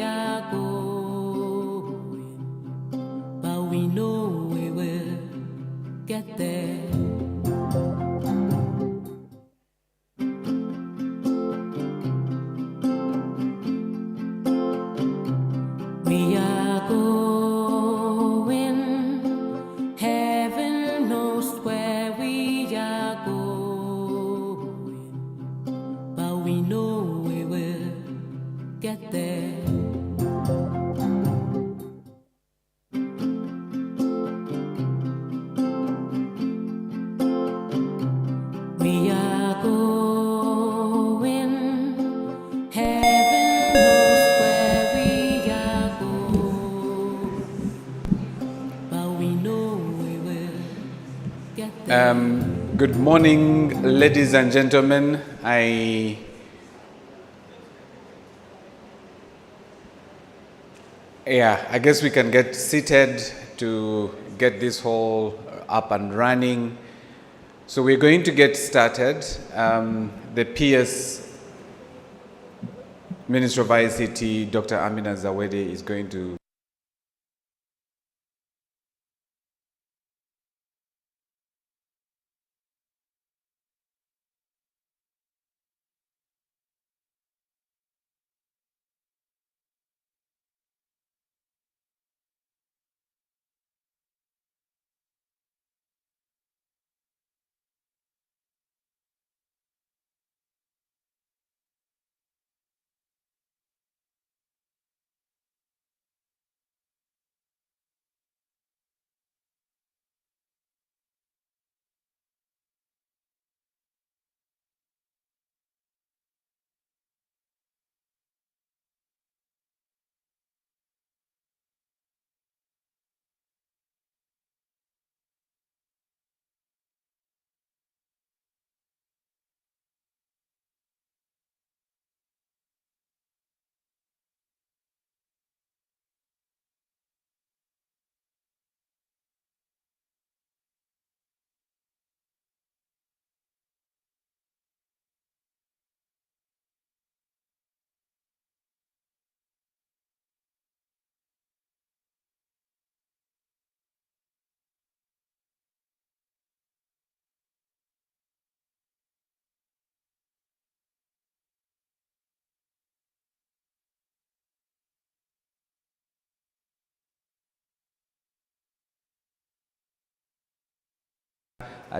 are going, but we know we will get there. We are going, heaven knows where we are going, but we know we will get there. We are going, heaven knows where we are going, but we know we will get there. Good morning, ladies and gentlemen. I guess we can get seated to get this whole up and running. So we're going to get started. The PS Minister of ICT, Dr. Amina Zawede, is going to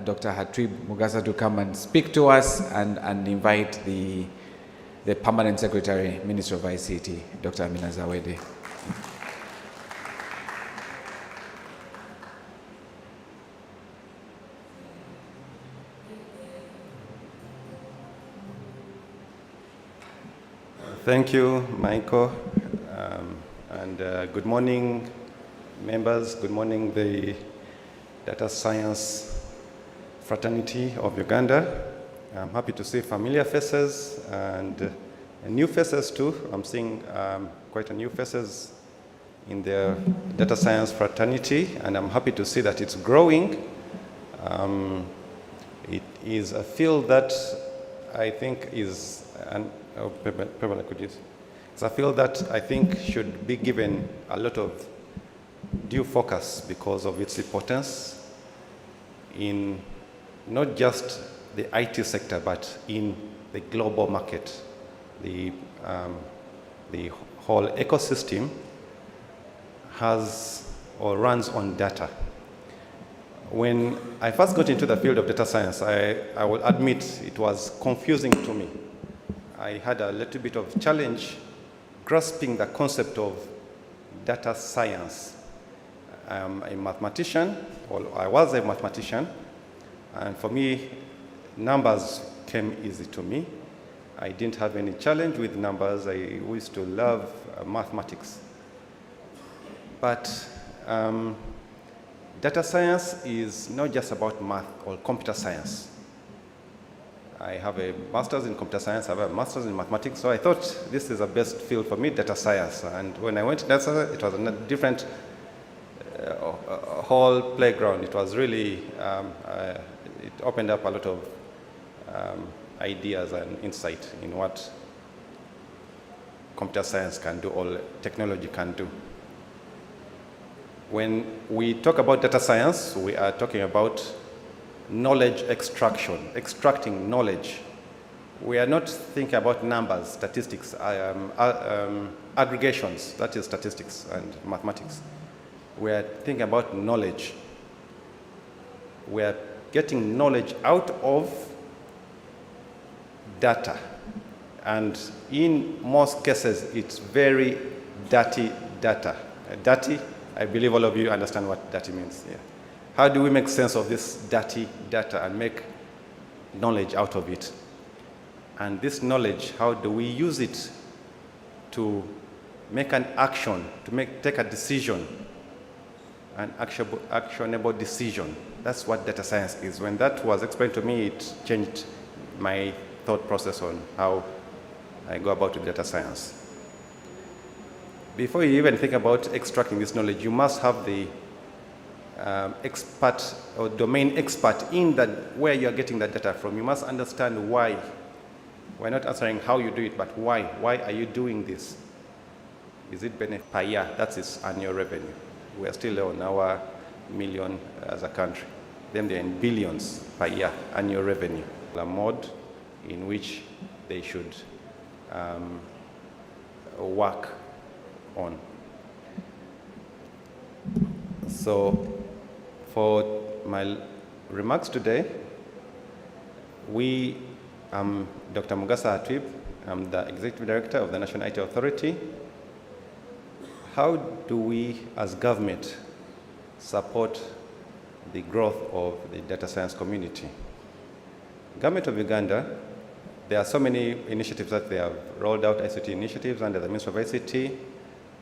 Dr. Hatwib Mugasa to come and speak to us and invite the Permanent Secretary, Minister of ICT, Dr. Amina Zawede. Thank you, Michael, and good morning, members. Good morning, the Data Science Fraternity of Uganda. I'm happy to see familiar faces and new faces too. I'm seeing quite a new faces in the Data Science Fraternity, and I'm happy to see that it's growing. It is a field that I think is it's a field that I think should be given a lot of due focus because of its importance in not just the IT sector, but in the global market. The whole ecosystem has or runs on data. When I first got into the field of data science, I will admit it was confusing to me. I had a little bit of challenge grasping the concept of data science. I'm a mathematician, or I was a mathematician, and for me, numbers came easy to me. I didn't have any challenge with numbers. I used to love mathematics. But data science is not just about math or computer science. I have a master's in computer science, I have a master's in mathematics, so I thought this is the best field for me, data science. And when I went to data science, it was a different whole playground. It was really, it opened up a lot of ideas and insight in what computer science can do, all technology can do. When we talk about data science, we are talking about knowledge extraction, extracting knowledge. We are not thinking about numbers, statistics, aggregations, that is statistics and mathematics. We are thinking about knowledge. We are getting knowledge out of data. And in most cases, it's very dirty data. Dirty, I believe all of you understand what dirty means. Yeah. How do we make sense of this dirty data and make knowledge out of it? And this knowledge, how do we use it to make an action, to take a decision, an actionable decision? That's what data science is. When that was explained to me, it changed my thought process on how I go about with data science. Before you even think about extracting this knowledge, you must have the expert or domain expert in that where you are getting that data from. You must understand why. We're not answering how you do it, but why. Why are you doing this? Is it benefit per year? That's its annual revenue. We are still on our million as a country. Then they're in billions per year annual revenue. A mode in which they should work on. So for my remarks today, I'm Dr. Mugasa Hatwib. I'm the Executive Director of the National IT Authority. How do we, as government, support the growth of the data science community? Government of Uganda, there are so many initiatives that they have rolled out, ICT initiatives under the Ministry of ICT.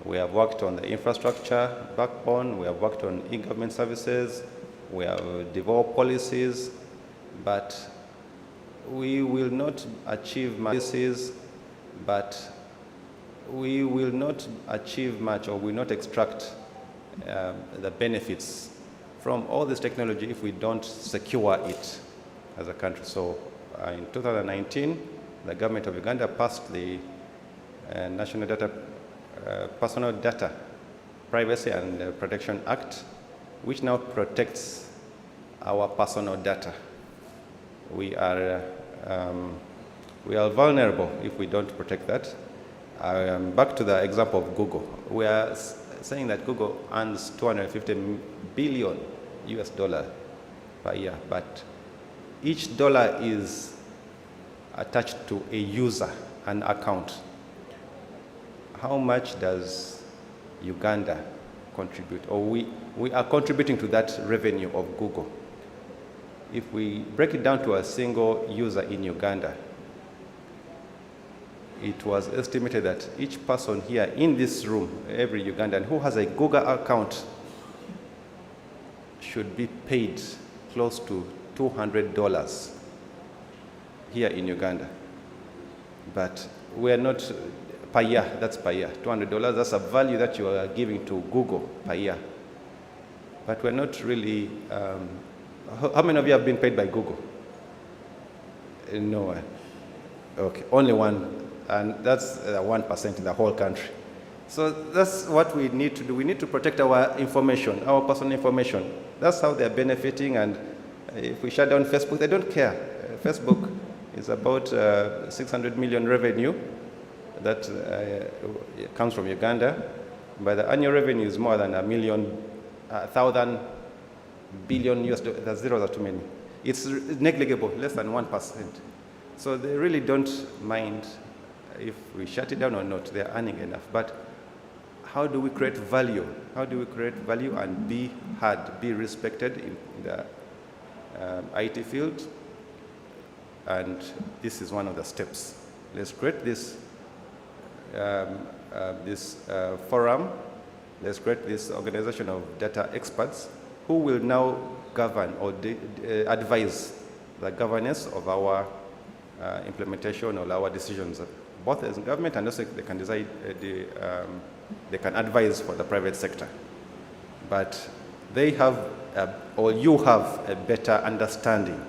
We have worked on the infrastructure backbone, we have worked on e-government services, we have developed policies, but we will not achieve policies, but we will not achieve much or will not extract the benefits from all this technology if we don't secure it as a country. So in 2019, the government of Uganda passed the National Personal Data Privacy and Protection Act, which now protects our personal data. We are vulnerable if we don't protect that. Back to the example of Google. We are saying that Google earns $250 billion US per year, but each dollar is attached to a user, an account. How much does Uganda contribute? Or we are contributing to that revenue of Google. If we break it down to a single user in Uganda, it was estimated that each person here in this room, every Ugandan who has a Google account, should be paid close to $200 here in Uganda. But we're not per year, that's per year. $200, that's a value that you are giving to Google per year. But we're not really, how many of you have been paid by Google? No one. Okay, only one. And that's 1% in the whole country. So that's what we need to do. We need to protect our information, our personal information. That's how they're benefiting. And if we shut down Facebook, they don't care. Facebook is about 600 million revenue that comes from Uganda. But the annual revenue is more than 1,000 billion US dollars. The zeros are too many. It's negligible, less than 1%. So they really don't mind if we shut it down or not. They're earning enough. But how do we create value? How do we create value and be heard, be respected in the IT field? And this is one of the steps. Let's create this forum. Let's create this organization of data experts who will now govern or advise the governance of our implementation or our decisions, both as government and also they can decide, they can advise for the private sector. But they have, or you have a better understanding.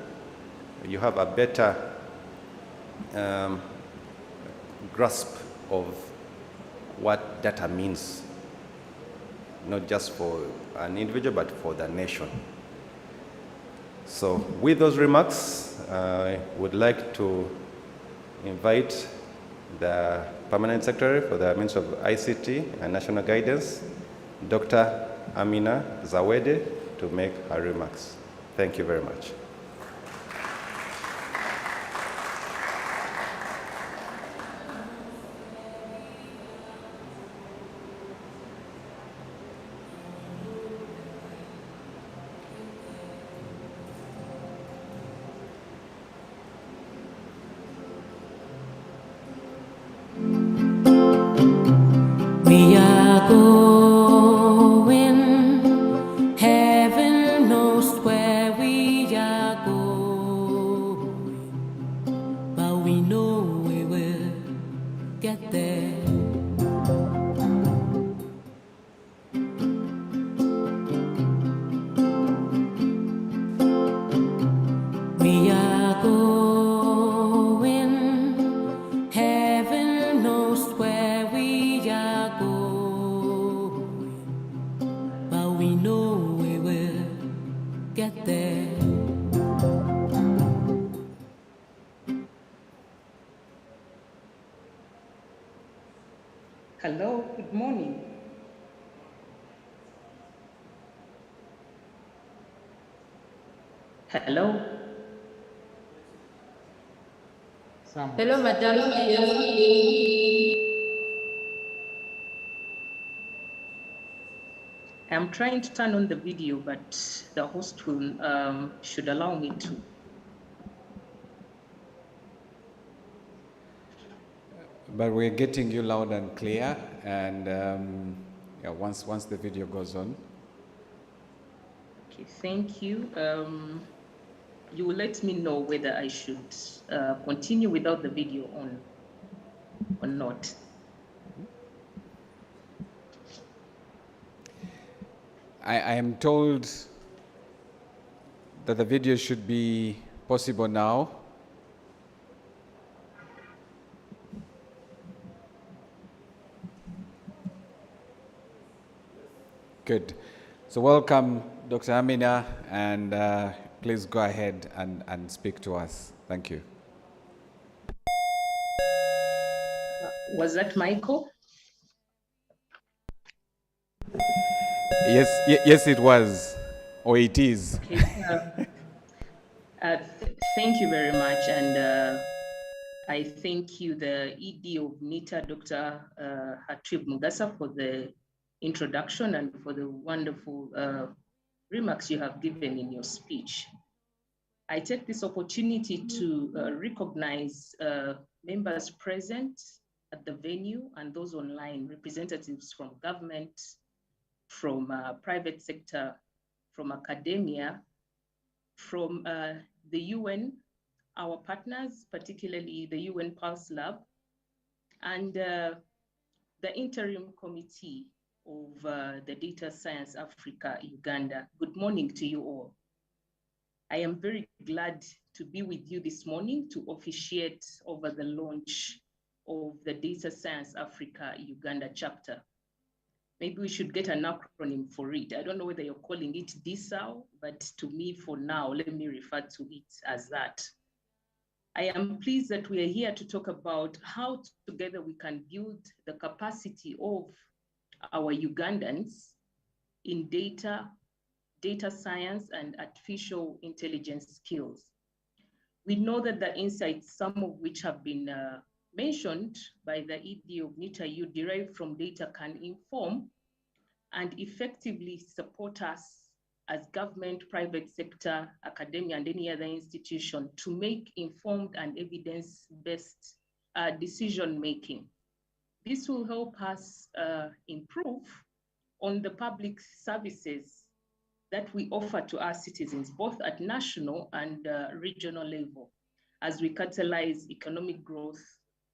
You have a better grasp of what data means, not just for an individual, but for the nation. So with those remarks, I would like to invite the Permanent Secretary for the Ministry of ICT and National Guidance, Dr. Amina Zawede, to make her remarks. Thank you very much. We are going, heaven knows where we are going, but we know we will get there. We are going, heaven knows where we are going, but we know we will get there. Hello, good morning. Hello. Hello, Madam. I'm trying to turn on the video, but the host will, should allow me to. But we're getting you loud and clear, and yeah, once the video goes on. Okay, thank you. You will let me know whether I should continue without the video on or not. I am told that the video should be possible now. Good. So welcome, Dr. Amina, and please go ahead and speak to us. Thank you. Was that Michael? Yes, it was, or it is. Okay. Thank you very much, and I thank you, the ED of NITA, Dr. Hatrib Mugasa, for the introduction and for the wonderful remarks you have given in your speech. I take this opportunity to recognize members present at the venue and those online, representatives from government, from private sector, from academia, from the UN, our partners, particularly the UN Pulse Lab, and the interim committee of the Data Science Africa, Uganda. Good morning to you all. I am very glad to be with you this morning to officiate over the launch of the Data Science Africa, Uganda chapter. Maybe we should get an acronym for it. I don't know whether you're calling it DSAU, but to me for now, let me refer to it as that. I am pleased that we are here to talk about how together we can build the capacity of our Ugandans in data science and artificial intelligence skills. We know that the insights, some of which have been mentioned by the ED of NITA, derived from data, can inform and effectively support us as government, private sector, academia, and any other institution to make informed and evidence-based decision-making. This will help us improve on the public services that we offer to our citizens, both at national and regional level, as we catalyze economic growth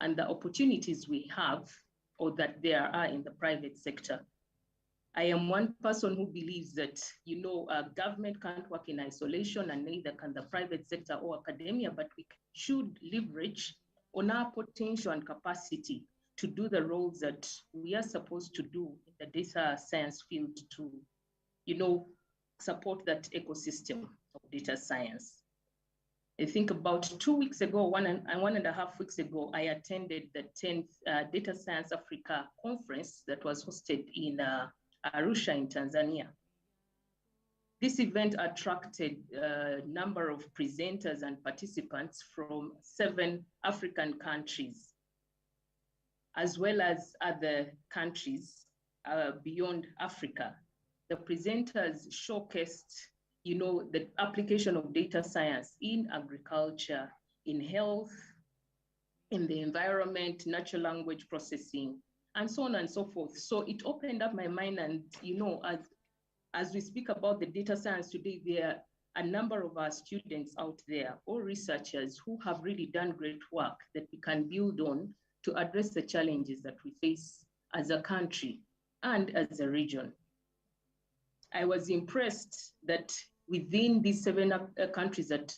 and the opportunities we have or that there are in the private sector. I am one person who believes that, government can't work in isolation, and neither can the private sector or academia, but we should leverage on our potential and capacity to do the roles that we are supposed to do in the data science field to, support that ecosystem of data science. I think about 2 weeks ago, 1.5 weeks ago, I attended the 10th Data Science Africa conference that was hosted in Arusha in Tanzania. This event attracted a number of presenters and participants from 7 African countries, as well as other countries beyond Africa. The presenters showcased, the application of data science in agriculture, in health, in the environment, natural language processing, and so on and so forth. So it opened up my mind, and as we speak about the data science today, there are a number of our students out there, or researchers, who have really done great work that we can build on to address the challenges that we face as a country and as a region. I was impressed that within these 7 countries that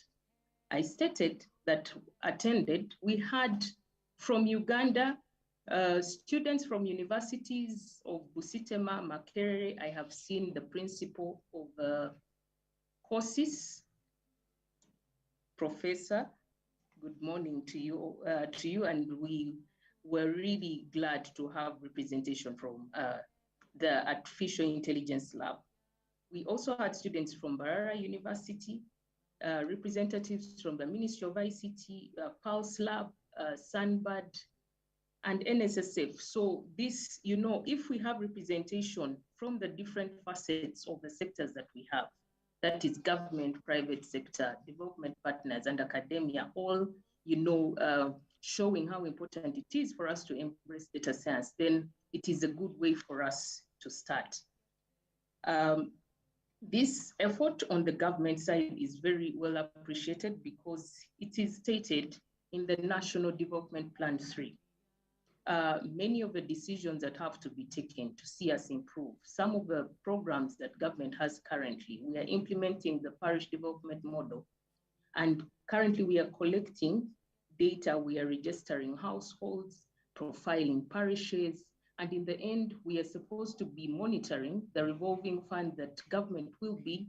I stated that attended, we had from Uganda, students from universities of Busitema, Makerere. I have seen the principal of courses, Professor. Good morning to you, and we were really glad to have representation from the Artificial Intelligence Lab. We also had students from Barara University, representatives from the Ministry of ICT, Pulse Lab, Sunbird, and NSSF. So this, if we have representation from the different facets of the sectors that we have, that is government, private sector, development partners, and academia, all, showing how important it is for us to embrace data science, then it is a good way for us to start. This effort on the government side is very well appreciated because it is stated in the National Development Plan 3. Many of the decisions that have to be taken to see us improve. Some of the programs that government has currently, we are implementing the parish development model. And currently we are collecting data, we are registering households, profiling parishes, and in the end, we are supposed to be monitoring the revolving fund that government will be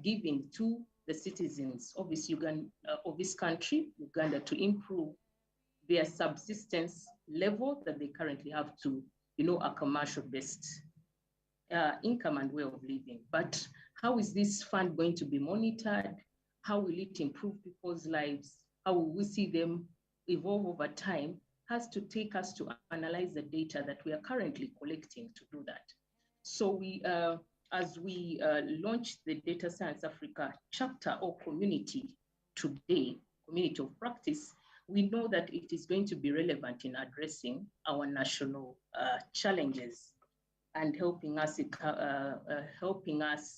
giving to the citizens of this country, Uganda, to improve their subsistence level that they currently have to, a commercial-based income and way of living. But how is this fund going to be monitored? How will it improve people's lives? How will we see them evolve over time? Has to take us to analyze the data that we are currently collecting to do that. So we, as we launch the Data Science Africa chapter or community today, community of practice, we know that it is going to be relevant in addressing our national challenges and helping us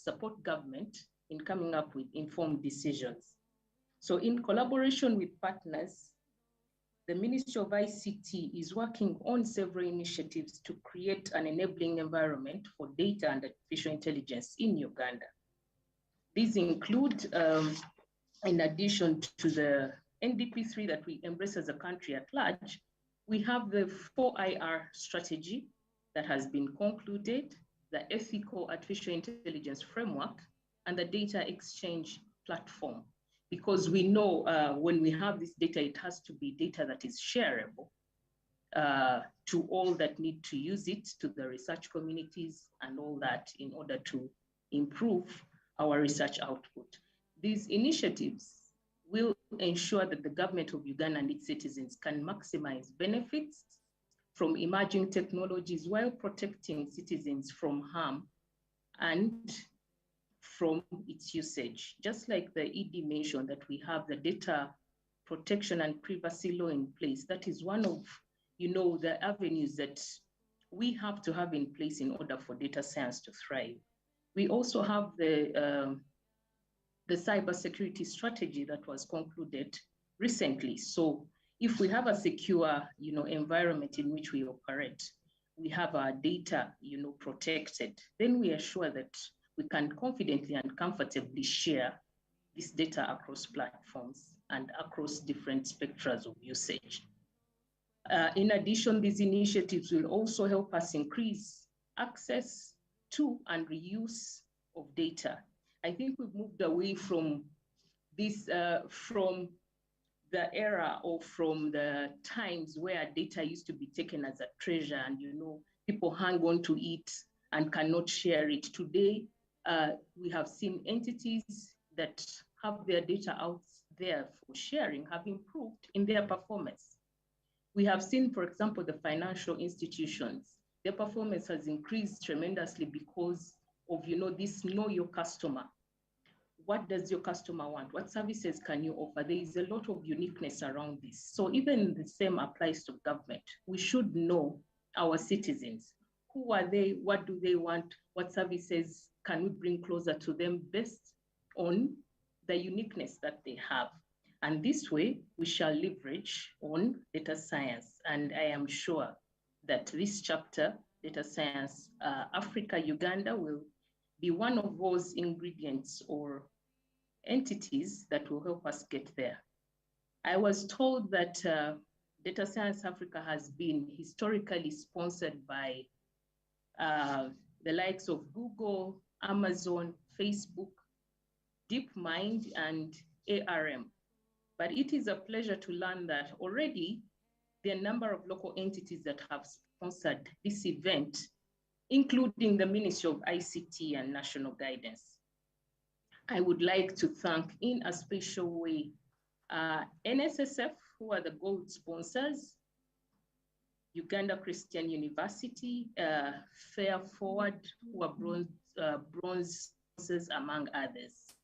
support government in coming up with informed decisions. So in collaboration with partners, the Ministry of ICT is working on several initiatives to create an enabling environment for data and artificial intelligence in Uganda. These include, in addition to the NDP3 that we embrace as a country at large, we have the 4IR strategy that has been concluded, the ethical artificial intelligence framework, and the data exchange platform. Because we know when we have this data, it has to be data that is shareable to all that need to use it, to the research communities and all that, in order to improve our research output. These initiatives will ensure that the government of Uganda and its citizens can maximize benefits from emerging technologies while protecting citizens from harm and from its usage. Just like the ED mentioned that we have the data protection and privacy law in place, that is one of the avenues that we have to have in place in order for data science to thrive. We also have the cybersecurity strategy that was concluded recently. So if we have a secure environment in which we operate, we have our data protected, then we are sure that we can confidently and comfortably share this data across platforms and across different spectra of usage. In addition, these initiatives will also help us increase access to and reuse of data. I think we've moved away from this, from the era or from the times where data used to be taken as a treasure and, you know, people hang on to it and cannot share it. Today, we have seen entities that have their data out there for sharing have improved in their performance. We have seen, for example, the financial institutions, their performance has increased tremendously because of, you know, this know your customer. What does your customer want? What services can you offer? There is a lot of uniqueness around this. So even the same applies to government. We should know our citizens. Who are they? What do they want? What services can we bring closer to them based on the uniqueness that they have? And this way, we shall leverage on data science. And I am sure that this chapter, Data Science Africa, Uganda, will be one of those ingredients or entities that will help us get there. I was told that Data Science Africa has been historically sponsored by the likes of Google, Amazon, Facebook, DeepMind, and ARM. But it is a pleasure to learn that already there are a number of local entities that have sponsored this event, including the Ministry of ICT and National Guidance. I would like to thank in a special way NSSF, who are the gold sponsors, Uganda Christian University, Fair Forward, who are bronze sponsors, among others.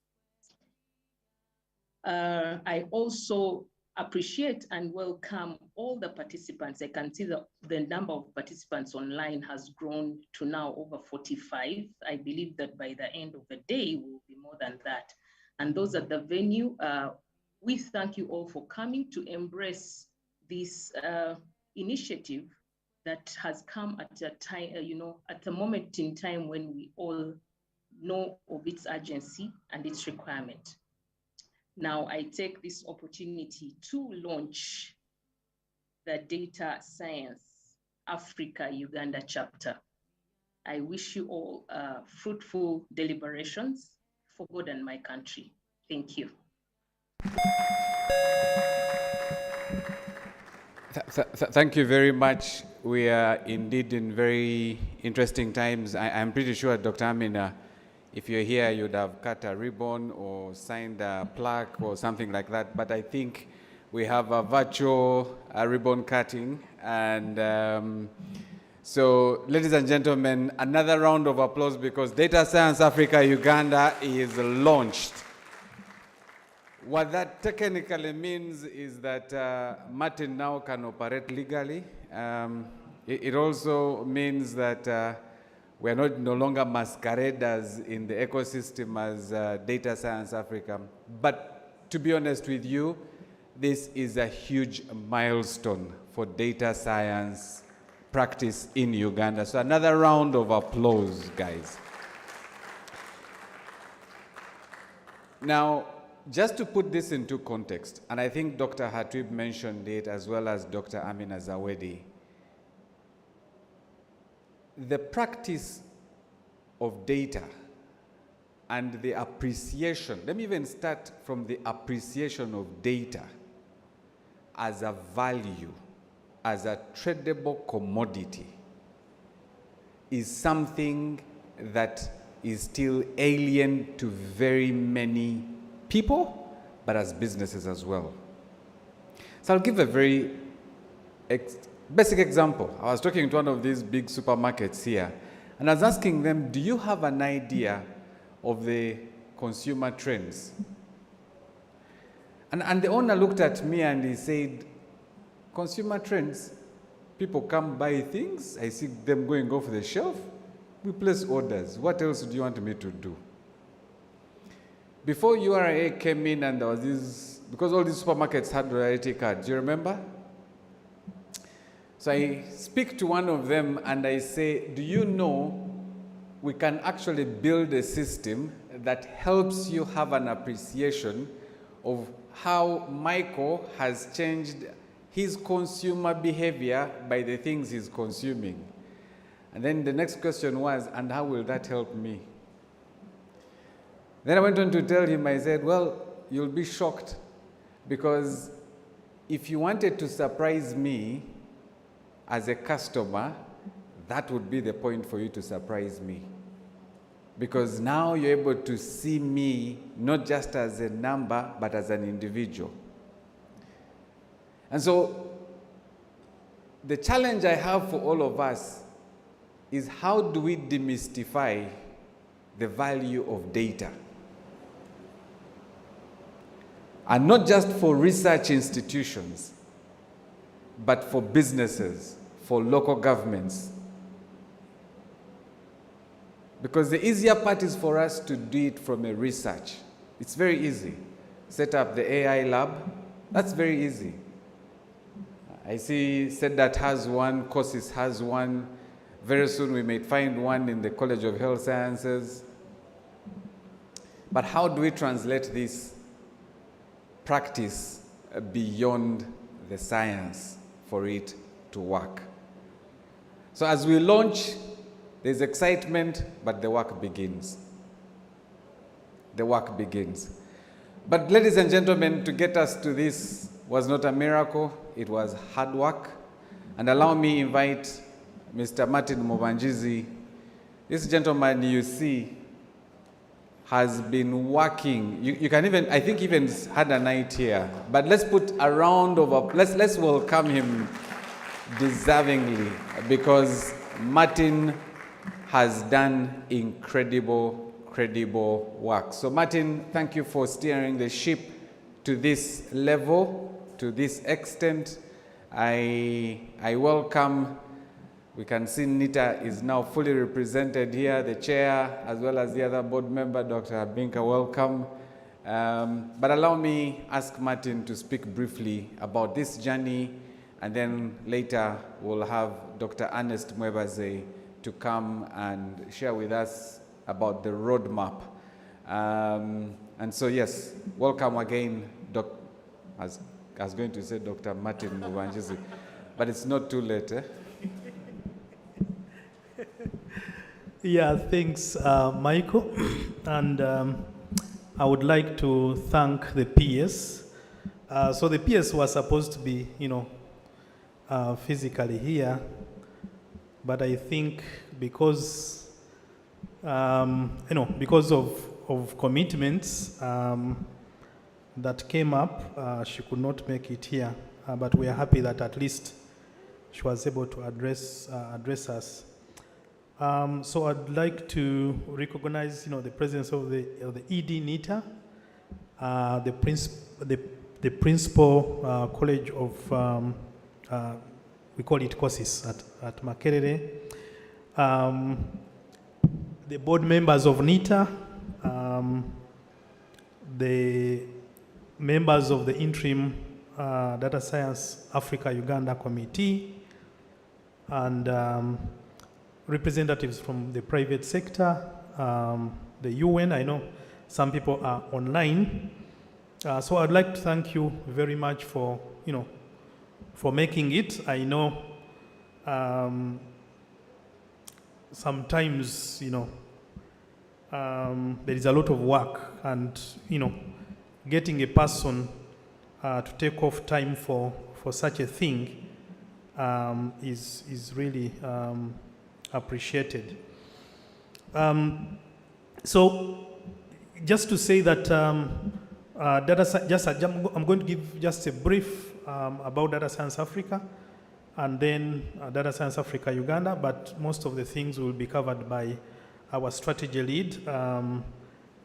I also appreciate and welcome all the participants. I can see the number of participants online has grown to now over 45. I believe that by the end of the day, will be more than that. And those at the venue, we thank you all for coming to embrace this initiative that has come at a time, at a moment in time when we all know of its urgency and its requirement. Now, I take this opportunity to launch the Data Science Africa Uganda chapter. I wish you all fruitful deliberations for God and my country. Thank you. Thank you very much. We are indeed in very interesting times. I'm pretty sure, Dr. Amina, if you're here, you'd have cut a ribbon or signed a plaque or something like that. But I think we have a virtual ribbon cutting. And so, ladies and gentlemen, another round of applause because Data Science Africa Uganda is launched. What that technically means is that Martin now can operate legally. It also means that we are no longer masqueraders in the ecosystem as Data Science Africa. But to be honest with you, this is a huge milestone for data science practice in Uganda. So another round of applause, guys. Now, just to put this into context, and I think Dr. Hatwib mentioned it as well as Dr. Amina Zawedi, the practice of data and the appreciation, let me even start from the appreciation of data as a value, as a tradable commodity, is something that is still alien to very many people, but as businesses as well. So I'll give a very basic example. I was talking to one of these big supermarkets here, and I was asking them, do you have an idea of the consumer trends? And the owner looked at me and he said, consumer trends, people come buy things, I see them going off the shelf, we place orders. What else do you want me to do? Before URA came in and there was this, because all these supermarkets had royalty cards, do you remember? So I speak to one of them and I say, do you know we can actually build a system that helps you have an appreciation of how Michael has changed his consumer behavior by the things he's consuming. And then the next question was, and how will that help me? Then I went on to tell him, I said, well, you'll be shocked, because if you wanted to surprise me as a customer, that would be the point for you to surprise me. Because now you're able to see me not just as a number, but as an individual. And so the challenge I have for all of us is, how do we demystify the value of data? And not just for research institutions, but for businesses, for local governments. Because the easier part is for us to do it from a research. It's very easy. Set up the AI lab, that's very easy. I see SEDAT has one, COSIS has one. Very soon we may find one in the College of Health Sciences. But how do we translate this practice beyond the science for it to work? So as we launch, there's excitement, but the work begins. The work begins. But ladies and gentlemen, to get us to this was not a miracle, it was hard work. And allow me invite Mr. Martin Mubanjizi. This gentleman you see has been working. You can even, I think even had a night here. But let's put a round of applause. Let's welcome him deservingly, because Martin has done incredible work. So Martin, thank you for steering the ship to this level, to this extent. I welcome. We can see Nita is now fully represented here, the chair, as well as the other board member, Dr. Binka, welcome. But allow me ask Martin to speak briefly about this journey, and then later we'll have Dr. Ernest Mwebaze to come and share with us about the roadmap. And so yes, welcome again, I was going to say Dr. Martin Mubanjizi, but it's not too late, eh? Yeah, thanks, Michael. And I would like to thank the PS. So the PS was supposed to be, physically here, but I think because, because of commitments that came up, she could not make it here. But we are happy that at least she was able to address us. So I'd like to recognize, the presence of the ED NITA, the principal college of, we call it COSIS at Makerere, the board members of NITA, the members of the interim Data Science Africa Uganda Committee, and representatives from the private sector, the UN. I know some people are online. So I'd like to thank you very much for, for making it. I know sometimes, there is a lot of work, and, getting a person to take off time for such a thing is really appreciated. So just to say that I'm going to give just a brief about Data Science Africa, and then Data Science Africa Uganda, but most of the things will be covered by our strategy lead,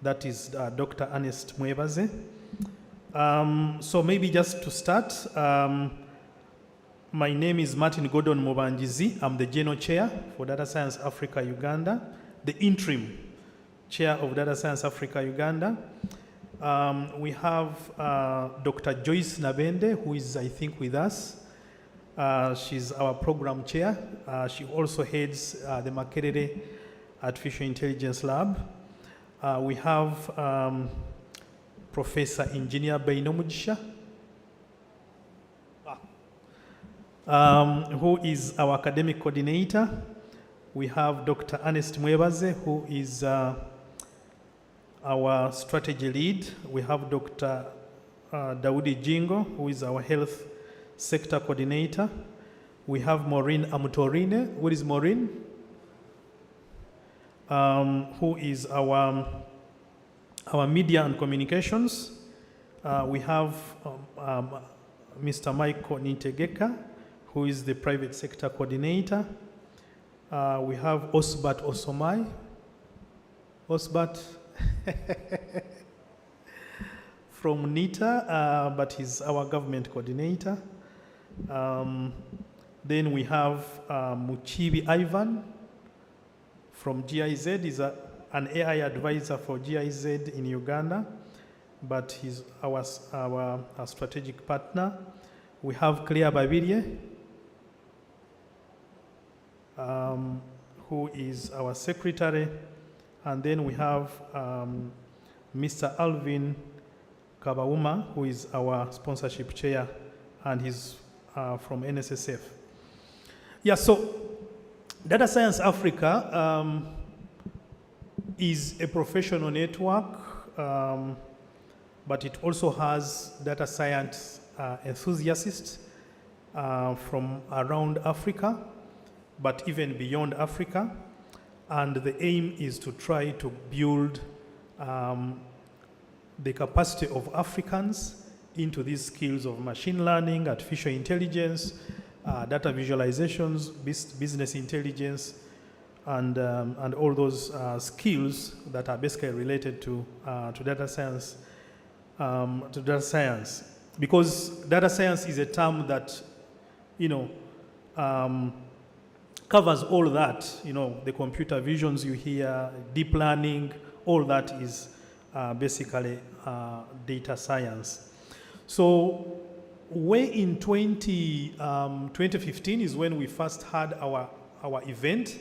that is Dr. Ernest Mwebaze. So maybe just to start, my name is Martin Gordon Mubanjizi. I'm the General Chair for Data Science Africa Uganda, the interim Chair of Data Science Africa Uganda. We have Dr. Joyce Nabende, who is, I think, with us. She's our program chair. She also heads the Makerere Artificial Intelligence Lab. We have Professor Engineer Beino Mugisha. who is our academic coordinator. We have Dr. Ernest Mwebaze, who is our strategy lead. We have Dr. Daudi Jingo, who is our health sector coordinator. We have Maureen Amutorine. What is Maureen? Who is our media and communications. We have Mr. Michael Nintegeka, who is the private sector coordinator. We have Osbat Osomai. Osbat from NITA, but he's our government coordinator. Then we have Muchibi Ivan from GIZ. He's an AI advisor for GIZ in Uganda, but he's our strategic partner. We have Claire Babirie, who is our secretary. And then we have Mr. Alvin Kabauma, who is our sponsorship chair, and he's from NSSF. Yeah, so Data Science Africa is a professional network, but it also has data science enthusiasts from around Africa, but even beyond Africa. And the aim is to try to build the capacity of Africans into these skills of machine learning, artificial intelligence, data visualizations, business intelligence, and all those skills that are basically related to data science. Because data science is a term that, covers all that, the computer visions you hear, deep learning, all that is basically data science. So way in 2015 is when we first had our event,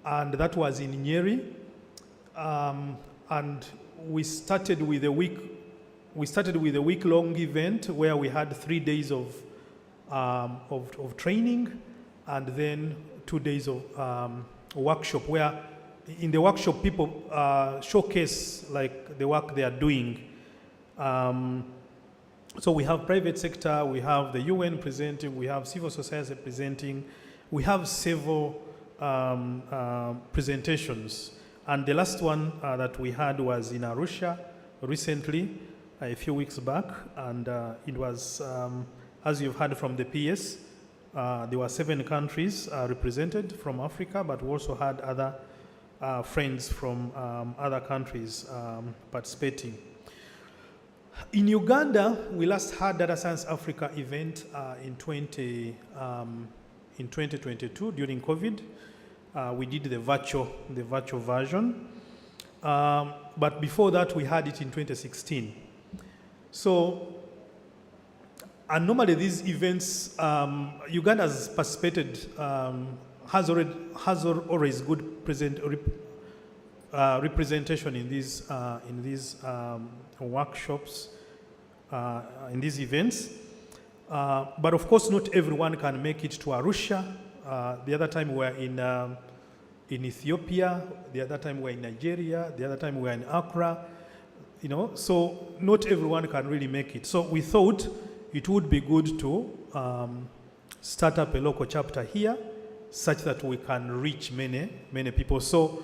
and that was in Nyeri. And we started with a week-long event where we had 3 days of training, and then 2 days of workshop, where in the workshop people showcase like the work they are doing. So we have private sector, we have the UN presenting, we have civil society presenting, we have several presentations. And the last one that we had was in Arusha recently, a few weeks back, and it was, as you've heard from the PS, there were 7 countries represented from Africa, but we also had other friends from other countries participating. In Uganda, we last had Data Science Africa event in 2022 during COVID. We did the virtual version, but before that we had it in 2016. So, and normally these events, Uganda has participated, has always good representation in these workshops, in these events. But of course, not everyone can make it to Arusha. The other time we were in Ethiopia. The other time we were in Nigeria. The other time we were in Accra. So not everyone can really make it. So we thought it would be good to start up a local chapter here, such that we can reach many people. So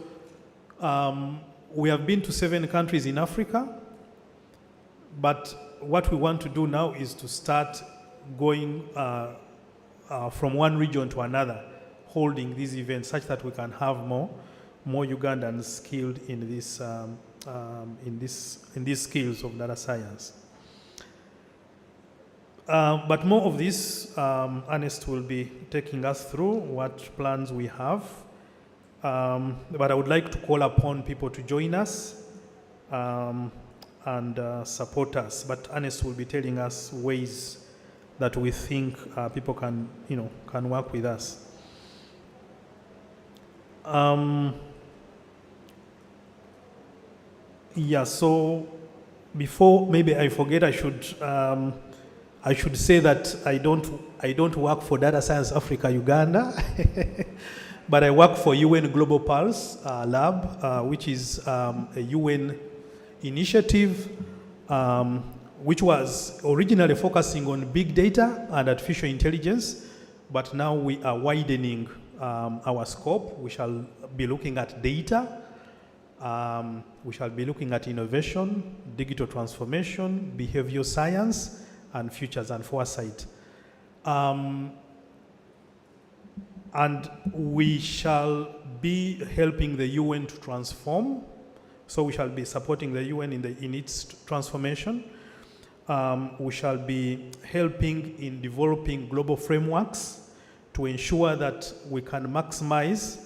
we have been to 7 countries in Africa, but what we want to do now is to start going from one region to another, holding these events such that we can have more Ugandans skilled in these skills of data science. But more of this, Ernest will be taking us through what plans we have. But I would like to call upon people to join us and support us. But Ernest will be telling us ways that we think people can work with us. Yeah, so before maybe I forget, I I should say that I don't work for Data Science Africa Uganda, but I work for UN Global Pulse Lab, which is a UN initiative which was originally focusing on big data and artificial intelligence, but now we are widening our scope. We shall be looking at data, we shall be looking at innovation, digital transformation, behavioral science, and futures and foresight. And we shall be helping the UN to transform. So we shall be supporting the UN in its transformation. We shall be helping in developing global frameworks to ensure that we can maximize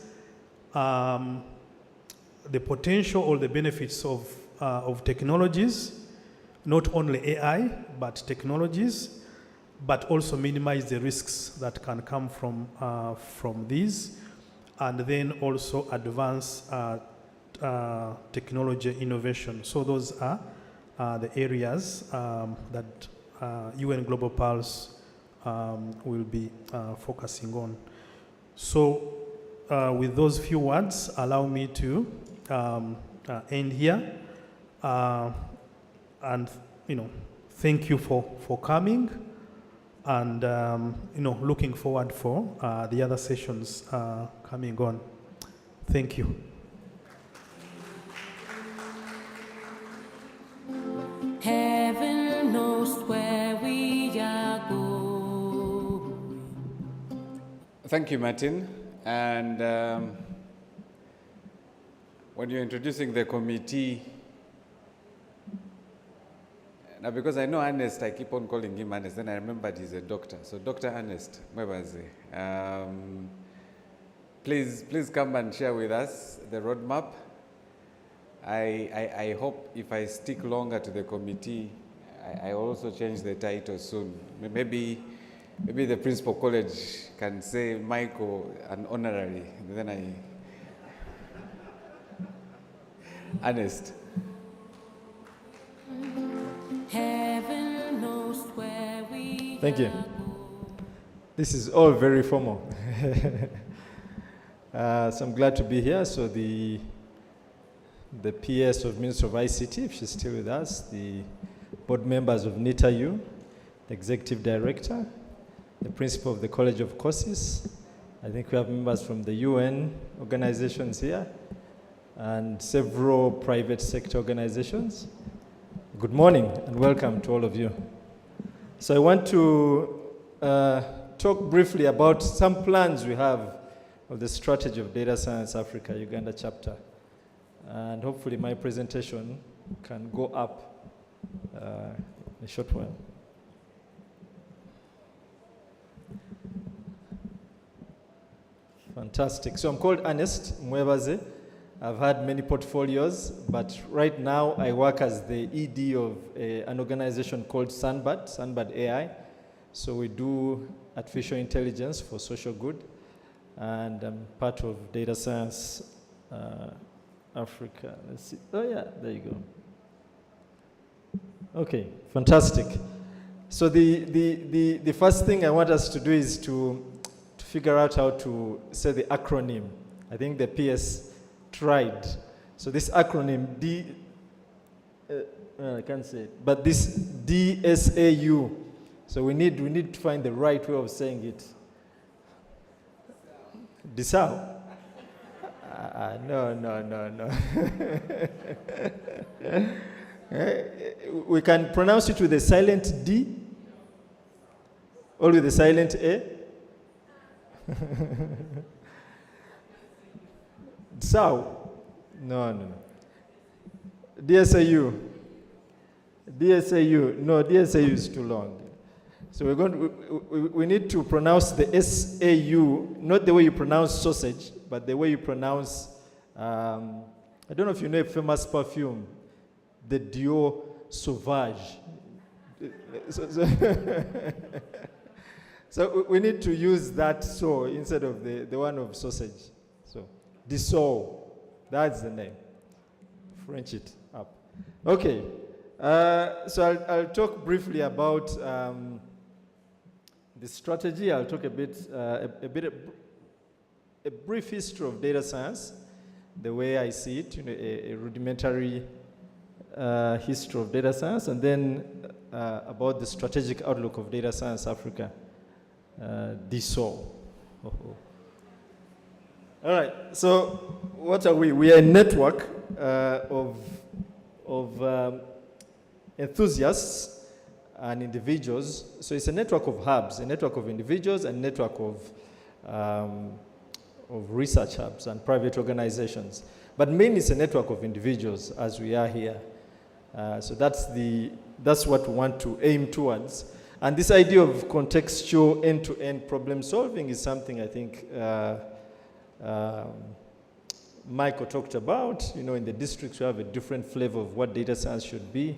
the potential or the benefits of technologies, not only AI, but technologies, but also minimize the risks that can come from these, and then also advance technology innovation. So those are the areas that UN Global Pulse will be focusing on. So with those few words, allow me to end here. And thank you for coming, and looking forward for the other sessions coming on. Thank you. Heaven knows where we are going. Thank you, Martin. And when you're introducing the committee, now because I know Ernest, I keep on calling him Ernest, then I remembered he's a doctor. So Dr. Ernest Mwebaze, please come and share with us the roadmap. I hope if I stick longer to the committee, I also change the title soon. Maybe the principal college can say Michael an honorary, then Ernest. Heaven knows where we Thank you. are going. This is all very formal. So I'm glad to be here. So the PS of Minister of ICT, if she's still with us, the board members of NITA-U, the executive director, the principal of the College of Courses. I think we have members from the UN organizations here and several private sector organizations. Good morning and welcome to all of you. So I want to talk briefly about some plans we have of the strategy of Data Science Africa Uganda chapter. And hopefully my presentation can go up in a short while. Fantastic. So I'm called Ernest Mwebaze. I've had many portfolios, but right now I work as the ED of an organization called Sunbird AI. So we do artificial intelligence for social good, and I'm part of Data Science Africa. Let's see. Oh yeah, there you go. Okay, fantastic. So the first thing I want us to do is to figure out how to say the acronym. I think the PS tried. So this acronym I can't say it, but this DSAU. So we need to find the right way of saying it. DSAU. No. We can pronounce it with a silent D or with a silent A. DSAU. No. DSAU. No, DSAU is too long. So we need to pronounce the SAU, not the way you pronounce sausage, but the way you pronounce, I don't know if you know a famous perfume, the Dior Sauvage. So we need to use that so instead of the one of sausage. So Dissau, that's the name. French it up. Okay, so I'll talk briefly about the strategy. I'll talk a brief history of data science, the way I see it, a rudimentary history of data science, and then about the strategic outlook of Data Science Africa, DSO. All right, so what are we? We are a network of enthusiasts and individuals. So it's a network of hubs, a network of individuals, and a network of research hubs and private organizations. But mainly it's a network of individuals, as we are here. So that's what we want to aim towards. And this idea of contextual end-to-end problem solving is something I think Michael talked about. In the districts we have a different flavor of what data science should be.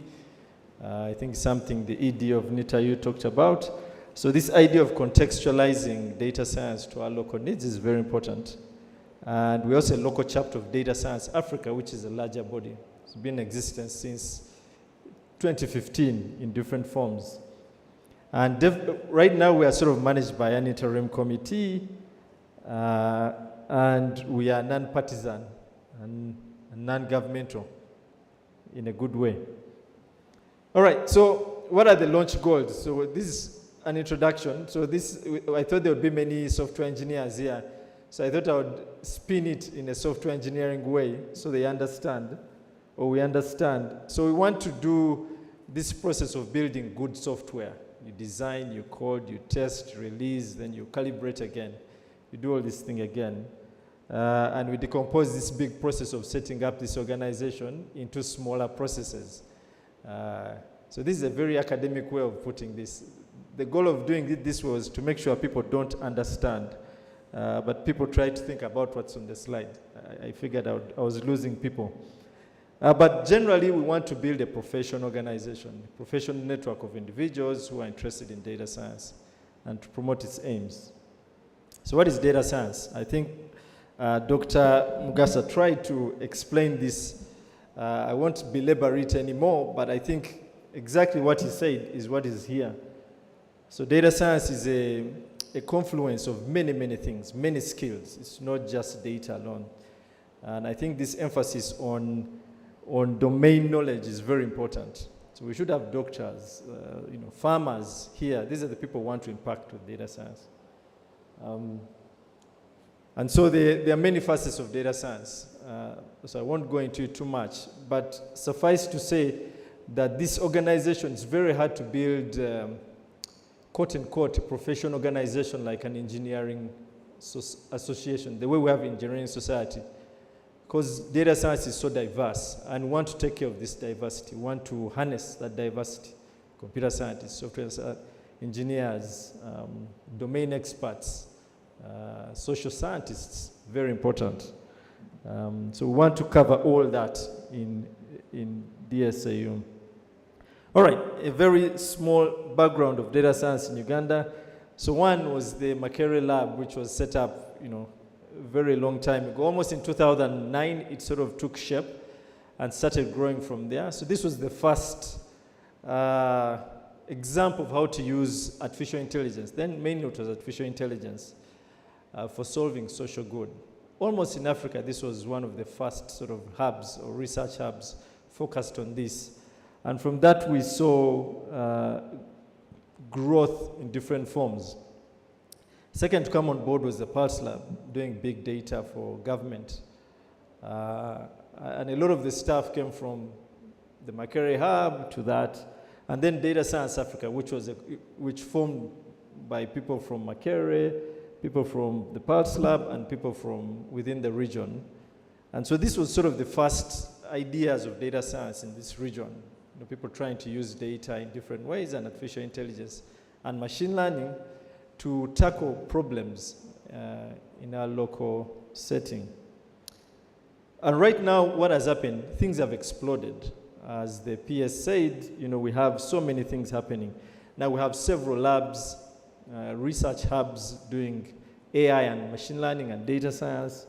I think something the ED of NITAU talked about. So this idea of contextualizing data science to our local needs is very important. And we're also a local chapter of Data Science Africa, which is a larger body. It's been in existence since 2015 in different forms. And right now we are sort of managed by an interim committee, and we are non-partisan and non-governmental in a good way. All right, so what are the launch goals? So this is an introduction. So I thought there would be many software engineers here. So I thought I would spin it in a software engineering way so they understand, or we understand. So we want to do this process of building good software. You design, you code, you test, release, then you calibrate again. You do all this thing again. And we decompose this big process of setting up this organization into smaller processes. So this is a very academic way of putting this. The goal of doing this was to make sure people don't understand, but people try to think about what's on the slide. I figured I was losing people. But generally, we want to build a professional organization, a professional network of individuals who are interested in data science and to promote its aims. So what is data science? I think Dr. Mugasa tried to explain this. I won't belabor it anymore, but I think exactly what he said is what is here. So data science is a confluence of many, many things, many skills. It's not just data alone. And I think this emphasis on domain knowledge is very important. So we should have doctors, farmers here. These are the people who want to impact with data science. And so there are many facets of data science. So I won't go into it too much, but suffice to say that this organization is very hard to build, quote unquote, a professional organization like an engineering association, the way we have engineering society. Because data science is so diverse, and we want to take care of this diversity. We want to harness that diversity. Computer scientists, software engineers, domain experts, social scientists, very important. So we want to cover all that in DSAU. All right, a very small background of data science in Uganda. So one was the Makerere lab, which was set up, a very long time ago. Almost in 2009, it sort of took shape and started growing from there. So this was the first example of how to use artificial intelligence. Then mainly it was artificial intelligence for solving social good. Almost in Africa, this was one of the first sort of hubs or research hubs focused on this. And from that, we saw growth in different forms. Second to come on board was the Pulse Lab, doing big data for government. And a lot of the staff came from the Makerere Hub to that. And then Data Science Africa, which formed by people from Makerere, people from the Pulse Lab, and people from within the region. And so this was sort of the first ideas of data science in this region. People trying to use data in different ways, and artificial intelligence and machine learning to tackle problems in our local setting. And right now, what has happened, things have exploded. As the PS said, we have so many things happening. Now we have several labs, research hubs doing AI and machine learning and data science.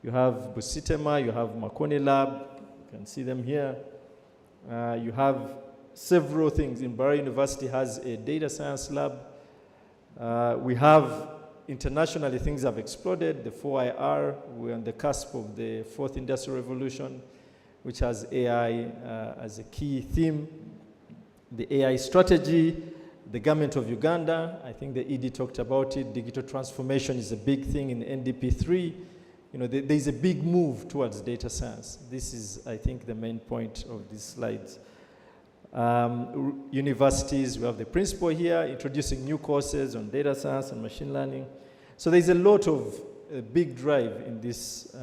You have Busitema, you have Makoni Lab, you can see them here. You have several things. Mbara University has a data science lab. We have internationally, things have exploded. The 4IR, we're on the cusp of the fourth industrial revolution, which has AI as a key theme. The AI strategy, the government of Uganda, I think the ED talked about it. Digital transformation is a big thing in NDP3. You know, there's a big move towards data science. This is, I think, the main point of these slides. Universities, we have the principal here, introducing new courses on data science and machine learning. So there's a lot of big drive in this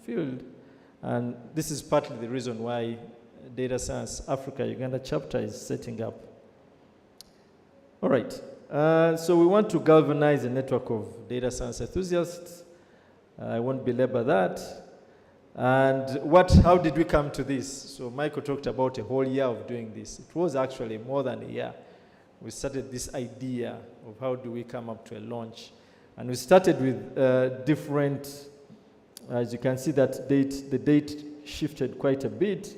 field, and this is partly the reason why Data Science Africa Uganda chapter is setting up. All right, so we want to galvanize a network of data science enthusiasts. I won't belabor that. And how did we come to this? So Michael talked about a whole year of doing this. It was actually more than a year. We started this idea of how do we come up to a launch. And we started with different, as you can see that the date shifted quite a bit.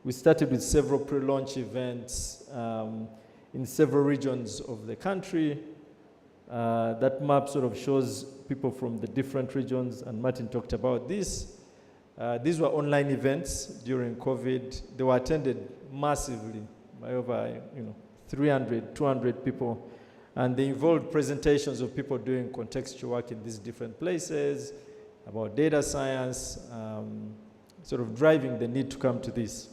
We started with several pre-launch events in several regions of the country. That map sort of shows people from the different regions, and Martin talked about this. These were online events during COVID. They were attended massively by over 300, 200 people. And they involved presentations of people doing contextual work in these different places, about data science, sort of driving the need to come to this.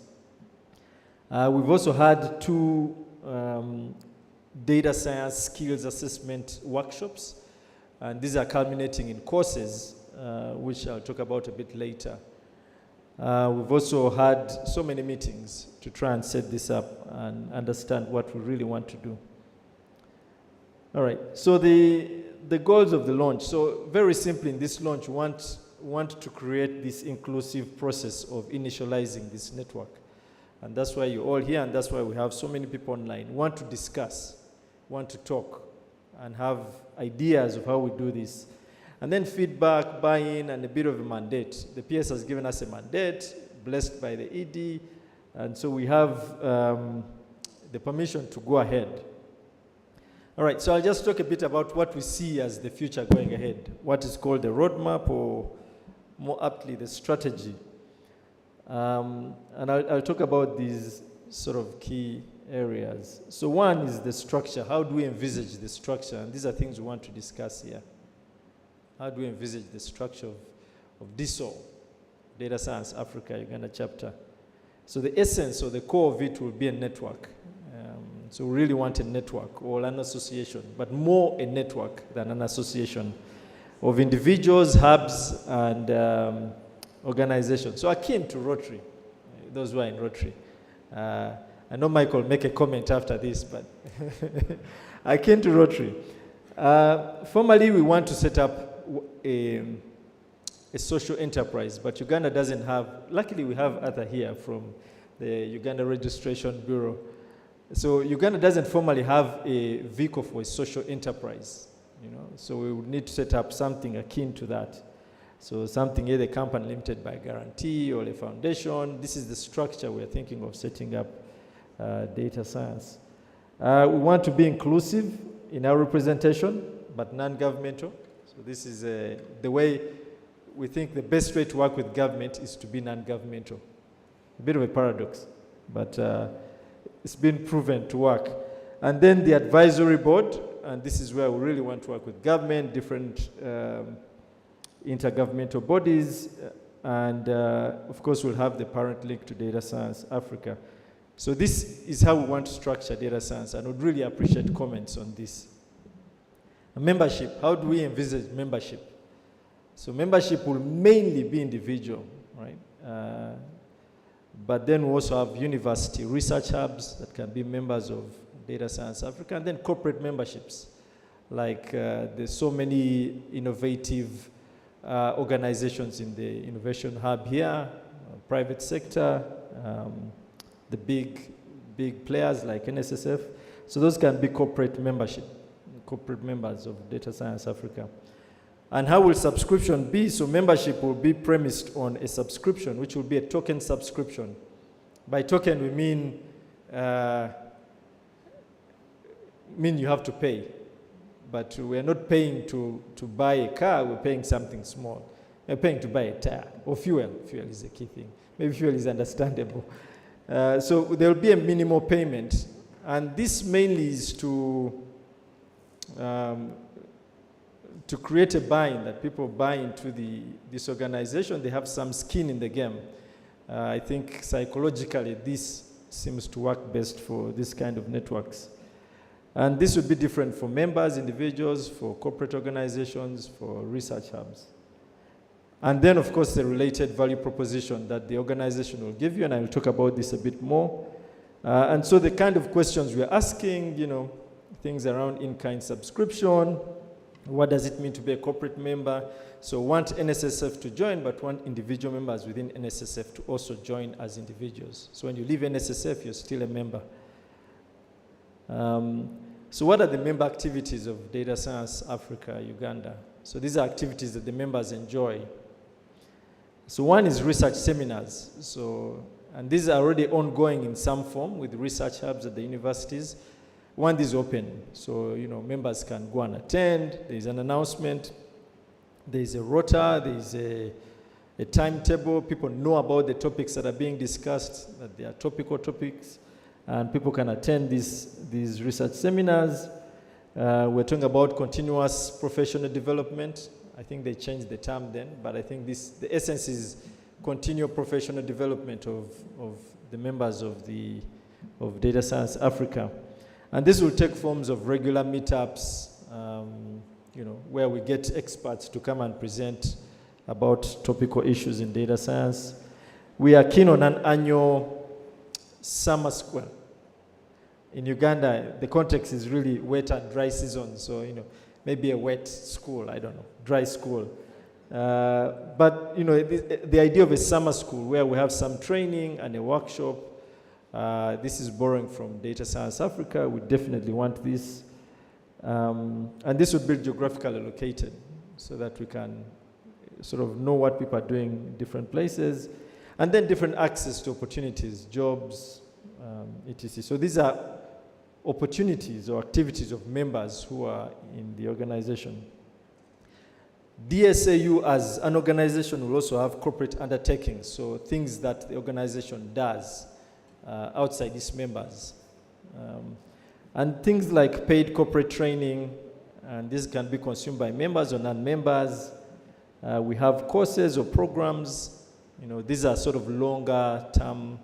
We've also had 2 data science skills assessment workshops, and these are culminating in courses, which I'll talk about a bit later. We've also had so many meetings to try and set this up and understand what we really want to do. All right, so the goals of the launch. So very simply in this launch, we want to create this inclusive process of initializing this network. And that's why you're all here, and that's why we have so many people online. We want to discuss, want to talk, and have ideas of how we do this. And then feedback, buy-in, and a bit of a mandate. The PS has given us a mandate, blessed by the ED, and so we have the permission to go ahead. All right, so I'll just talk a bit about what we see as the future going ahead, what is called the roadmap, or more aptly, the strategy. And I'll talk about these sort of key areas. So one is the structure. How do we envisage the structure? And these are things we want to discuss here. How do we envisage the structure of DSO, Data Science Africa Uganda chapter? So the essence or the core of it will be a network. So we really want a network or an association, but more a network than an association of individuals, hubs, and organizations. So I came to Rotary, those who are in Rotary. I know Michael will make a comment after this, but I came to Rotary. Formally, we want to set up a social enterprise, but Uganda doesn't have, luckily we have Arthur here from the Uganda Registration Bureau. So Uganda doesn't formally have a vehicle for a social enterprise, so we would need to set up something akin to that. So something either company limited by guarantee or a foundation. This is the structure we're thinking of setting up data science. We want to be inclusive in our representation, but non-governmental. So this is the way we think the best way to work with government is to be non-governmental. A bit of a paradox, but it's been proven to work. And then the advisory board, and this is where we really want to work with government, different intergovernmental bodies, and of course we'll have the parent link to Data Science Africa. So this is how we want to structure data science, and would really appreciate comments on this. Membership, how do we envisage membership? So membership will mainly be individual, right? But then we also have university research hubs that can be members of Data Science Africa, and then corporate memberships. Like there's so many innovative organizations in the innovation hub here, private sector, the big players like NSSF. So those can be corporate membership, corporate members of Data Science Africa. And how will subscription be? So membership will be premised on a subscription, which will be a token subscription. By token, we mean you have to pay. but we're not paying to buy a car, we're paying something small. We're paying to buy a tire or fuel. Fuel is a key thing. Maybe fuel is understandable. So there will be a minimal payment, and this mainly is to create a buy-in, that people buy into this organization. They have some skin in the game. I think psychologically this seems to work best for this kind of networks. And this would be different for members, individuals, for corporate organizations, for research hubs. And then, of course, the related value proposition that the organization will give you, and I will talk about this a bit more. And so the kind of questions we're asking, things around in-kind subscription, what does it mean to be a corporate member? So want NSSF to join, but want individual members within NSSF to also join as individuals. So when you leave NSSF, you're still a member. So what are the member activities of Data Science Africa, Uganda? So these are activities that the members enjoy. So one is research seminars. And these are already ongoing in some form with research hubs at the universities. One is open, so members can go and attend. There's an announcement. There's a rota. There's a timetable. People know about the topics that are being discussed, that they are topical topics, and people can attend these research seminars. We're talking about continuous professional development. I think they changed the term then, but I think the essence is continual professional development of the members of Data Science Africa. And this will take forms of regular meetups, where we get experts to come and present about topical issues in data science. We are keen on an annual summer school. In Uganda, the context is really wet and dry season, so maybe a wet school, I don't know, dry school. But the idea of a summer school where we have some training and a workshop. This is borrowing from Data Science Africa. We definitely want this. And this would be geographically located so that we can sort of know what people are doing in different places. And then different access to opportunities, jobs, etc. So these are opportunities or activities of members who are in the organization. DSAU as an organization will also have corporate undertakings, so things that the organization does outside its members. And things like paid corporate training, and this can be consumed by members or non-members. We have courses or programs. These are sort of longer term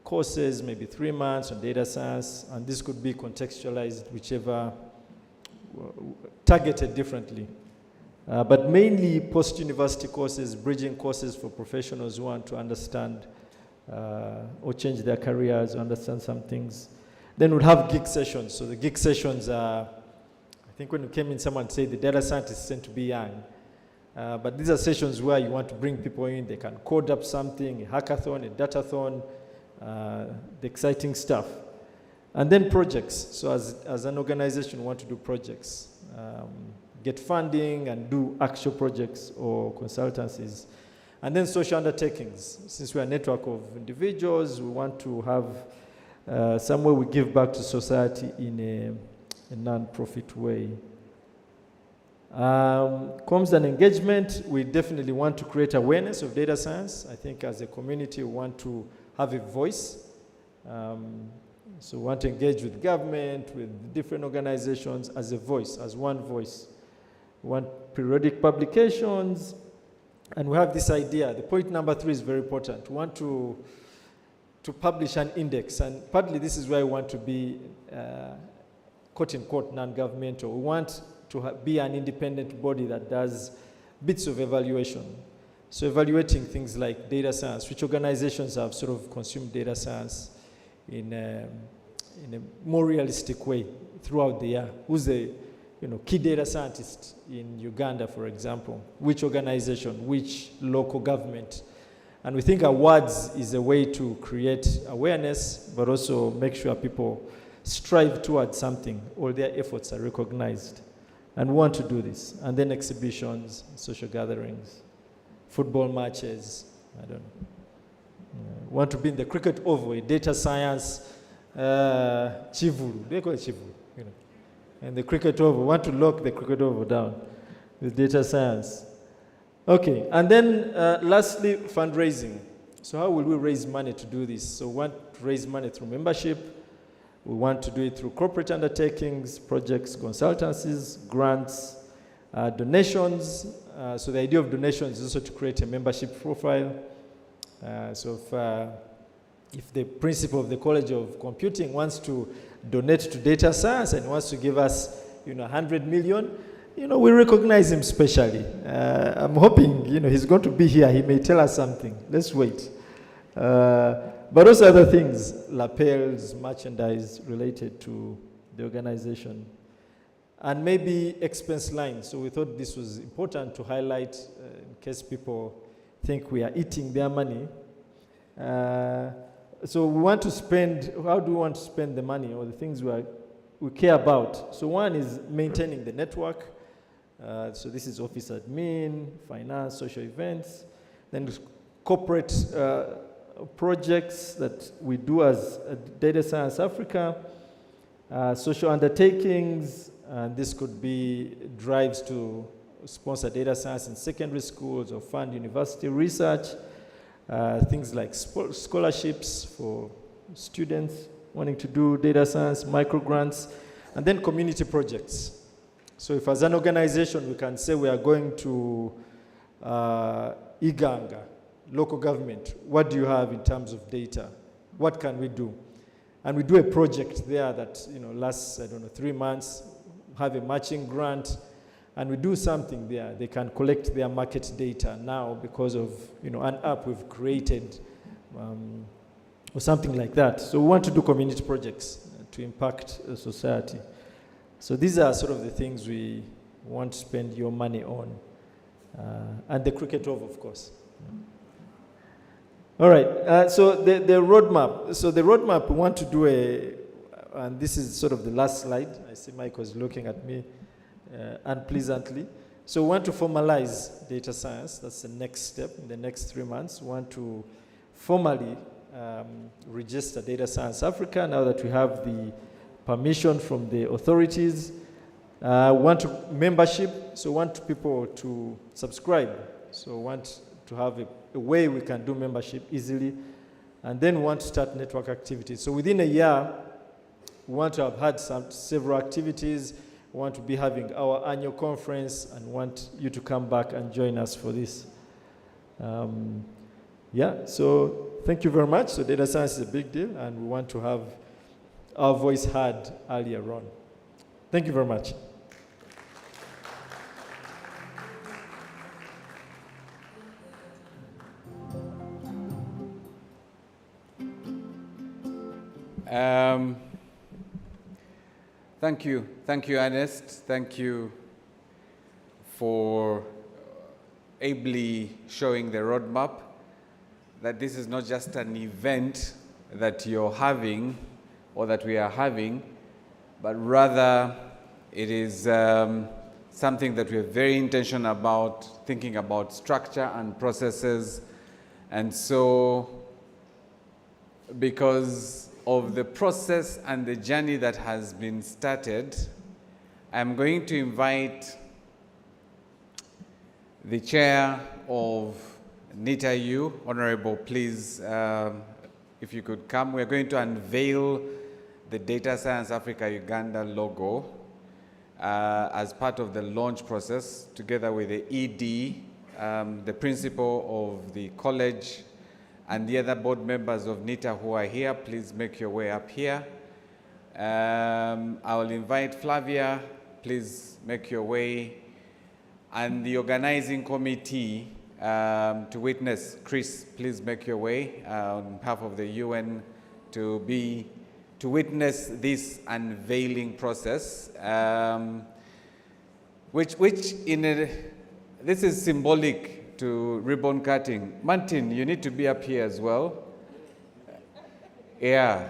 courses, maybe 3 months on data science, and this could be contextualized, whichever, targeted differently. But mainly post-university courses, bridging courses for professionals who want to understand or change their careers, or understand some things. Then we'll have geek sessions. So the geek sessions are, I think when you came in, someone said the data scientists tend to be young. But these are sessions where you want to bring people in. They can code up something, a hackathon, a datathon, the exciting stuff. And then projects. So as an organization, we want to do projects. Get funding and do actual projects or consultancies. And then social undertakings. Since we're a network of individuals, we want to have somewhere we give back to society in a non-profit way. Comms and engagement, we definitely want to create awareness of data science. I think as a community, we want to have a voice. So we want to engage with government, with different organizations as a voice, as one voice. We want periodic publications, and we have this idea. The point number 3 is very important. We want to publish an index, and partly this is why we want to be quote-unquote non-governmental. We want to be an independent body that does bits of evaluation. So evaluating things like data science, which organizations have sort of consumed data science in a more realistic way throughout the year. Who's the key data scientist in Uganda, for example? Which organization, which local government? And we think awards is a way to create awareness, but also make sure people strive towards something, all their efforts are recognized. And we want to do this. And then exhibitions, social gatherings, football matches, I don't know. We want to be in the cricket oval, data science, chivuru, they call it chivuru, And the cricket over, we want to lock the cricket over down with data science. Okay, and then lastly, fundraising. So how will we raise money to do this? So we want to raise money through membership. We want to do it through corporate undertakings, projects, consultancies, grants, donations. So the idea of donations is also to create a membership profile. So if the principal of the College of Computing wants to donate to data science and wants to give us, 100 million, we recognize him specially. I'm hoping, he's going to be here. He may tell us something. Let's wait. But also other things, lapels, merchandise related to the organization, and maybe expense lines. So we thought this was important to highlight in case people think we are eating their money. So we want to spend, how do we want to spend the money or the things we care about? So one is maintaining the network. So this is office admin, finance, social events, then corporate projects that we do as Data Science Africa, social undertakings, and this could be drives to sponsor data science in secondary schools or fund university research, things like scholarships for students wanting to do data science, micro grants, and then community projects. So if as an organization we can say we are going to Uganda, local government, what do you have in terms of data? What can we do? And we do a project there that lasts, 3 months, have a matching grant, and we do something there. They can collect their market data now because of an app we've created or something like that. So we want to do community projects to impact society. So these are sort of the things we want to spend your money on. And the cricket over, of course. All right, so the roadmap. So the roadmap, we want to do and this is sort of the last slide. I see Mike was looking at me unpleasantly. So we want to formalize data science. That's the next step in the next 3 months. We want to formally register Data Science Africa now that we have the permission from the authorities. We want membership, so we want people to subscribe. So we want to have a way we can do membership easily, and then we want to start network activities. So within a year, we want to have had several activities. We want to be having our annual conference and want you to come back and join us for this. So thank you very much. So data science is a big deal, and we want to have our voice heard earlier on. Thank you very much. Thank you, Ernest. Thank you for ably showing the roadmap, that this is not just an event that you're having or that we are having, but rather it is something that we're very intentional about, thinking about structure and processes. And so, because of the process and the journey that has been started, I'm going to invite the chair of NITAU, Honorable, please, if you could come. We're going to unveil the Data Science Africa Uganda logo as part of the launch process, together with the ED, the principal of the college, and the other board members of NITA who are here. Please make your way up here. I will invite Flavia, please make your way, and the organizing committee to witness. Chris, please make your way on behalf of the UN to witness this unveiling process, this is symbolic to ribbon cutting. Martin, you need to be up here as well. Yeah.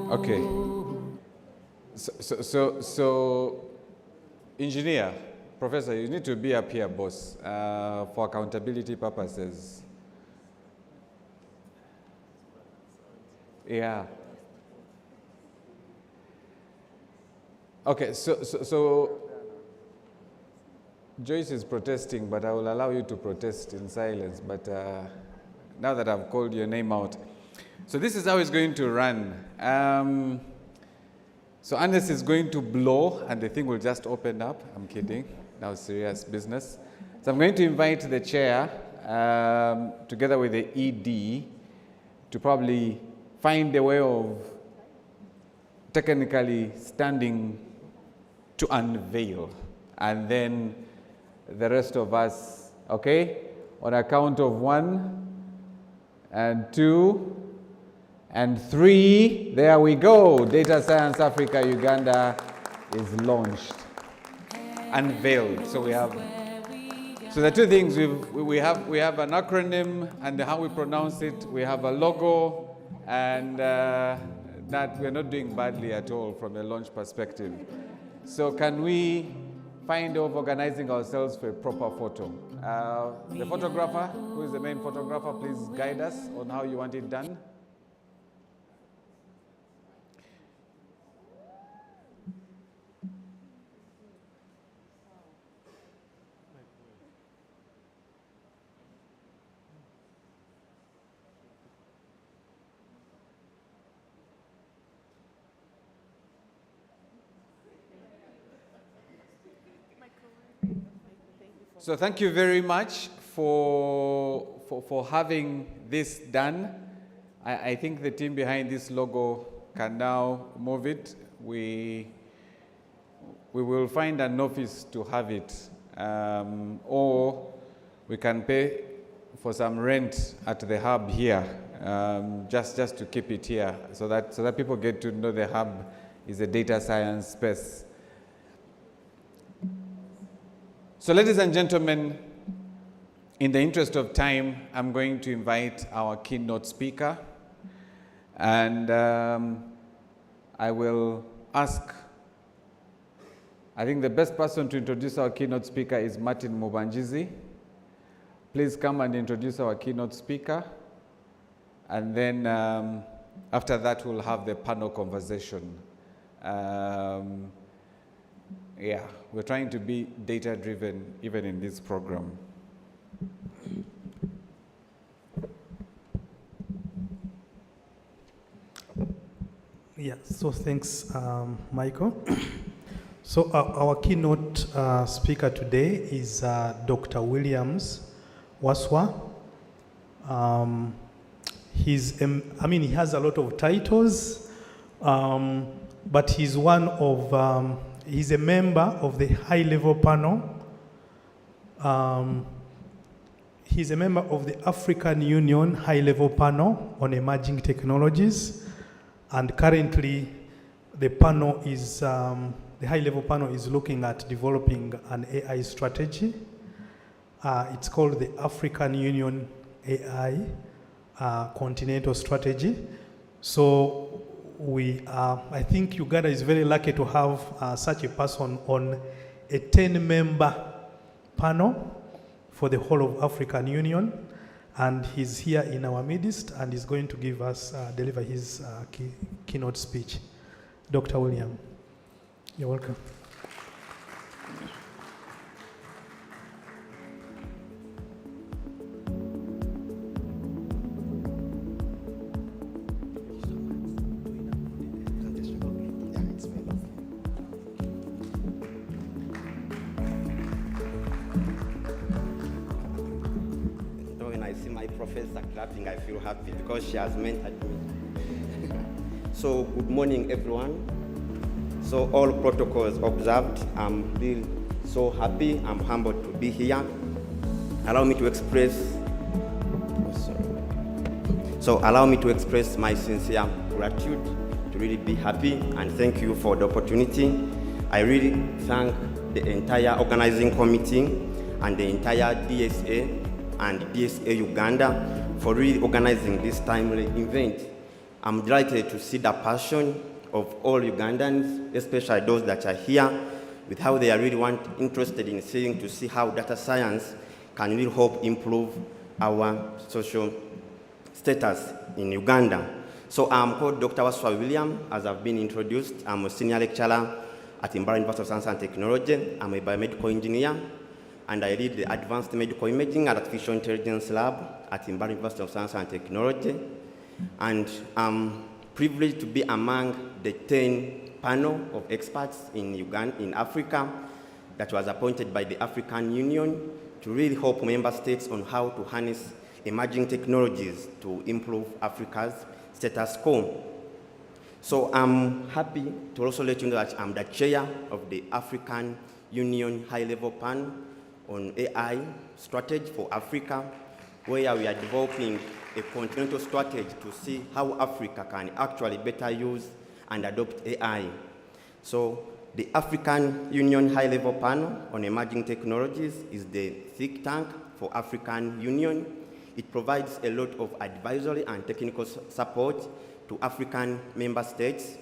Okay. So engineer, Professor, you need to be up here, boss, for accountability purposes. Yeah. Okay, so Joyce is protesting, but I will allow you to protest in silence. But now that I've called your name out. So this is how it's going to run. So Ernest is going to blow, and the thing will just open up. I'm kidding. Now serious business. So I'm going to invite the chair, together with the ED, to probably find a way of technically standing to unveil. And then the rest of us, okay? On a count of 1 and 2 and 3, there we go. Data Science Africa Uganda is launched, unveiled. So we have, so the two things we have an acronym and how we pronounce it. We have a logo, and that we're not doing badly at all from a launch perspective. So can we find of organizing ourselves for a proper photo? The photographer, who is the main photographer, please guide us on how you want it done. So thank you very much for having this done. I think the team behind this logo can now move it. We will find an office to have it, or we can pay for some rent at the hub here, just to keep it here, so that people get to know the hub is a data science space. So ladies and gentlemen, in the interest of time, I'm going to invite our keynote speaker, and I will ask, I think the best person to introduce our keynote speaker is Martin Mubanjizi. Please come and introduce our keynote speaker, and then after that we'll have the panel conversation. Yeah, we're trying to be data-driven even in this program. Yeah, so thanks, Michael. So our keynote speaker today is Dr. Williams Waswa. He has a lot of titles, but he's one of he's a member of the high-level panel. He's a member of the African Union high-level panel on emerging technologies. And currently, the panel is, the high-level panel is looking at developing an AI strategy. It's called the African Union AI Continental Strategy. So I think Uganda is very lucky to have such a person on a 10-member panel for the whole of African Union, and he's here in our midst and is going to give us, deliver his keynote speech. Dr. William, you're welcome. Clapping, I feel happy because she has mentored me. So good morning, everyone. So all protocols observed. I'm really so happy. I'm humbled to be here. Allow me to express. Allow me to express my sincere gratitude to really be happy and thank you for the opportunity. I really thank the entire organizing committee and the entire DSA and DSA Uganda for really organizing this timely event. I'm delighted to see the passion of all Ugandans, especially those that are here, with how they are really interested in seeing to see how data science can really help improve our social status in Uganda. So I'm called Dr. Waswa William, as I've been introduced. I'm a senior lecturer at Imbara University of Science and Technology. I'm a biomedical engineer, and I lead the Advanced Medical Imaging and Artificial Intelligence Lab at Imbara University of Science and Technology. And I'm privileged to be among the 10 panel of experts in Uganda, in Africa, that was appointed by the African Union to really help member states on how to harness emerging technologies to improve Africa's status quo. So I'm happy to also let you know that I'm the chair of the African Union high-level panel on AI strategy for Africa, where we are developing a continental strategy to see how Africa can actually better use and adopt AI. So the African Union high-level panel on emerging technologies is the think tank for African Union. It provides a lot of advisory and technical support to African member states,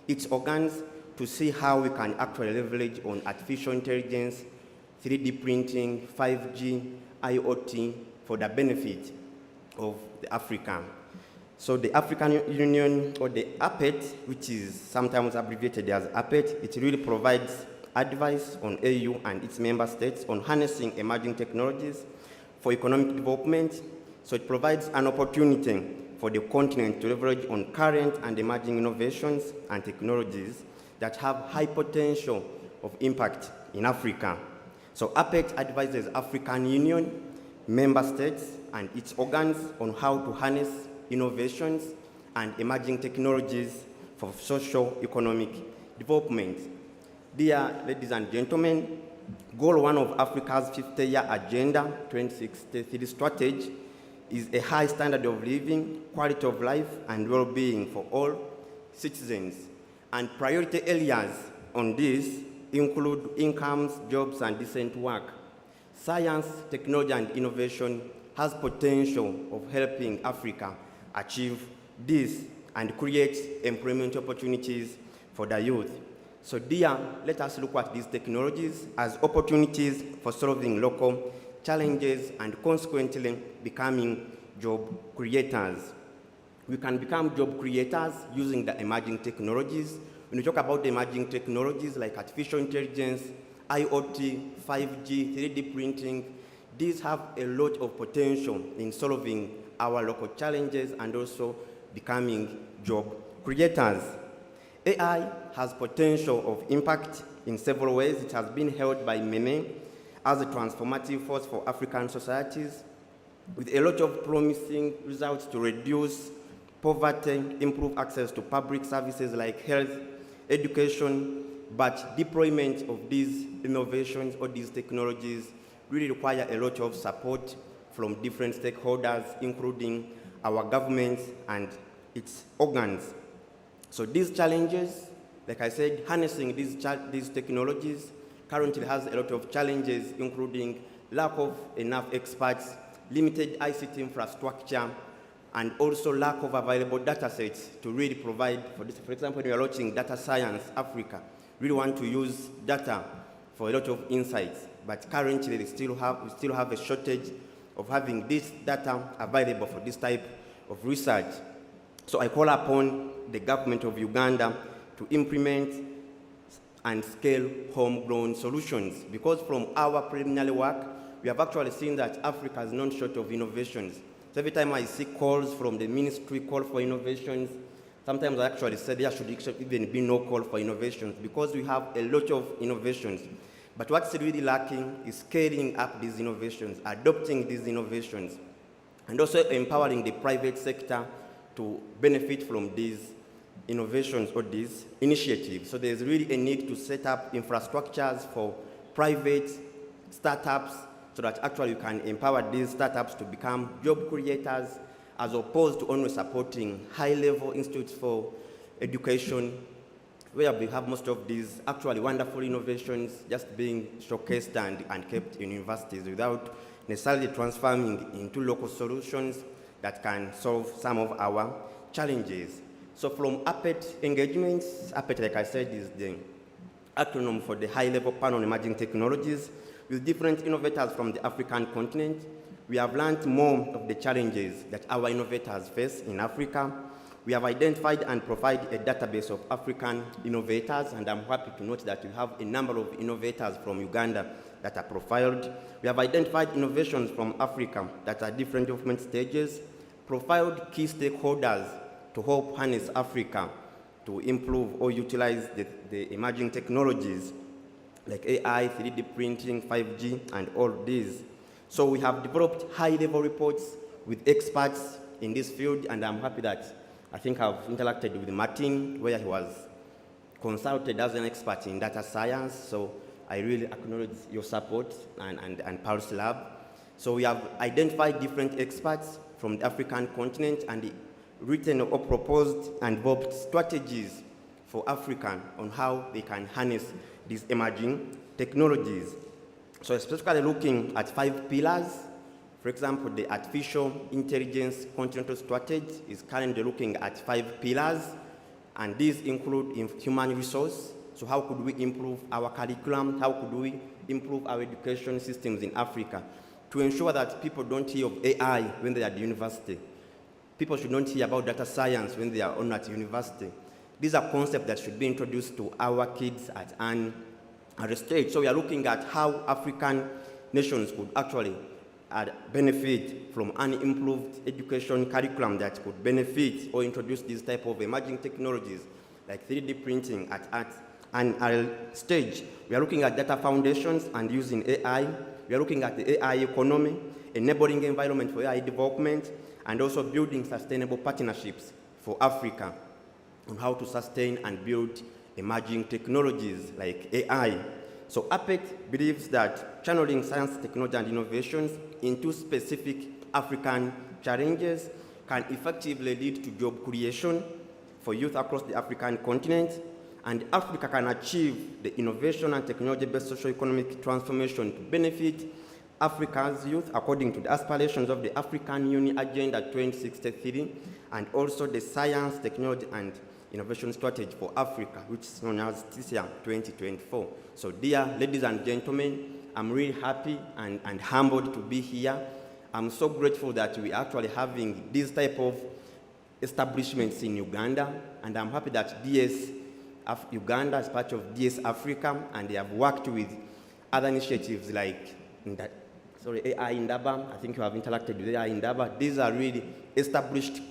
its organs, to see how we can actually leverage on artificial intelligence, 3D printing, 5G, IoT for the benefit of the Africa. So the African Union, or the APET, which is sometimes abbreviated as APET, it really provides advice on AU and its member states on harnessing emerging technologies for economic development. So it provides an opportunity for the continent to leverage on current and emerging innovations and technologies that have high potential of impact in Africa. So APET advises African Union, member states, and its organs on how to harness innovations and emerging technologies for socio-economic development. Dear ladies and gentlemen, Goal 1 of Africa's 50-year Agenda 2063 strategy is a high standard of living, quality of life, and well-being for all citizens. And priority areas on this include incomes, jobs, and decent work. Science, technology, and innovation has potential of helping Africa achieve this and create employment opportunities for the youth. So dear, let us look at these technologies as opportunities for solving local challenges and consequently becoming job creators. We can become job creators using the emerging technologies. When we talk about the emerging technologies like artificial intelligence, IoT, 5G, 3D printing, these have a lot of potential in solving our local challenges and also becoming job creators. AI has potential of impact in several ways. It has been held by many as a transformative force for African societies, with a lot of promising results to reduce poverty, improve access to public services like health, education, but deployment of these innovations or these technologies really require a lot of support from different stakeholders, including our governments and its organs. So these challenges, like I said, harnessing these technologies currently has a lot of challenges, including lack of enough experts, limited ICT infrastructure, and also lack of available data sets to really provide for this. For example, when we are launching Data Science Africa, really want to use data for a lot of insights, but currently we still have a shortage of having this data available for this type of research. So I call upon the government of Uganda to implement and scale homegrown solutions, because from our preliminary work, we have actually seen that Africa is not short of innovations. So every time I see calls from the ministry, call for innovations, sometimes I actually say there should even be no call for innovations, because we have a lot of innovations. But what's really lacking is scaling up these innovations, adopting these innovations, and also empowering the private sector to benefit from these innovations or these initiatives. So there's really a need to set up infrastructures for private startups so that actually you can empower these startups to become job creators, as opposed to only supporting high-level institutes for education, where we have most of these actually wonderful innovations just being showcased and kept in universities without necessarily transforming into local solutions that can solve some of our challenges. So from APET engagements, APET, like I said, is the acronym for the high-level panel on emerging technologies with different innovators from the African continent. We have learned more of the challenges that our innovators face in Africa. We have identified and provided a database of African innovators, and I'm happy to note that we have a number of innovators from Uganda that are profiled. We have identified innovations from Africa that are different development stages, profiled key stakeholders to help harness Africa to improve or utilize the emerging technologies like AI, 3D printing, 5G, and all these. So we have developed high-level reports with experts in this field, and I'm happy that I think I've interacted with Martin, where he was consulted as an expert in data science. So I really acknowledge your support and Pulse Lab. So we have identified different experts from the African continent and written or proposed and developed strategies for Africa on how they can harness these emerging technologies. So specifically looking at 5 pillars. For example, the artificial intelligence continental strategy is currently looking at 5 pillars, and these include human resource. So how could we improve our curriculum? How could we improve our education systems in Africa to ensure that people don't hear of AI when they are at university? People should not hear about data science when they are on at university. These are concepts that should be introduced to our kids at an early stage. So we are looking at how African nations could actually benefit from an improved education curriculum that could benefit or introduce this type of emerging technologies like 3D printing at an early stage. We are looking at data foundations and using AI. We are looking at the AI economy, enabling environment for AI development, and also building sustainable partnerships for Africa on how to sustain and build emerging technologies like AI. So APEC believes that channeling science, technology, and innovations into specific African challenges can effectively lead to job creation for youth across the African continent, and Africa can achieve the innovation and technology-based socio-economic transformation to benefit Africa's youth according to the aspirations of the African Union Agenda 2063, and also the Science, Technology, and Innovation Strategy for Africa, which is known as TCA 2024. So dear ladies and gentlemen, I'm really happy and humbled to be here. I'm so grateful that we are actually having this type of establishments in Uganda, and I'm happy that Uganda is part of DS Africa, and they have worked with other initiatives like AI Indaba. I think you have interacted with AI Indaba. These are really established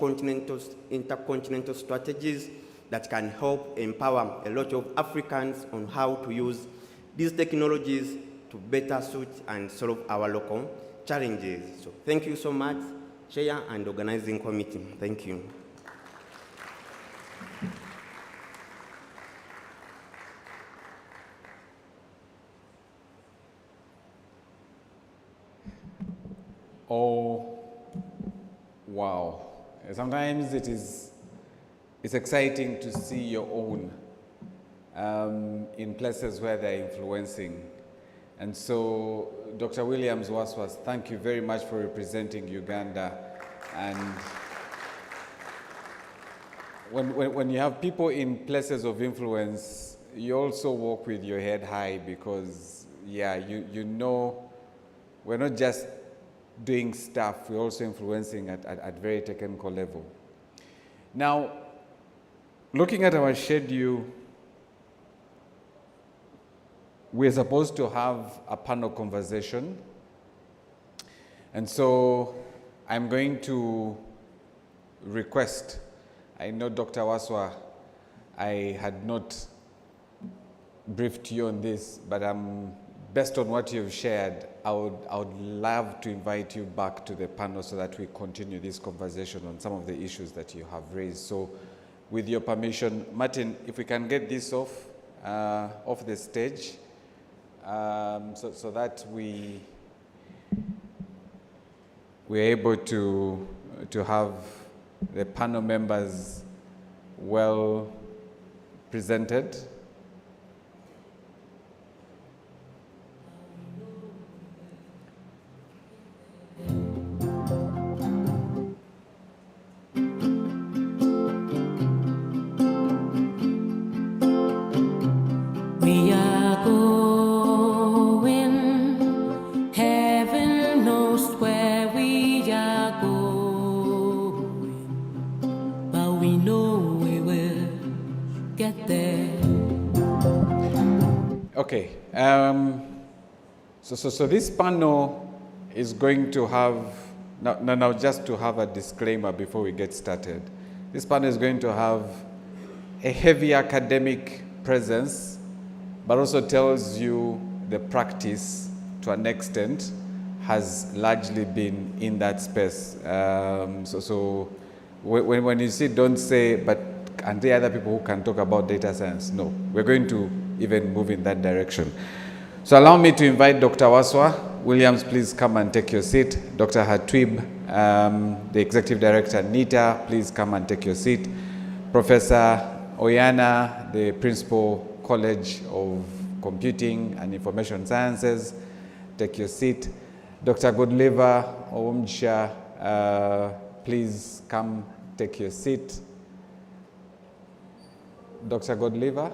intercontinental strategies that can help empower a lot of Africans on how to use these technologies to better suit and solve our local challenges. So thank you so much, Chair and Organizing Committee. Thank you. Oh, wow. Sometimes it's exciting to see your own in places where they're influencing. And so, Dr. Williams Waswas, thank you very much for representing Uganda. And when you have people in places of influence, you also walk with your head high because, yeah, you know, we're not just doing stuff, we're also influencing at very technical level. Now, looking at our schedule, we're supposed to have a panel conversation. And so I'm going to request, I know Dr. Waswa, I had not briefed you on this, but based on what you've shared, I would love to invite you back to the panel so that we continue this conversation on some of the issues that you have raised. So with your permission, Martin, if we can get this off the stage, so that we're able to have the panel members well presented. We get there. Okay. So this panel is going to have, now just to have a disclaimer before we get started. This panel is going to have a heavy academic presence, but also tells you the practice to an extent has largely been in that space. So when you see, don't say, but and there are other people who can talk about data science. No, we're going to even move in that direction. So allow me to invite Dr. Waswa Williams, please come and take your seat. Dr. Hatwib, the Executive Director, NITA, please come and take your seat. Professor Oyana, the Principal College of Computing and Information Sciences, take your seat. Dr. Godleva Owomsha, please come take your seat. Dr. Godleva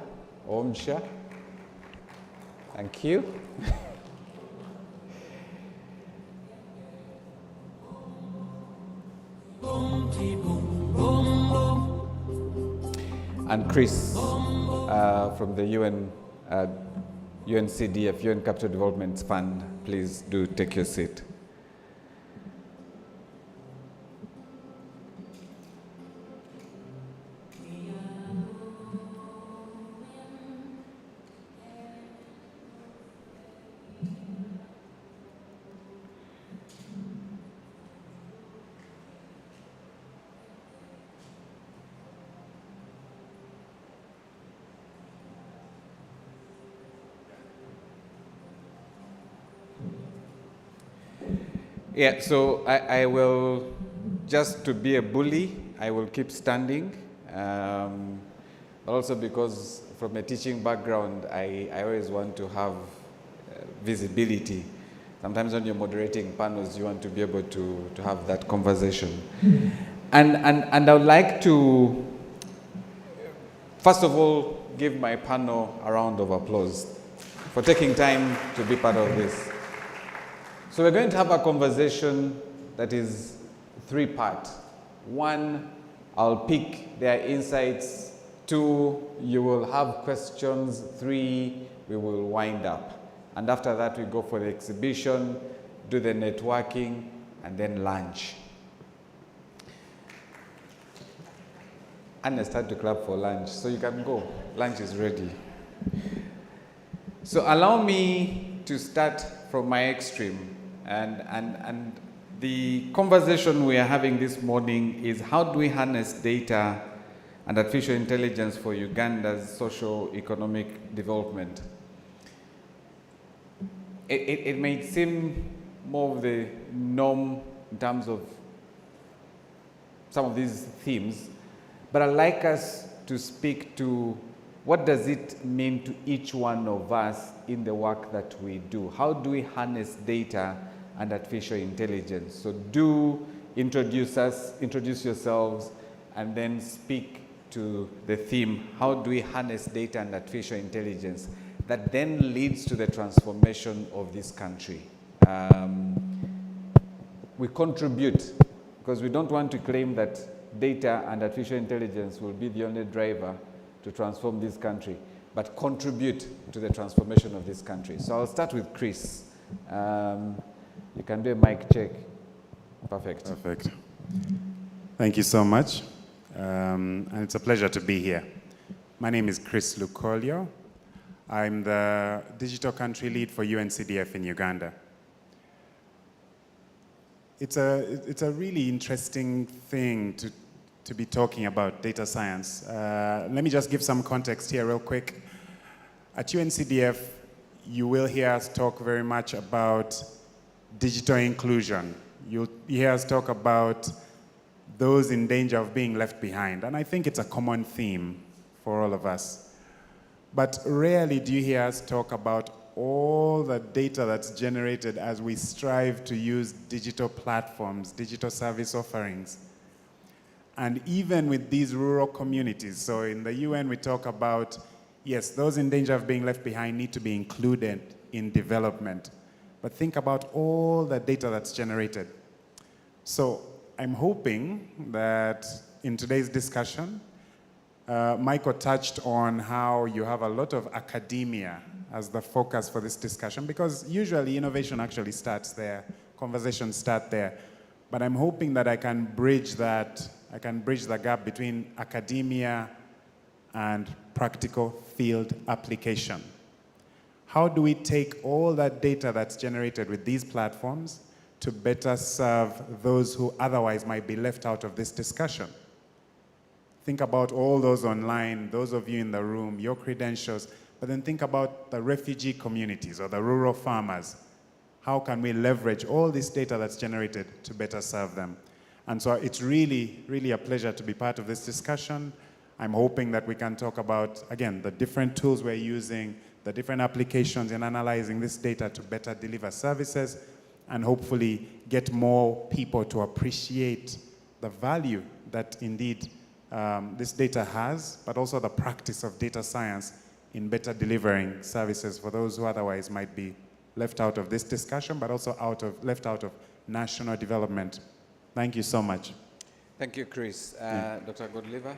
Owomsha, thank you. And Chris from the UNCDF, UN Capital Development Fund, please do take your seat. Yeah, so I will, just to be a bully, I will keep standing. Also because from a teaching background, I always want to have visibility. Sometimes when you're moderating panels, you want to be able to have that conversation. And I would like to, first of all, give my panel a round of applause for taking time to be part of this. So we're going to have a conversation that is three-part. One, I'll pick their insights. Two, you will have questions. Three, we will wind up. And after that, we go for the exhibition, do the networking, and then lunch. And I start to clap for lunch, so you can go. Lunch is ready. So allow me to start from my extreme. And the conversation we are having this morning is how do we harness data and artificial intelligence for Uganda's socio-economic development? It may seem more of the norm in terms of some of these themes, but I'd like us to speak to what does it mean to each one of us in the work that we do? How do we harness data and artificial intelligence? So do introduce yourselves, and then speak to the theme, how do we harness data and artificial intelligence that then leads to the transformation of this country? We contribute, because we don't want to claim that data and artificial intelligence will be the only driver to transform this country, but contribute to the transformation of this country. So I'll start with Chris. You can do a mic check. Perfect. Perfect. Thank you so much. And it's a pleasure to be here. My name is Chris Lukolio. I'm the digital country lead for UNCDF in Uganda. It's a really interesting thing to be talking about data science. Let me just give some context here real quick. At UNCDF, you will hear us talk very much about digital inclusion. You'll hear us talk about those in danger of being left behind. And I think it's a common theme for all of us. But rarely do you hear us talk about all the data that's generated as we strive to use digital platforms, digital service offerings. And even with these rural communities, so in the UN we talk about, yes, those in danger of being left behind need to be included in development. But think about all the data that's generated. So I'm hoping that in today's discussion, Michael touched on how you have a lot of academia as the focus for this discussion, because usually innovation actually starts there, conversations start there. But I'm hoping that I can bridge the gap between academia and practical field application. How do we take all that data that's generated with these platforms to better serve those who otherwise might be left out of this discussion? Think about all those online, those of you in the room, your credentials, but then think about the refugee communities or the rural farmers. How can we leverage all this data that's generated to better serve them? And so it's really, really a pleasure to be part of this discussion. I'm hoping that we can talk about, again, the different tools we're using, the different applications in analyzing this data to better deliver services, and hopefully get more people to appreciate the value that indeed this data has, but also the practice of data science in better delivering services for those who otherwise might be left out of this discussion, but also left out of national development. Thank you so much. Thank you, Chris. Dr. Godliver?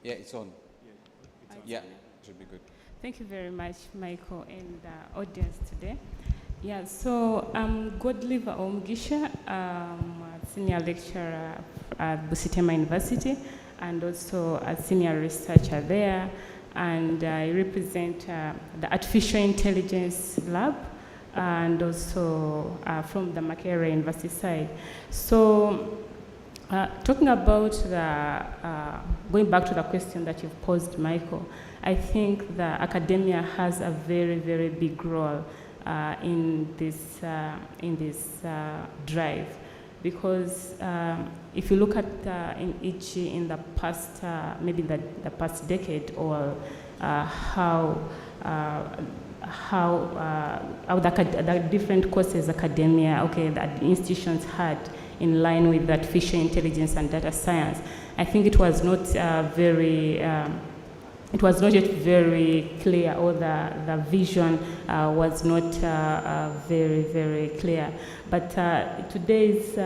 Yeah, it's on. Yeah, it should be good. Thank you very much, Michael, and audience today. Yeah, so I'm Godliver Omugisha, a senior lecturer at Busitema University, and also a senior researcher there. And I represent the Artificial Intelligence Lab, and also from the Makerere University side. So talking about going back to the question that you've posed, Michael, I think that academia has a very, very big role in this drive, because if you look at in the past, maybe the past decade, or how the different courses academia, that institutions had in line with artificial intelligence and data science, I think it was not it was not yet very clear, or the vision was not very, very clear. But today's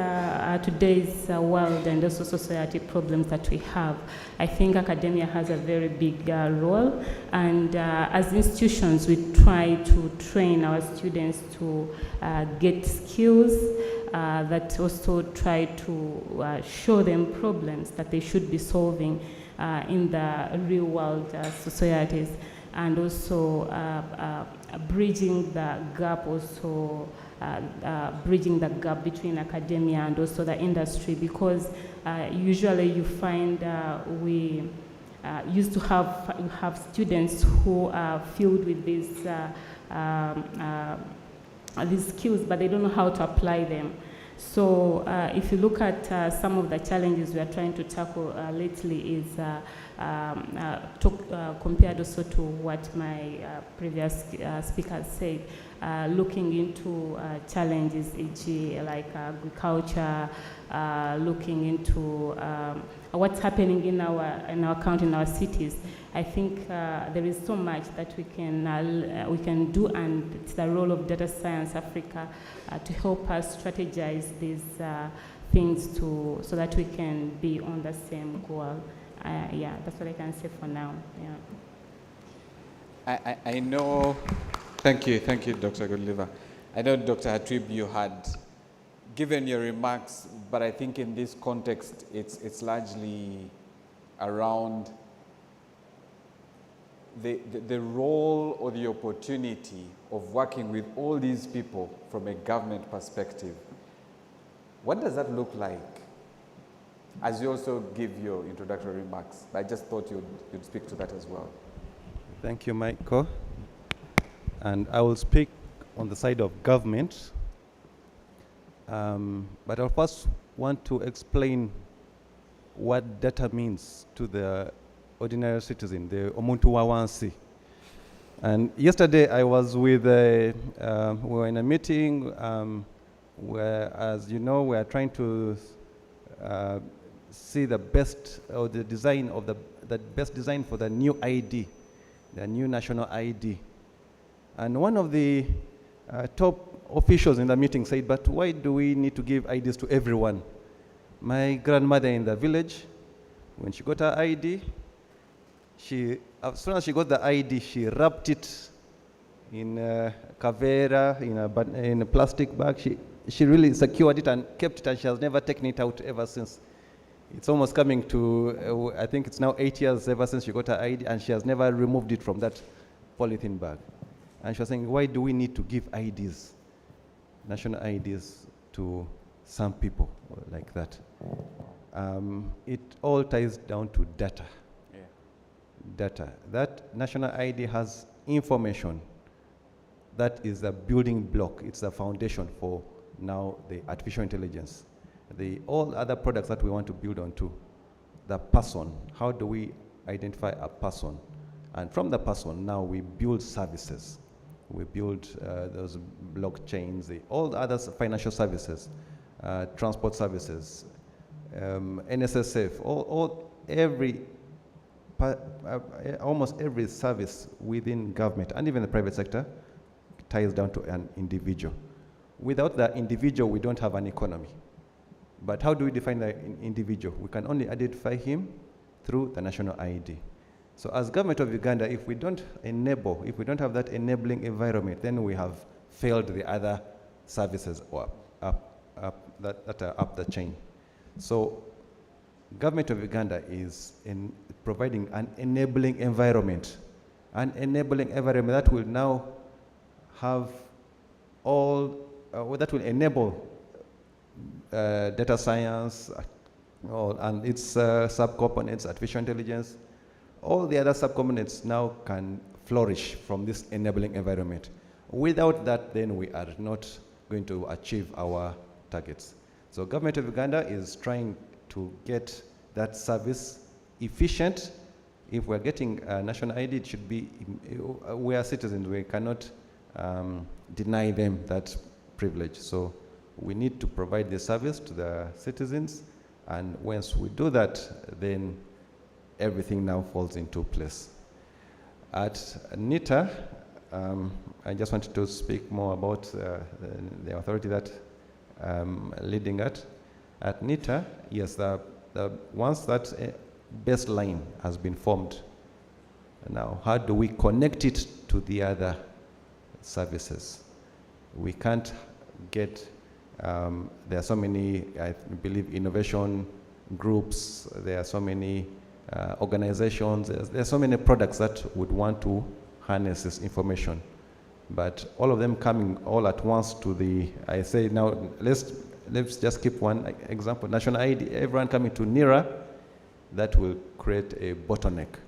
world and also society problems that we have, I think academia has a very big role. And as institutions, we try to train our students to get skills that also try to show them problems that they should be solving in the real world societies, and also bridging the gap, bridging the gap between academia and also the industry, because usually you find we used to have students who are filled with these skills, but they don't know how to apply them. So if you look at some of the challenges we are trying to tackle lately is compared also to what my previous speakers said, looking into challenges, e.g. like agriculture, looking into what's happening in our country, in our cities. I think there is so much that we can do, and it's the role of Data Science Africa to help us strategize these things so that we can be on the same goal. Yeah, that's what I can say for now. Yeah. I know. Thank you, Dr. Godliver. I know, Dr. Hatwib, you had given your remarks, but I think in this context, it's largely around the role or the opportunity of working with all these people from a government perspective. What does that look like? As you also give your introductory remarks, I just thought you'd speak to that as well. Thank you, Michael. And I will speak on the side of government. But I first want to explain what data means to the ordinary citizen, the Omuntu Wawansi. And yesterday I was with, we were in a meeting where, as you know, we are trying to see the best, or the design of the best design for the new ID, the new national ID. And one of the top officials in the meeting said, but why do we need to give IDs to everyone? My grandmother in the village, when she got her ID, as soon as she got the ID, she wrapped it in a kavera, in a plastic bag. She really secured it and kept it, and she has never taken it out ever since. It's almost coming to, I think it's now 8 years ever since she got her ID, and she has never removed it from that polythene bag. And she was saying, why do we need to give IDs, national IDs, to some people like that? It all ties down to data. Yeah. Data. That national ID has information. That is a building block. It's the foundation for now the artificial intelligence. All other products that we want to build onto, the person, how do we identify a person? And from the person, now we build services. We build those blockchains, all the other financial services, transport services, NSSF, almost every service within government and even the private sector ties down to an individual. Without the individual, we don't have an economy. But how do we define the individual? We can only identify him through the national ID. So as government of Uganda, if we don't have that enabling environment, then we have failed the other services that are up the chain. So government of Uganda is providing an enabling environment that will now have that will enable data science and its subcomponents, artificial intelligence. All the other subcomponents now can flourish from this enabling environment. Without that, then we are not going to achieve our targets. So government of Uganda is trying to get that service efficient. If we're getting a national ID, it should be, we are citizens, we cannot deny them that privilege. So we need to provide the service to the citizens, and once we do that, then everything now falls into place. At NITA, I just wanted to speak more about the authority that leading at NITA. Yes, once that baseline has been formed, now how do we connect it to the other services? We can't get, there are so many, I believe, innovation groups, there are so many organizations, there are so many products that would want to harness this information. But all of them coming all at once to I say now, let's just keep one example, national ID, everyone coming to NIRA, that will create a bottleneck.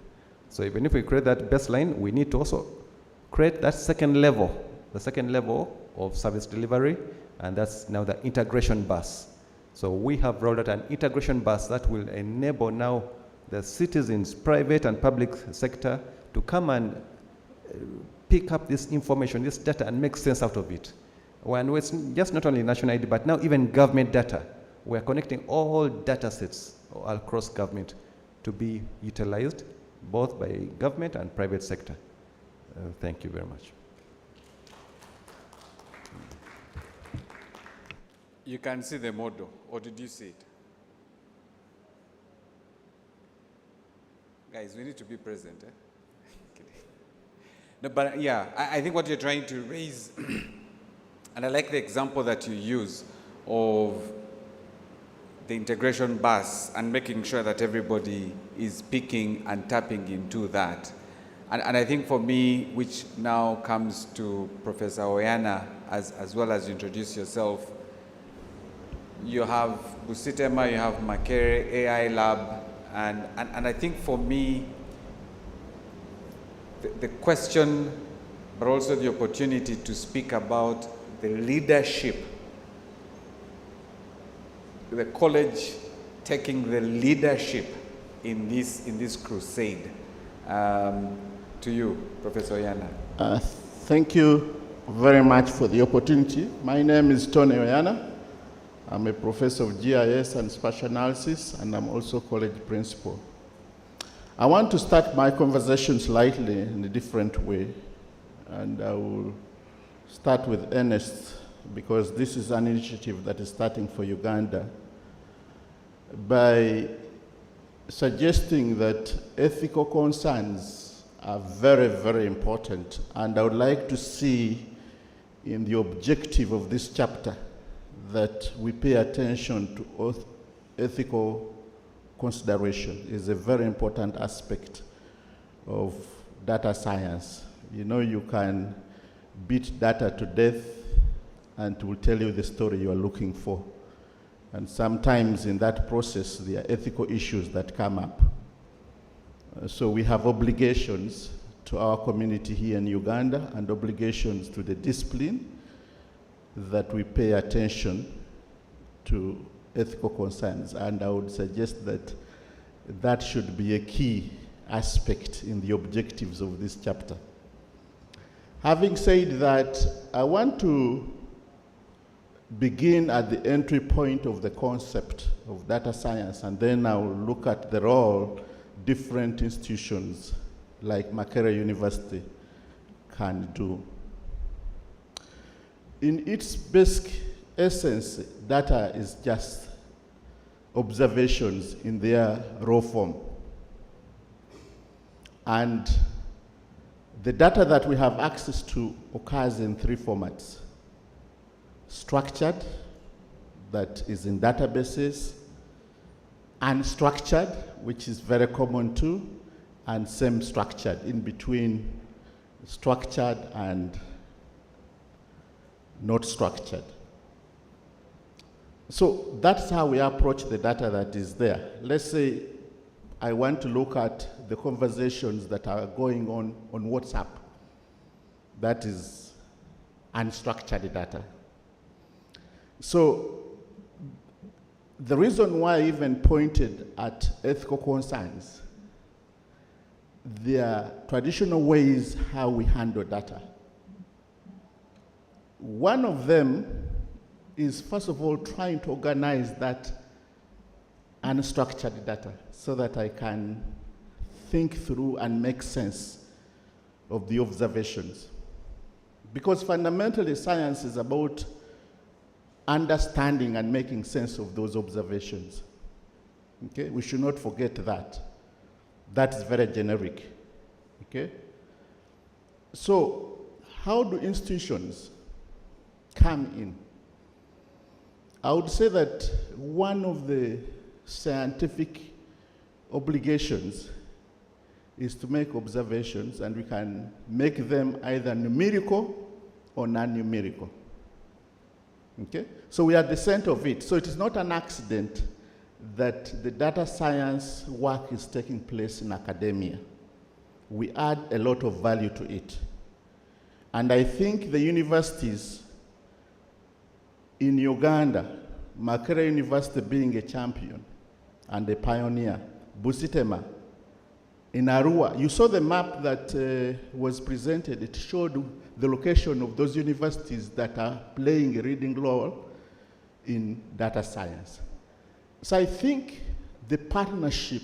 So even if we create that baseline, we need to also create that second level, the second level of service delivery, and that's now the integration bus. So we have rolled out an integration bus that will enable now the citizens, private and public sector, to come and pick up this information, this data, and make sense out of it. When it's just not only national ID, but now even government data. We're connecting all data sets across government to be utilized both by government and private sector. Thank you very much. You can see the model, or did you see it? Guys, we need to be present. No, but yeah, I think what you're trying to raise, and I like the example that you use of the integration bus and making sure that everybody is picking and tapping into that. And I think for me, which now comes to Professor Oyana, as well as you introduce yourself, you have Busitema, you have Makere AI Lab, and I think for me, the question, but also the opportunity to speak about the leadership, the college taking the leadership in this crusade. To you, Professor Oyana. Thank you very much for the opportunity. My name is Tony Oyana. I'm a professor of GIS and spatial analysis, and I'm also college principal. I want to start my conversation slightly in a different way, and I will start with Ernest, because this is an initiative that is starting for Uganda. by suggesting that ethical concerns are very, very important, and I would like to see in the objective of this chapter that we pay attention to ethical consideration. Is a very important aspect of data science. You know, you can beat data to death and it will tell you the story you are looking for. And sometimes in that process, there are ethical issues that come up. So we have obligations to our community here in Uganda and obligations to the discipline that we pay attention to ethical concerns. And I would suggest that that should be a key aspect in the objectives of this chapter. Having said that, I want to begin at the entry point of the concept of data science, and then I will look at the role different institutions like Makerere University can do. In its basic essence, data is just observations in their raw form. And the data that we have access to occurs in three formats: structured, that is in databases; unstructured, which is very common too; and semi-structured, in between structured and not structured. So that's how we approach the data that is there. Let's say I want to look at the conversations that are going on WhatsApp. That is unstructured data. So the reason why I even pointed at ethical concerns, there are traditional ways how we handle data. One of them is, first of all, trying to organize that unstructured data so that I can think through and make sense of the observations. Because fundamentally, science is about understanding and making sense of those observations. Okay? We should not forget that. That is very generic. Okay? So, how do institutions come in? I would say that one of the scientific obligations is to make observations, and we can make them either numerical or non-numerical. Okay? So we are at the center of it. So it is not an accident that the data science work is taking place in academia. We add a lot of value to it. And I think the universities in Uganda, Makerere University being a champion and a pioneer, Busitema, in Arua, you saw the map that was presented. It showed the location of those universities that are playing a leading role in data science. So I think the partnership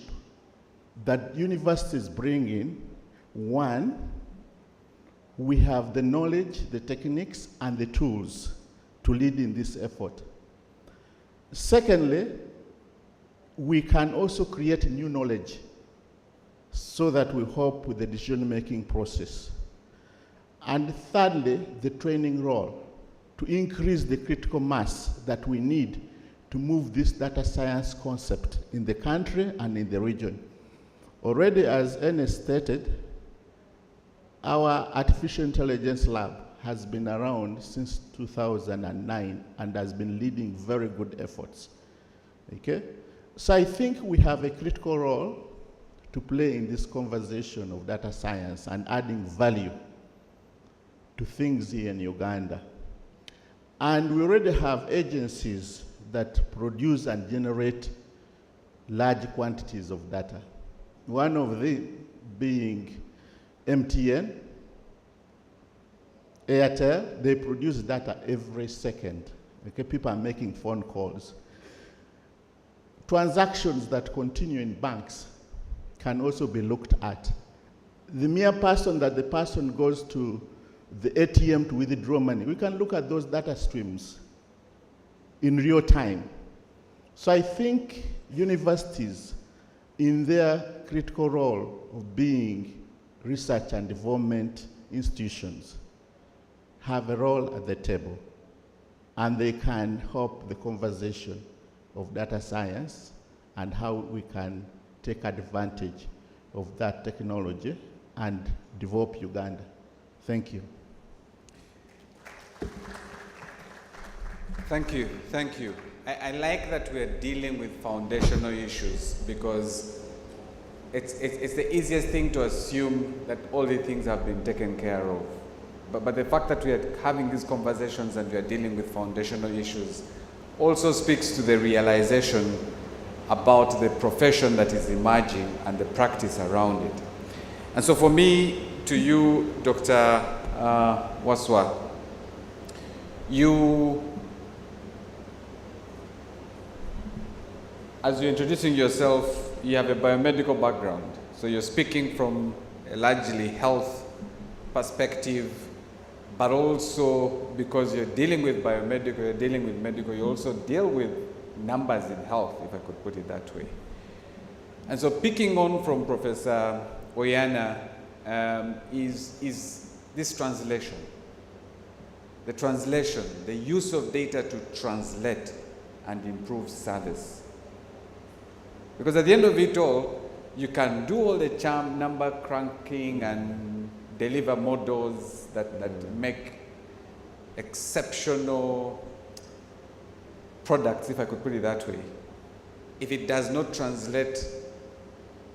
that universities bring in, one, we have the knowledge, the techniques, and the tools to lead in this effort. Secondly, we can also create new knowledge so that we help with the decision-making process. And thirdly, the training role, to increase the critical mass that we need to move this data science concept in the country and in the region. Already, as Ernest stated, our artificial intelligence lab has been around since 2009 and has been leading very good efforts. Okay? So I think we have a critical role to play in this conversation of data science and adding value to things here in Uganda. And we already have agencies that produce and generate large quantities of data. One of them being MTN, Airtel. They produce data every second. Okay, people are making phone calls. Transactions that continue in banks can also be looked at. The mere person that the person goes to the ATM to withdraw money, we can look at those data streams in real time. So I think universities, in their critical role of being research and development institutions, have a role at the table, and they can help the conversation of data science and how we can take advantage of that technology and develop Uganda. Thank you. Thank you, thank you. I like that we're dealing with foundational issues, because it's the easiest thing to assume that all the things have been taken care of. But the fact that we are having these conversations and we are dealing with foundational issues also speaks to the realization about the profession that is emerging and the practice around it. And so for me, to you, Dr. Waswa, as you're introducing yourself, you have a biomedical background. So you're speaking from a largely health perspective, but also because you're dealing with biomedical, you're dealing with medical, you also deal with numbers in health, if I could put it that way. And so picking on from Professor Oyana is this translation. The translation, the use of data to translate and improve service. Because at the end of it all, you can do all the charm number cranking and deliver models that make exceptional products, if I could put it that way. If it does not translate,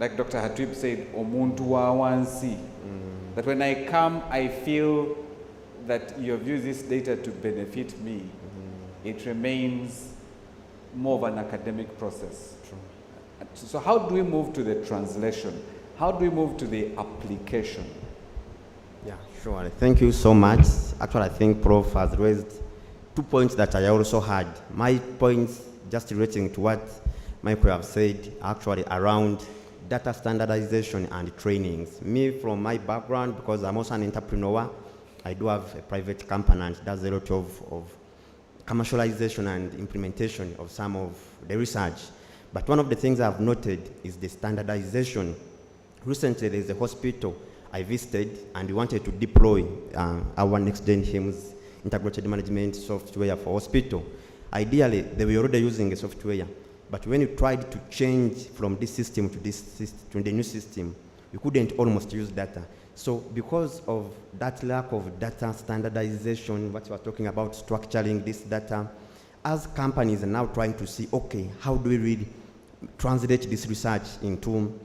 like Dr. Hatwib said, omuntu wa wansi, that when I come, I feel that you have used this data to benefit me, it remains more of an academic process. So how do we move to the translation? How do we move to the application? Yeah, sure. Thank you so much. Actually, I think Prof has raised 2 points that I also had. My points, just relating to what Michael have said, actually around data standardization and trainings. Me, from my background, because I'm also an entrepreneur, I do have a private company and does a lot of commercialization and implementation of some of the research. But one of the things I've noted is the standardization. Recently, there's a hospital I visited, and we wanted to deploy our next-gen HIMSS integrated management software for hospital. Ideally, they were already using a software, but when you tried to change from this system to the new system, you couldn't almost use data. So because of that lack of data standardization, what you are talking about, structuring this data, as companies are now trying to see, okay, how do we really translate this research into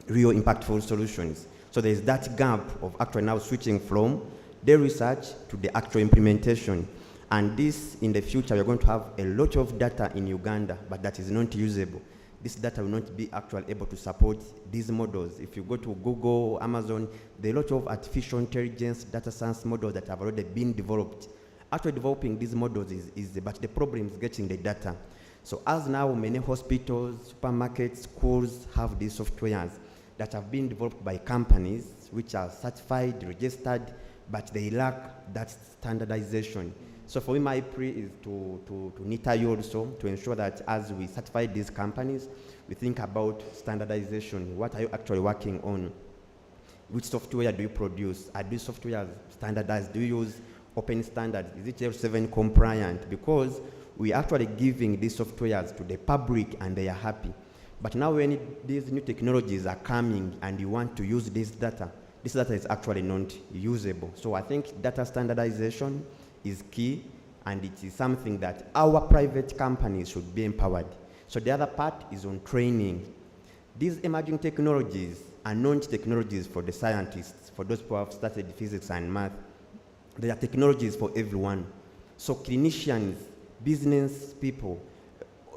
real impactful solutions? So there's that gap of actually now switching from the research to the actual implementation. And this, in the future, we're going to have a lot of data in Uganda, but that is not usable. This data will not be actually able to support these models. If you go to Google, Amazon, there are a lot of artificial intelligence data science models that have already been developed. Actually developing these models is easy, but the problem is getting the data. So as now many hospitals, supermarkets, schools have these softwares that have been developed by companies which are certified, registered, but they lack that standardization. So for me, my plea is to NITA you also, to ensure that as we certify these companies, we think about standardization. What are you actually working on? Which software do you produce? Are these softwares standardized? Do you use open standards? Is it L7 compliant? Because we are actually giving these softwares to the public and they are happy. But now when these new technologies are coming and you want to use this data is actually not usable. So I think data standardization is key, and it is something that our private companies should be empowered. So the other part is on training. These emerging technologies are not technologies for the scientists, for those who have studied physics and math. They are technologies for everyone. So clinicians, business people,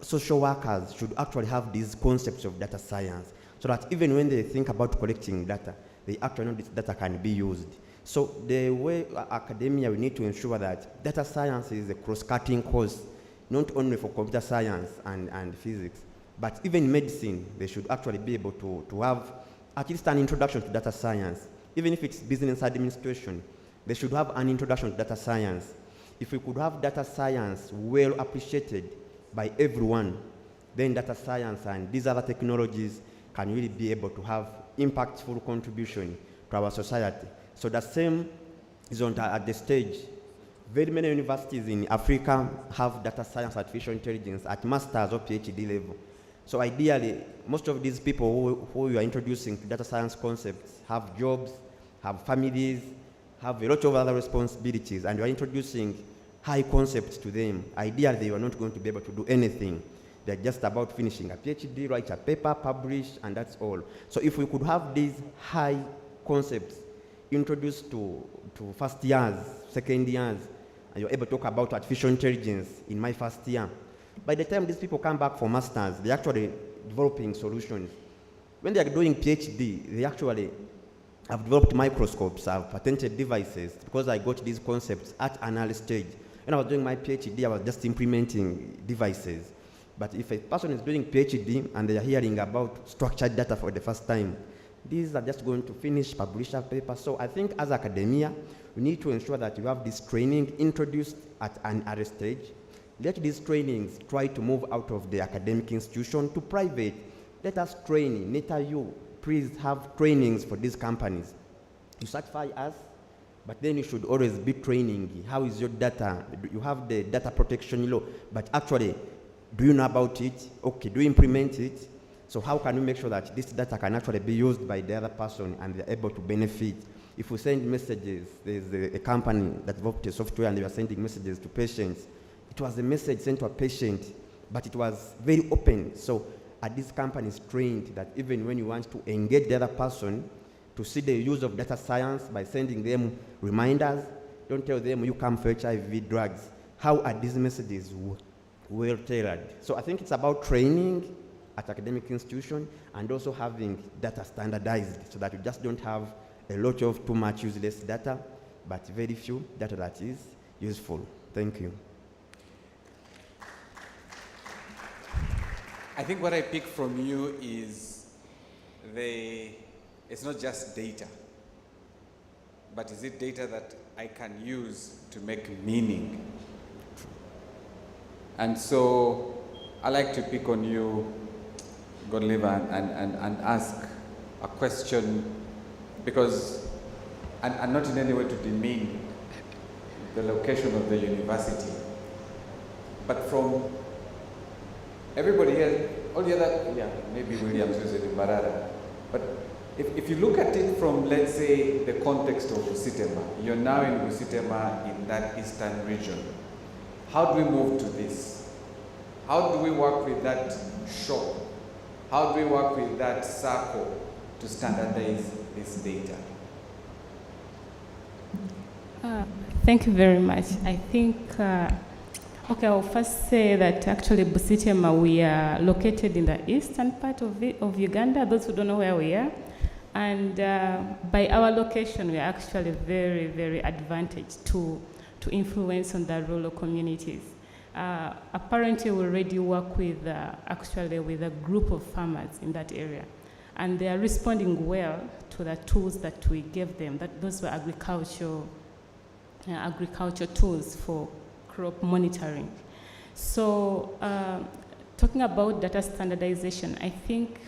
social workers should actually have these concepts of data science, so that even when they think about collecting data, they actually know this data can be used. So the way academia, we need to ensure that data science is a cross-cutting course, not only for computer science and physics, but even medicine, they should actually be able to have at least an introduction to data science. Even if it's business administration, they should have an introduction to data science. If we could have data science well appreciated by everyone, then data science and these other technologies can really be able to have impactful contribution to our society. So the same is at the stage. Very many universities in Africa have data science, artificial intelligence at master's or PhD level. So ideally, most of these people who you are introducing to data science concepts have jobs, have families, have a lot of other responsibilities, and you are introducing high concepts to them. Ideally, they are not going to be able to do anything. They're just about finishing a PhD, write a paper, publish, and that's all. So if we could have these high concepts introduced to first years, second years, and you're able to talk about artificial intelligence in my first year, by the time these people come back for masters, they're actually developing solutions. When they're doing PhD, they actually have developed microscopes, have patented devices, because I got these concepts at an early stage. When I was doing my PhD, I was just implementing devices. But if a person is doing PhD and they are hearing about structured data for the first time, these are just going to finish, publish a paper. So I think as academia, we need to ensure that you have this training introduced at an early stage. Let these trainings try to move out of the academic institution to private. Let us train. NITAU, please have trainings for these companies. You certify us, but then you should always be training. How is your data? You have the data protection law, but actually, do you know about it? Okay, do you implement it? So how can we make sure that this data can actually be used by the other person and they're able to benefit? If we send messages, there's a company that developed a software and they were sending messages to patients. It was a message sent to a patient, but it was very open. So are these companies trained that even when you want to engage the other person to see the use of data science by sending them reminders, don't tell them you come for HIV drugs. How are these messages well tailored? So I think it's about training at academic institution and also having data standardized so that you just don't have a lot of too much useless data, but very few data that is useful. Thank you. I think what I pick from you is it's not just data, but is it data that I can use to make meaning? And so I like to pick on you, Godliver, and ask a question, because, and not in any way to demean the location of the university, but from everybody here, all the other, yeah, maybe Williams is in Barara, but if you look at it from, let's say, the context of Busitema, you're now in Busitema in that eastern region. How do we move to this? How do we work with that shop? How do we work with that circle to standardize this data? Thank you very much. I think, okay, I'll first say that actually Busitema, we are located in the eastern part of Uganda, those who don't know where we are. And by our location, we are actually very, very advantaged to influence on the rural communities. Apparently, we already work with, actually with a group of farmers in that area. And they are responding well to the tools that we gave them. Those were agriculture tools for crop monitoring. So talking about data standardization, I think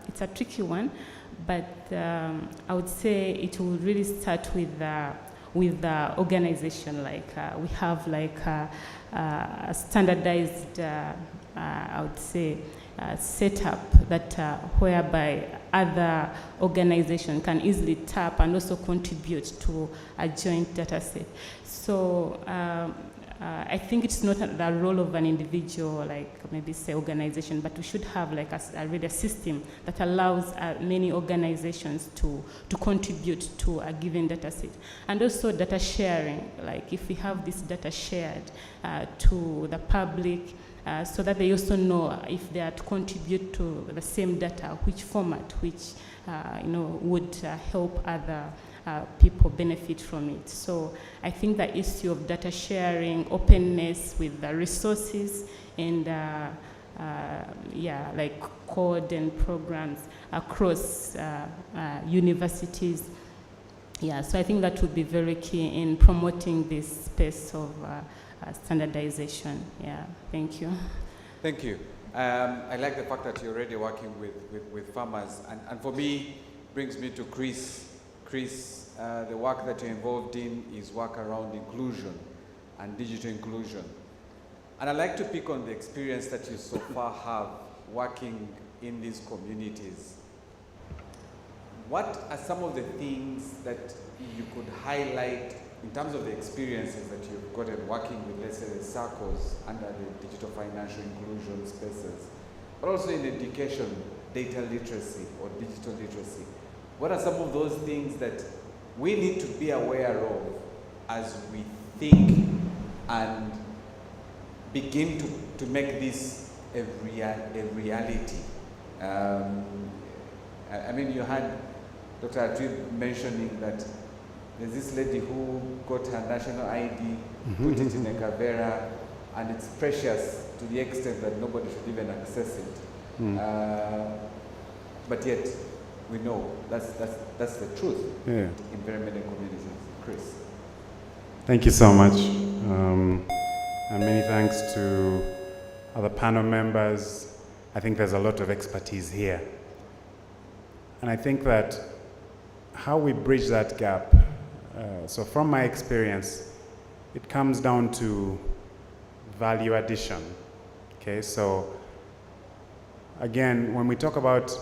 it's a tricky one, but I would say it will really start with the organization. Like we have like a standardized, I would say, setup that whereby other organizations can easily tap and also contribute to a joint data set. So I think it's not the role of an individual, like maybe say organization, but we should have like a system that allows many organizations to contribute to a given data set. And also data sharing, like if we have this data shared to the public, so that they also know if they are to contribute to the same data, which format, which would help other people benefit from it. So I think the issue of data sharing, openness with the resources, and like code and programs across universities. Yeah, so I think that would be very key in promoting this space of standardization. Yeah, thank you. Thank you. I like the fact that you're already working with farmers, and for me, brings me to Chris. Chris, the work that you're involved in is work around inclusion and digital inclusion. And I'd like to pick on the experience that you so far have working in these communities. What are some of the things that you could highlight in terms of the experiences that you've gotten working with, let's say, the circles under the digital financial inclusion spaces, but also in education, data literacy or digital literacy? What are some of those things that we need to be aware of as we think and begin to make this a reality? I mean, you had Dr. Atwib mentioning that there's this lady who got her national ID, put it in a Kavera, and it's precious to the extent that nobody should even access it. But yet, we know that's the truth in very many communities. Chris. Thank you so much. And many thanks to other panel members. I think there's a lot of expertise here. And I think that how we bridge that gap, so from my experience, it comes down to value addition. Okay, so again, when we talk about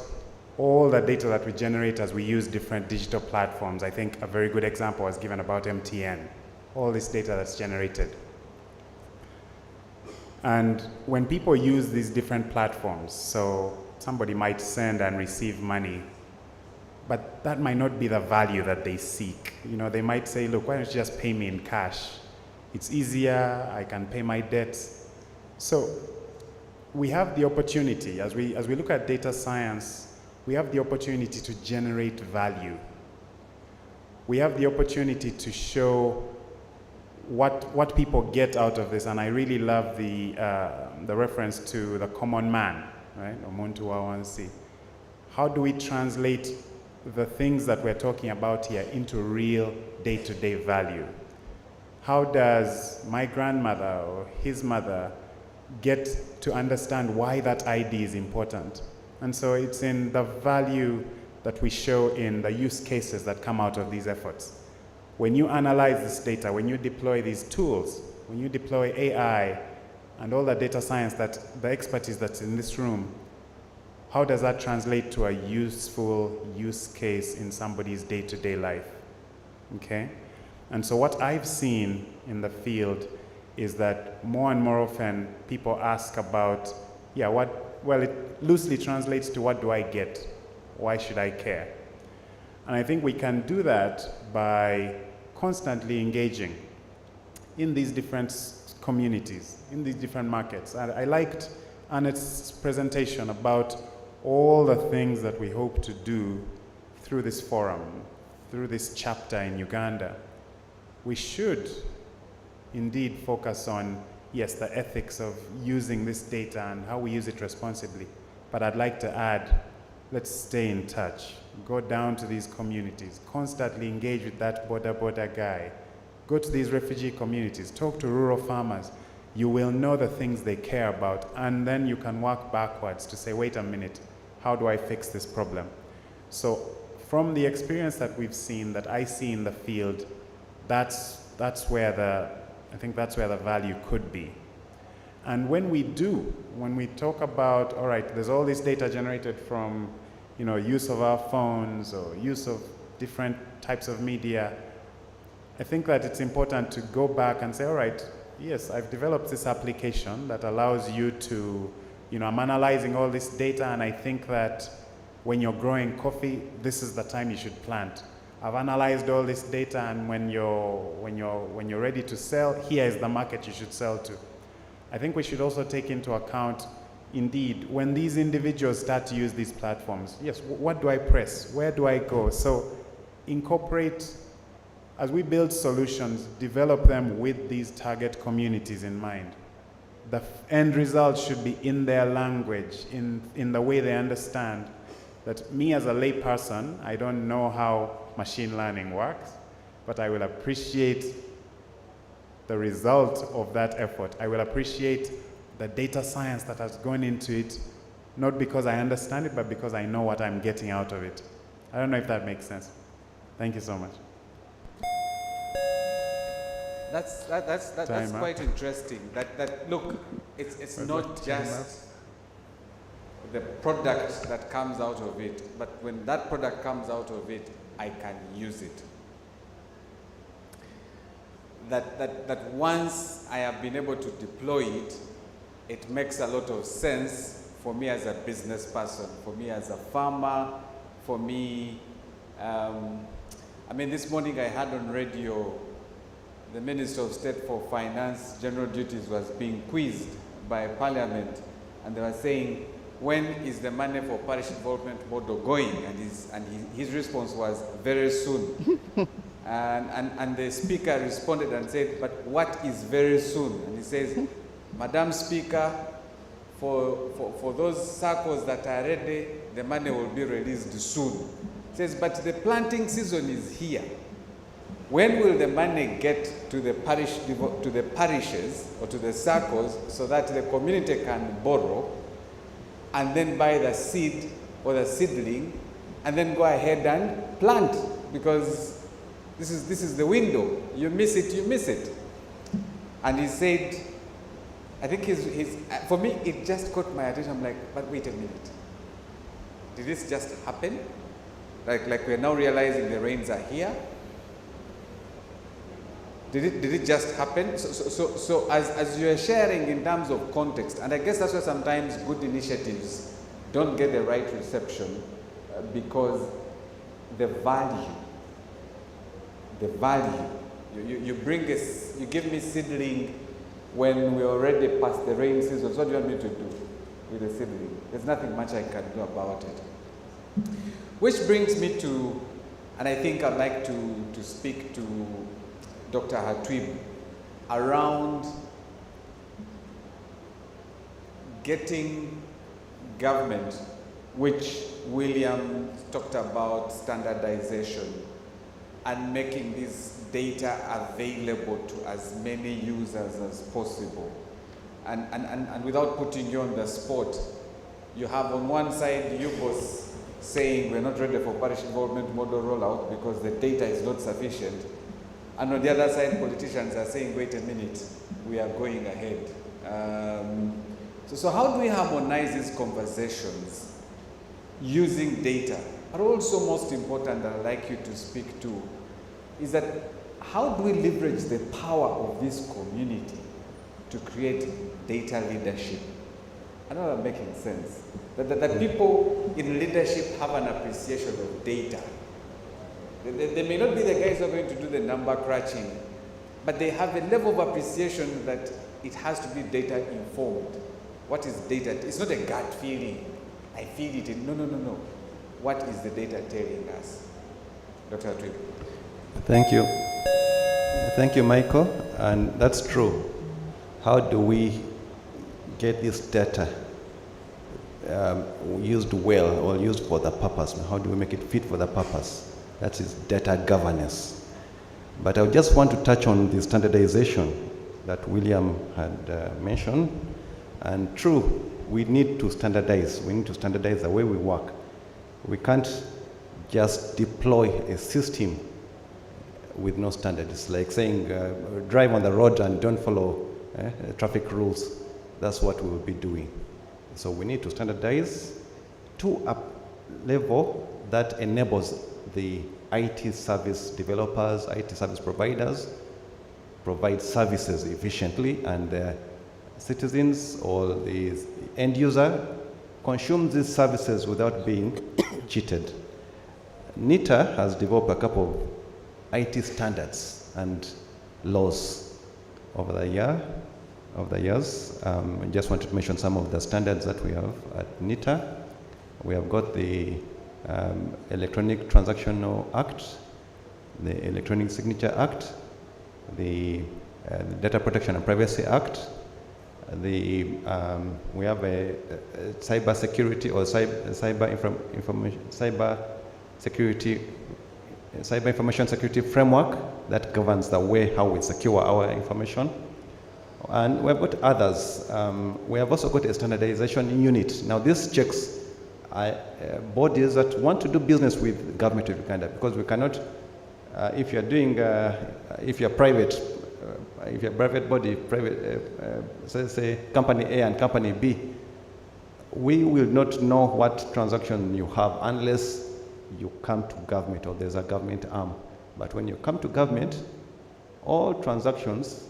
all the data that we generate as we use different digital platforms, I think a very good example was given about MTN, all this data that's generated. And when people use these different platforms, so somebody might send and receive money, but that might not be the value that they seek. You know, they might say, look, why don't you just pay me in cash? It's easier, I can pay my debts. So we have the opportunity, as we look at data science, we have the opportunity to generate value. We have the opportunity to show what people get out of this, and I really love the reference to the common man, right? Omuntu Wawansi. How do we translate the things that we're talking about here into real day-to-day value? How does my grandmother or his mother get to understand why that ID is important? And so it's in the value that we show in the use cases that come out of these efforts. When you analyze this data, when you deploy these tools, when you deploy AI and all the data science, that the expertise that's in this room, how does that translate to a useful use case in somebody's day-to-day life? Okay? And so what I've seen in the field is that more and more often people ask about, well, it loosely translates to what do I get? Why should I care? And I think we can do that by constantly engaging in these different communities, in these different markets. I liked Annette's presentation about all the things that we hope to do through this forum, through this chapter in Uganda. We should indeed focus on, yes, the ethics of using this data and how we use it responsibly. But I'd like to add, let's stay in touch. Go down to these communities, constantly engage with that border guy. Go to these refugee communities, talk to rural farmers. You will know the things they care about, and then you can work backwards to say, wait a minute, how do I fix this problem? So from the experience that we've seen, that I see in the field, that's where I think that's where the value could be. And when we talk about, all right, there's all this data generated from, use of our phones or use of different types of media, I think that it's important to go back and say, all right, yes, I've developed this application that allows you to, I'm analyzing all this data, and I think that when you're growing coffee, this is the time you should plant. I've analyzed all this data, and when you're ready to sell, here is the market you should sell to. I think we should also take into account, indeed, when these individuals start to use these platforms, yes, what do I press? Where do I go? So incorporate, as we build solutions, develop them with these target communities in mind. The end result should be in their language, in the way they understand. That me as a lay person, I don't know how machine learning works, but I will appreciate the result of that effort. I will appreciate the data science that has gone into it, not because I understand it, but because I know what I'm getting out of it. I don't know if that makes sense. Thank you so much. That's quite interesting. That look, it's not just the product that comes out of it, but when that product comes out of it, I can use it. That once I have been able to deploy it, it makes a lot of sense for me as a business person, for me as a farmer, for me. I mean, this morning I had on radio the Minister of State for Finance General Duties was being quizzed by Parliament, and they were saying, when is the money for parish development model going? And his response was, very soon. and the Speaker responded and said, but what is very soon? And he says, Madam Speaker, for those circles that are ready, the money will be released soon. He says, but the planting season is here. When will the money get to the parishes or to the circles so that the community can borrow and then buy the seed or the seedling and then go ahead and plant? Because this is the window. You miss it, you miss it. And he said, I think for me, it just caught my attention. I'm like, but wait a minute. Did this just happen? Like we're now realizing the rains are here? Did it just happen? So as you're sharing in terms of context, and I guess that's why sometimes good initiatives don't get the right reception, because the value, you give me seedling when we're already past the rain season. So what do you want me to do with the seedling? There's nothing much I can do about it. Which brings me to, and I think I'd like to speak to Dr. Hatwib around getting government, which William talked about, standardization, and making this data available to as many users as possible. And without putting you on the spot, you have on one side UBOS saying we're not ready for parish development model rollout because the data is not sufficient. And on the other side, politicians are saying, wait a minute, we are going ahead. So how do we harmonize these conversations using data? But also most important that I'd like you to speak to is that how do we leverage the power of this community to create data leadership? I know I'm making sense. That people in leadership have an appreciation of data. They may not be the guys who are going to do the number crunching, but they have a level of appreciation that it has to be data informed. What is data? It's not a gut feeling. I feel it. No. What is the data telling us? Dr. Hatwib. Thank you. Thank you, Michael. And that's true. How do we get this data used well or used for the purpose? How do we make it fit for the purpose? That is data governance. But I just want to touch on the standardization that William had mentioned. And true, we need to standardize. We need to standardize the way we work. We can't just deploy a system with no standard. It's like saying drive on the road and don't follow traffic rules. That's what we will be doing. So we need to standardize to a level that enables the IT service developers, IT service providers, provide services efficiently, and the citizens or the end user consume these services without being cheated. NITA has developed a couple of IT standards and laws over the years. I just wanted to mention some of the standards that we have at NITA. We have got the Electronic Transactional Act, the Electronic Signature Act, the Data Protection and Privacy Act. We have a cyber security or cyber information security framework that governs the way how we secure our information. And we've got others. We have also got a standardization unit. Now this checks bodies that want to do business with the government of Uganda, because we cannot, if you're doing, if you're private body, say company A and company B, we will not know what transaction you have unless you come to government or there's a government arm. But when you come to government, all transactions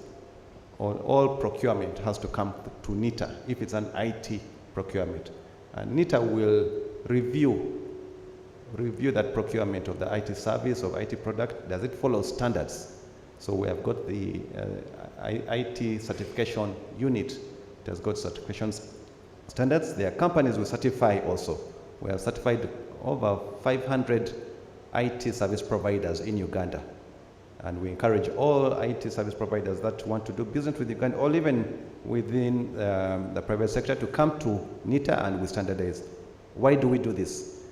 or all procurement has to come to NITA if it's an IT procurement. And NITA will review that procurement of the IT service, of IT product. Does it follow standards? So we have got the IT certification unit. It has got certification standards. There are companies we certify also. We have certified over 500 IT service providers in Uganda. And we encourage all IT service providers that want to do business with Uganda, or even within the private sector, to come to NITA and we standardize. Why do we do this?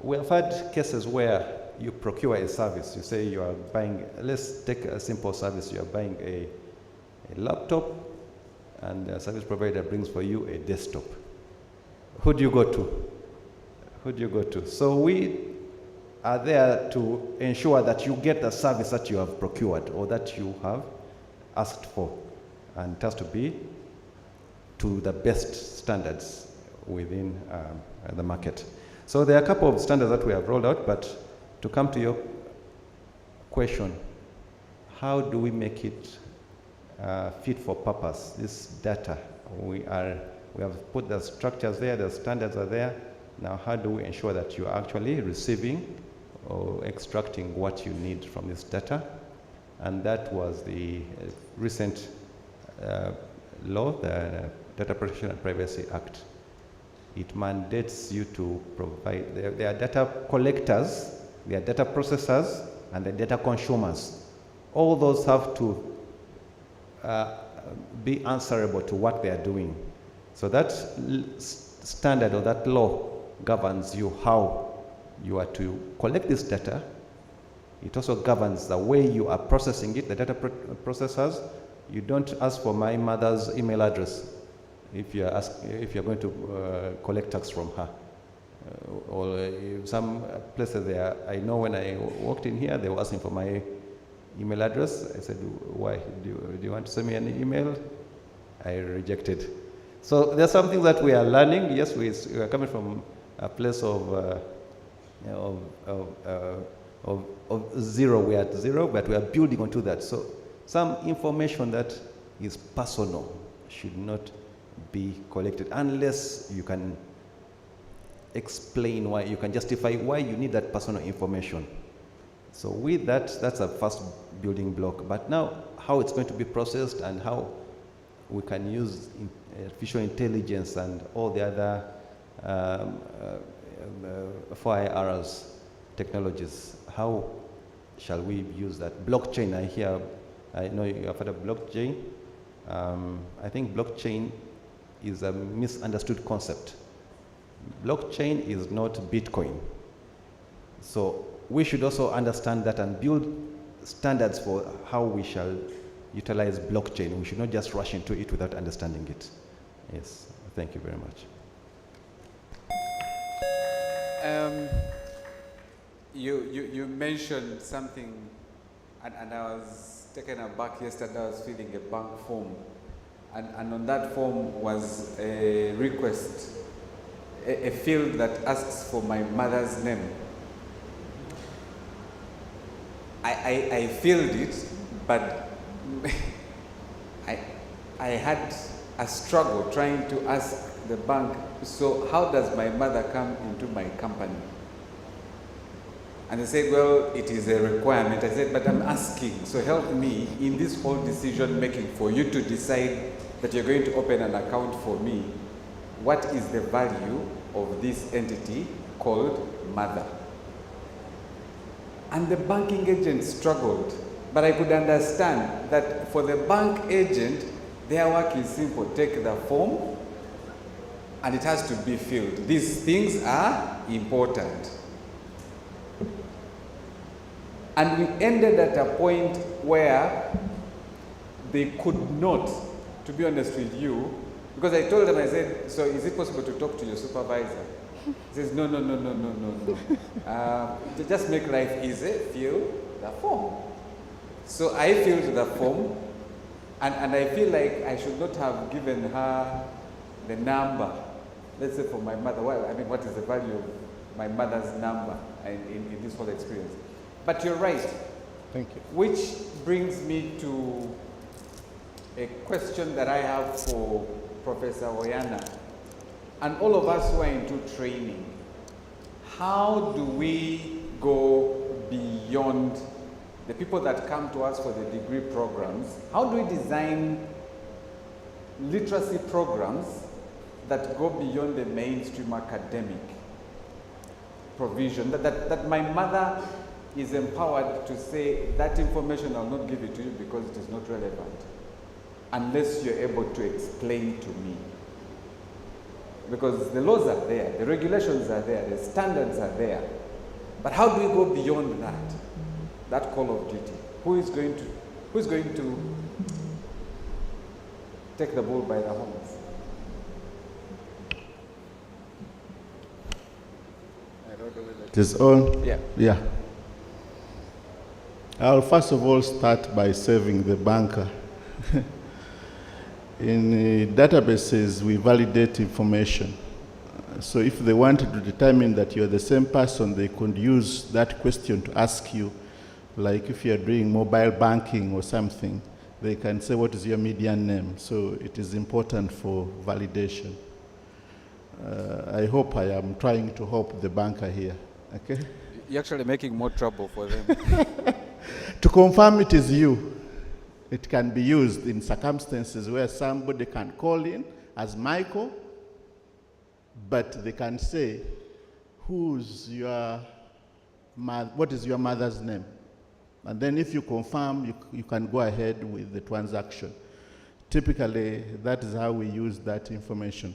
We have had cases where you procure a service. You say you are buying, let's take a simple service. You are buying a laptop, and the service provider brings for you a desktop. Who do you go to? Who do you go to? So we are there to ensure that you get the service that you have procured or that you have asked for. And it has to be to the best standards within the market. So there are a couple of standards that we have rolled out, but to come to your question, how do we make it fit for purpose, this data? We have put the structures there, the standards are there. Now how do we ensure that you're actually receiving or extracting what you need from this data? And that was the recent law, the Data Protection and Privacy Act. It mandates you to provide, there are data collectors, there are data processors, and the data consumers. All those have to be answerable to what they are doing. So that standard or that law governs you how you are to collect this data. It also governs the way you are processing it, the data processors. You don't ask for my mother's email address if you're going to collect tax from her. Or some places there, I know when I walked in here, they were asking for my email address. I said, why? Do you want to send me an email? I rejected. So there's something that we are learning. Yes, we are coming from a place of zero. We are at zero, but we are building onto that. So some information that is personal should not be collected unless you can explain why, you can justify why you need that personal information. So with that, that's a first building block. But now how it's going to be processed and how we can use artificial intelligence and all the other 4IRs technologies, how shall we use that? Blockchain, I know you have heard of blockchain. I think blockchain is a misunderstood concept. Blockchain is not Bitcoin. So we should also understand that and build standards for how we shall utilize blockchain. We should not just rush into it without understanding it. Yes, thank you very much. You mentioned something, and I was taken aback yesterday. I was filling a bank form, and on that form was a request, a field that asks for my mother's name. I filled it, but I had a struggle trying to ask the bank, so how does my mother come into my company? And they said, well, it is a requirement. I said, but I'm asking, so help me in this whole decision making for you to decide that you're going to open an account for me. What is the value of this entity called mother? And the banking agent struggled, but I could understand that for the bank agent, their work is simple. Take the form, and it has to be filled. These things are important. And we ended at a point where they could not, to be honest with you, because I told them, I said, so is it possible to talk to your supervisor? He says, no. Just make life easy, fill the form. So I filled the form, and I feel like I should not have given her the number. Let's say for my mother, what is the value of my mother's number in this whole experience? But you're right. Thank you. Which brings me to a question that I have for Professor Oyana, and all of us who are into training. How do we go beyond the people that come to us for the degree programs? How do we design literacy programs that go beyond the mainstream academic provision? That my mother is empowered to say, that information I'll not give it to you because it is not relevant, unless you're able to explain to me. Because the laws are there, the regulations are there, the standards are there. But how do we go beyond that call of duty? Who is going to take the bull by the horns? It is on? Yeah. I'll first of all start by serving the banker. In databases, we validate information. So if they wanted to determine that you're the same person, they could use that question to ask you, like if you're doing mobile banking or something, they can say, what is your median name? So it is important for validation. I hope I am trying to help the banker here, okay? You're actually making more trouble for them. To confirm it is you. It can be used in circumstances where somebody can call in as Michael, but they can say, what is your mother's name? And then if you confirm, you can go ahead with the transaction. Typically, that is how we use that information.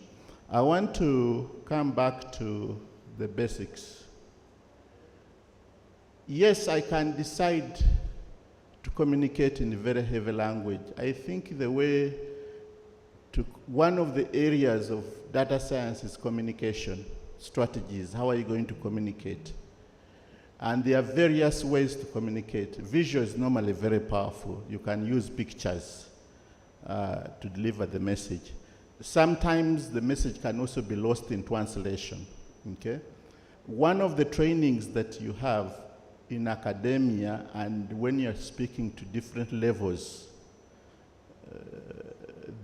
I want to come back to the basics. Yes, I can decide to communicate in a very heavy language. I think one of the areas of data science is communication strategies. How are you going to communicate? And there are various ways to communicate. Visual is normally very powerful. You can use pictures to deliver the message. Sometimes the message can also be lost in translation, okay? One of the trainings that you have in academia and when you're speaking to different levels,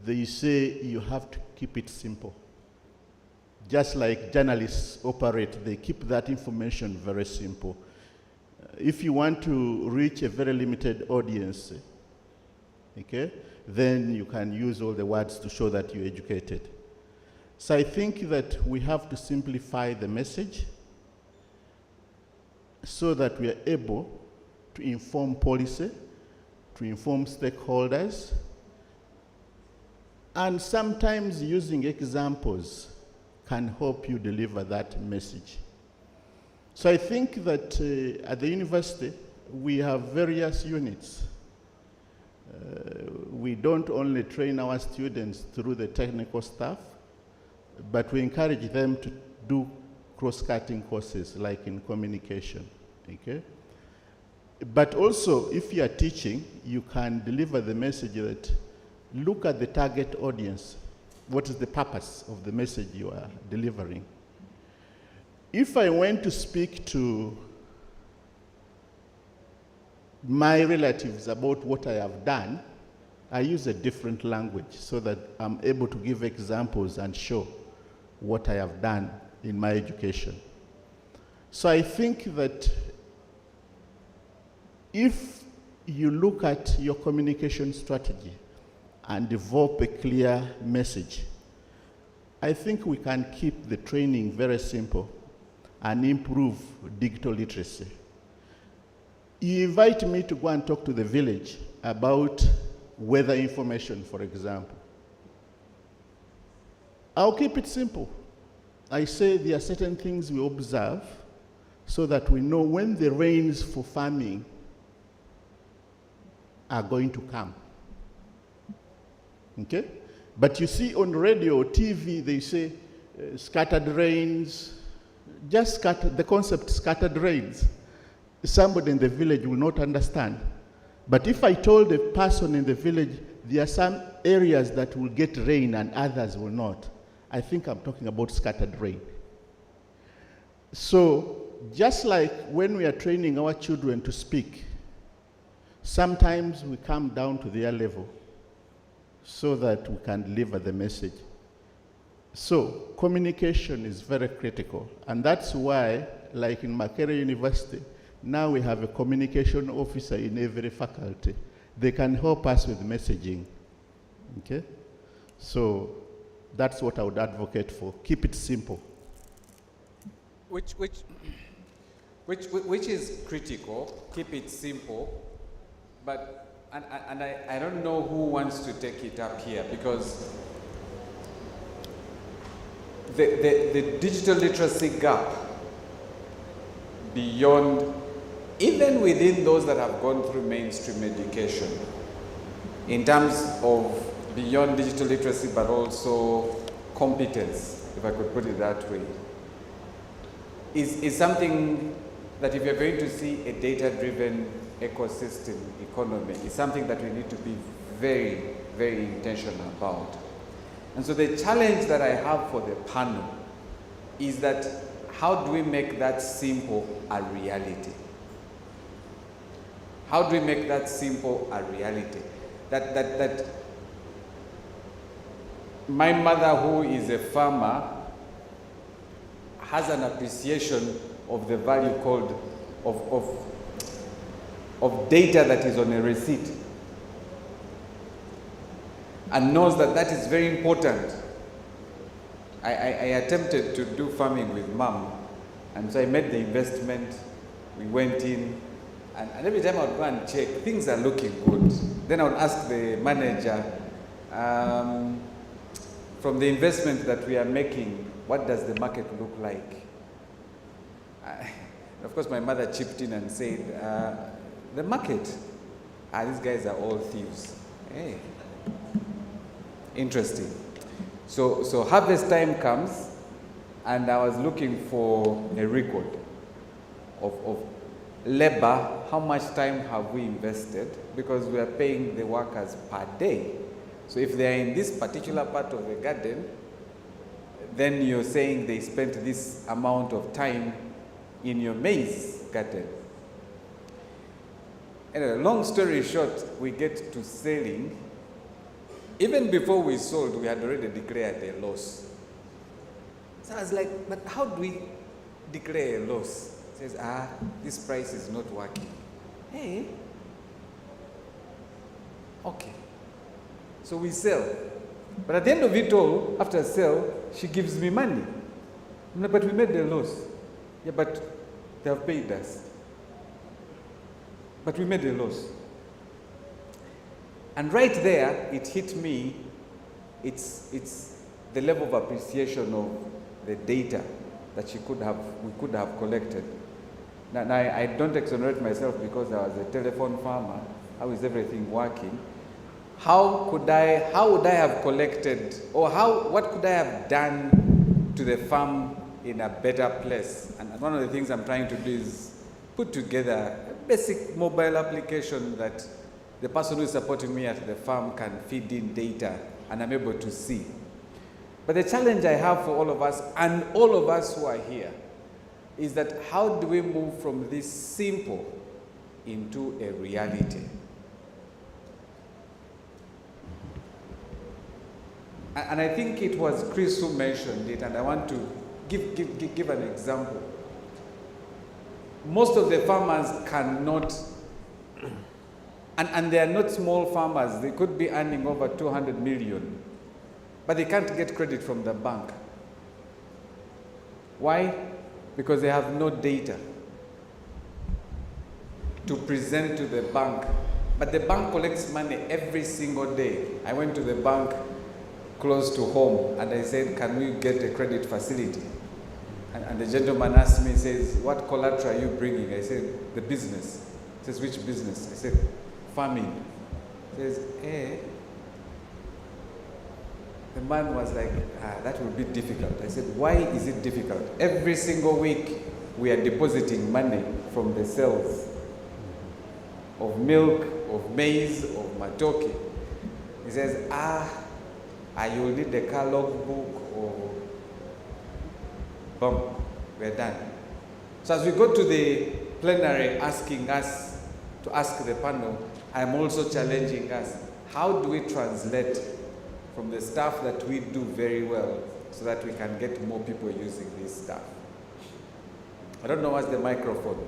they say you have to keep it simple. Just like journalists operate, they keep that information very simple. If you want to reach a very limited audience, okay, then you can use all the words to show that you're educated. So I think that we have to simplify the message so that we are able to inform policy, to inform stakeholders, and sometimes using examples can help you deliver that message. So I think that at the university, we have various units. We don't only train our students through the technical stuff, but we encourage them to do cross-cutting courses like in communication, okay? But also, if you are teaching, you can deliver the message that look at the target audience. What is the purpose of the message you are delivering? If I went to speak to my relatives about what I have done, I use a different language so that I'm able to give examples and show what I have done in my education. So I think that if you look at your communication strategy and develop a clear message, I think we can keep the training very simple and improve digital literacy. You invite me to go and talk to the village about weather information, for example. I'll keep it simple. I say there are certain things we observe so that we know when the rains for farming are going to come. Okay? But you see on radio or TV, they say scattered rains, just the concept scattered rains. Somebody in the village will not understand. But if I told a person in the village, there are some areas that will get rain and others will not, I think I'm talking about scattered rain. So, just like when we are training our children to speak, sometimes we come down to their level so that we can deliver the message. So, communication is very critical. And that's why, like in Makerere University, now we have a communication officer in every faculty. They can help us with messaging. Okay? So, that's what I would advocate for. Keep it simple. Which is critical, keep it simple, but, and I don't know who wants to take it up here, because the digital literacy gap beyond, even within those that have gone through mainstream education, in terms of beyond digital literacy, but also competence, if I could put it that way, is something that if you're going to see a data-driven ecosystem economy, is something that we need to be very, very intentional about. And so the challenge that I have for the panel is that how do we make that simple a reality? How do we make that simple a reality? That my mother, who is a farmer, has an appreciation of the value called of data that is on a receipt, and knows that that is very important. I attempted to do farming with Mom, and so I made the investment. We went in, and every time I would go and check, things are looking good. Then I would ask the manager, from the investment that we are making, what does the market look like? Of course, my mother chipped in and said, the market, these guys are all thieves. Hey. Interesting. So harvest time comes, and I was looking for a record of labor, how much time have we invested, because we are paying the workers per day. So if they are in this particular part of the garden, then you're saying they spent this amount of time in your maize garden. Anyway, long story short, we get to selling. Even before we sold, we had already declared a loss. So I was like, but how do we declare a loss? It says, this price is not working. Hey, okay. So we sell. But at the end of it all, after sale, she gives me money. No, but we made a loss. Yeah, but they have paid us. But we made a loss. And right there, it hit me, it's the level of appreciation of the data that we could have collected. Now I don't exonerate myself because I was a telephone farmer. How is everything working? How would I have collected, or what could I have done to the farm in a better place? And one of the things I'm trying to do is put together a basic mobile application that the person who is supporting me at the farm can feed in data, and I'm able to see. But the challenge I have for all of us, and all of us who are here, is that how do we move from this simple into a reality? And I think it was Chris who mentioned it, and I want to give an example. Most of the farmers cannot, and they are not small farmers, they could be earning over 200 million, but they can't get credit from the bank. Why? Because they have no data to present to the bank. But the bank collects money every single day. I went to the bank close to home, and I said, can we get a credit facility? And the gentleman asked me, says, what collateral are you bringing? I said, the business. He says, which business? I said, farming. He says, The man was like, that will be difficult. I said, why is it difficult? Every single week, we are depositing money from the sales of milk, of maize, of matoke. He says, you will need the car logbook or boom, we're done. So as we go to the plenary asking us to ask the panel, I'm also challenging us, how do we translate from the stuff that we do very well so that we can get more people using this stuff? I don't know what's the microphone.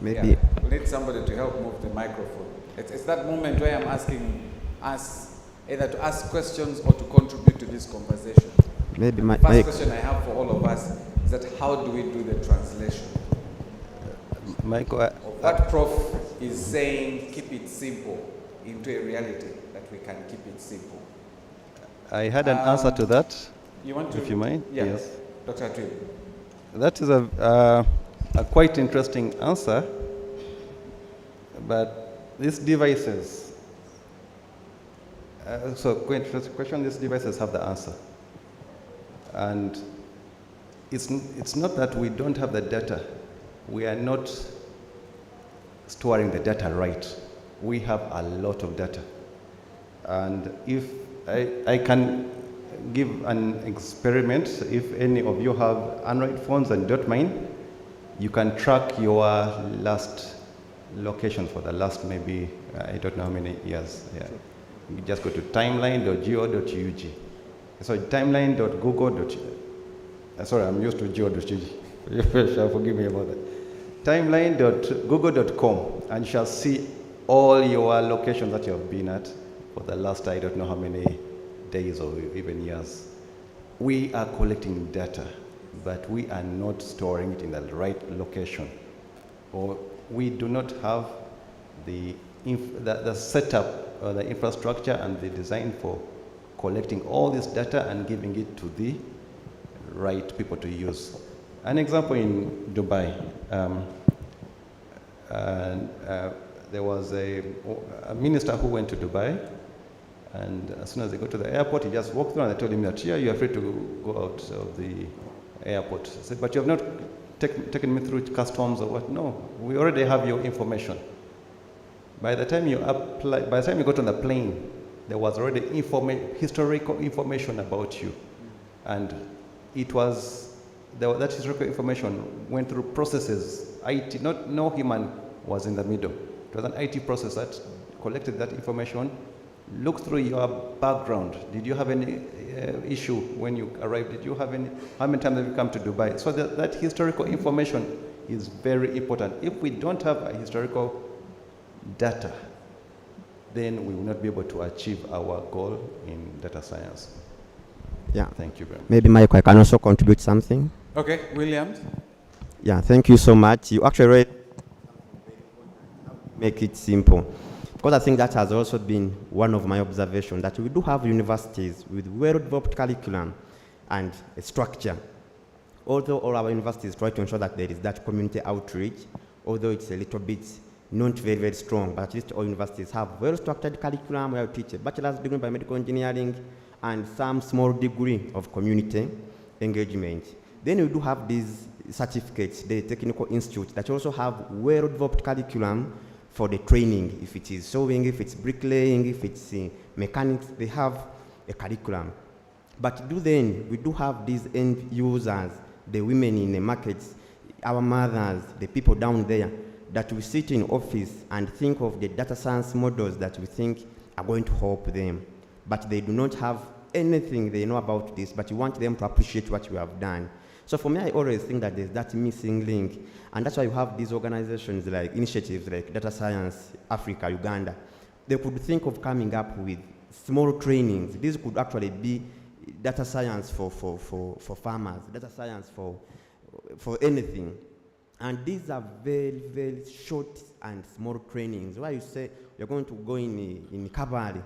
Maybe. Yeah, we need somebody to help move the microphone. It's that moment where I'm asking us either to ask questions or to contribute to this conversation. Maybe the first question I have for all of us is that how do we do the translation? Michael, what Prof is saying, keep it simple, into a reality that we can keep it simple. I had an answer to that. You want to? If you mind? Yeah. Yes. Dr. Atwil. That is a quite interesting answer, but these devices, question, these devices have the answer. And it's not that we don't have the data. We are not storing the data right. We have a lot of data. And if I can give an experiment, if any of you have Android phones and don't mind, you can track your last location for the last maybe, I don't know how many years. Yeah. You just go to timeline.go.ug. So timeline.google.ug. Sorry, I'm used to geo.ug. You shall forgive me about that. Timeline.google.com, and you shall see all your locations that you have been at for the last, I don't know how many days or even years. We are collecting data, but we are not storing it in the right location. Or we do not have the setup or the infrastructure and the design for collecting all this data and giving it to the right people to use. An example in Dubai, there was a minister who went to Dubai, and as soon as they got to the airport, he just walked through and they told him that, here, you are free to go out of the airport. He said, but you have not taken me through customs or what? No, we already have your information. By the time you got on the plane, there was already historical information about you. And it was, that historical information went through processes. IT, no human was in the middle. It was an IT process that collected that information, looked through your background. Did you have any issue when you arrived? Did you have any, how many times have you come to Dubai? So that historical information is very important. If we don't have a historical data, then we will not be able to achieve our goal in data science. Yeah. Thank you very much. Maybe Mike, I can also contribute something. Okay, Williams. Yeah, thank you so much. You actually make it simple. Because I think that has also been one of my observations, that we do have universities with well-developed curriculum and a structure. Although all our universities try to ensure that there is that community outreach, although it's a little bit not very, very strong, but at least all universities have well-structured curriculum where you teach a bachelor's degree in biomedical engineering and some small degree of community engagement. Then we do have these certificates, the technical institutes that also have well-developed curriculum for the training. If it is sewing, if it's bricklaying, if it's mechanics, they have a curriculum. But we do have these end users, the women in the markets, our mothers, the people down there, that we sit in office and think of the data science models that we think are going to help them. But they do not have anything they know about this, but you want them to appreciate what you have done. So for me, I always think that there's that missing link. And that's why you have these organizations like initiatives like Data Science Africa, Uganda. They could think of coming up with small trainings. These could actually be data science for farmers, data science for anything. And these are very, very short and small trainings. Why you say you're going to go in Kabali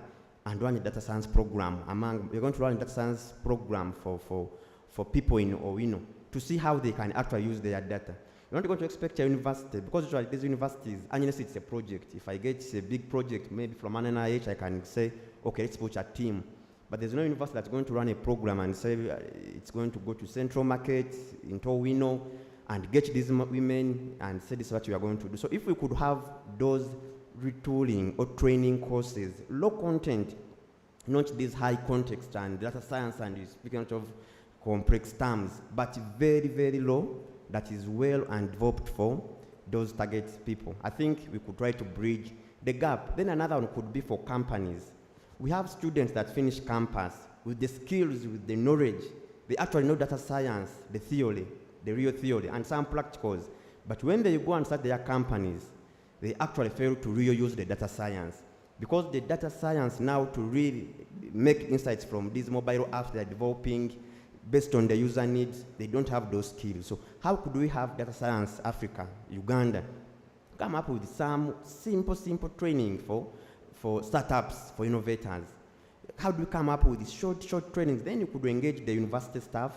and run a data science program you're going to run a data science program for people in Owino to see how they can actually use their data. You're not going to expect a university, because usually these universities, unless it's a project. If I get a big project, maybe from an NIH, I can say, okay, let's put a team. But there's no university that's going to run a program and say it's going to go to Central Market, into Wino, and get these women and say this is what we are going to do. So if we could have those retooling or training courses, low content, not this high context and data science and speaking out of complex terms, but very, very low, that is well and developed for those target people. I think we could try to bridge the gap. Then another one could be for companies. We have students that finish campus with the skills, with the knowledge. They actually know data science, the theory, the real theory, and some practicals. But when they go and start their companies, they actually fail to really use the data science. Because the data science now to really make insights from these mobile apps they're developing based on the user needs, they don't have those skills. So how could we have Data Science Africa, Uganda, come up with some simple training for startups, for innovators? How do we come up with short trainings? Then you could engage the university staff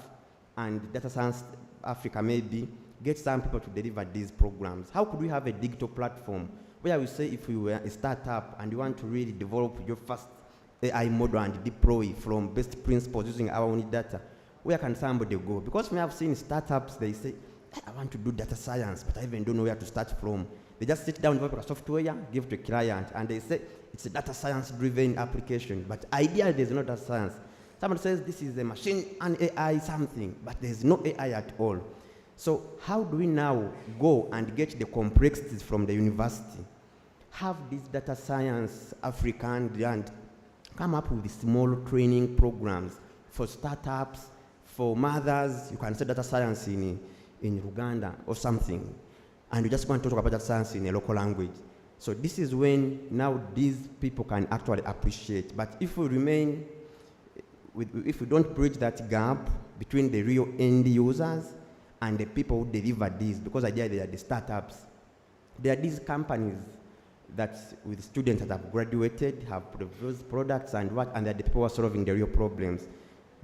and Data Science Africa maybe, get some people to deliver these programs. How could we have a digital platform where we say if we were a startup and you want to really develop your first AI model and deploy from best principles using our own data, where can somebody go? Because we have seen startups, they say, I want to do data science, but I even don't know where to start from. They just sit down, develop a software, give to a client, and they say, it's a data science-driven application. But ideally, there's no data science. Someone says, this is a machine and AI something, but there's no AI at all. So how do we now go and get the complexities from the university, have this Data Science African, and come up with small training programs for startups, for mothers? You can say data science in Uganda or something, and you just want to talk about data science in a local language. So this is when now these people can actually appreciate. But if we remain, if we don't bridge that gap between the real end users and the people who deliver these, because idea they are the startups, there are these companies that with students that have graduated, have produced products and they're the people who are solving the real problems.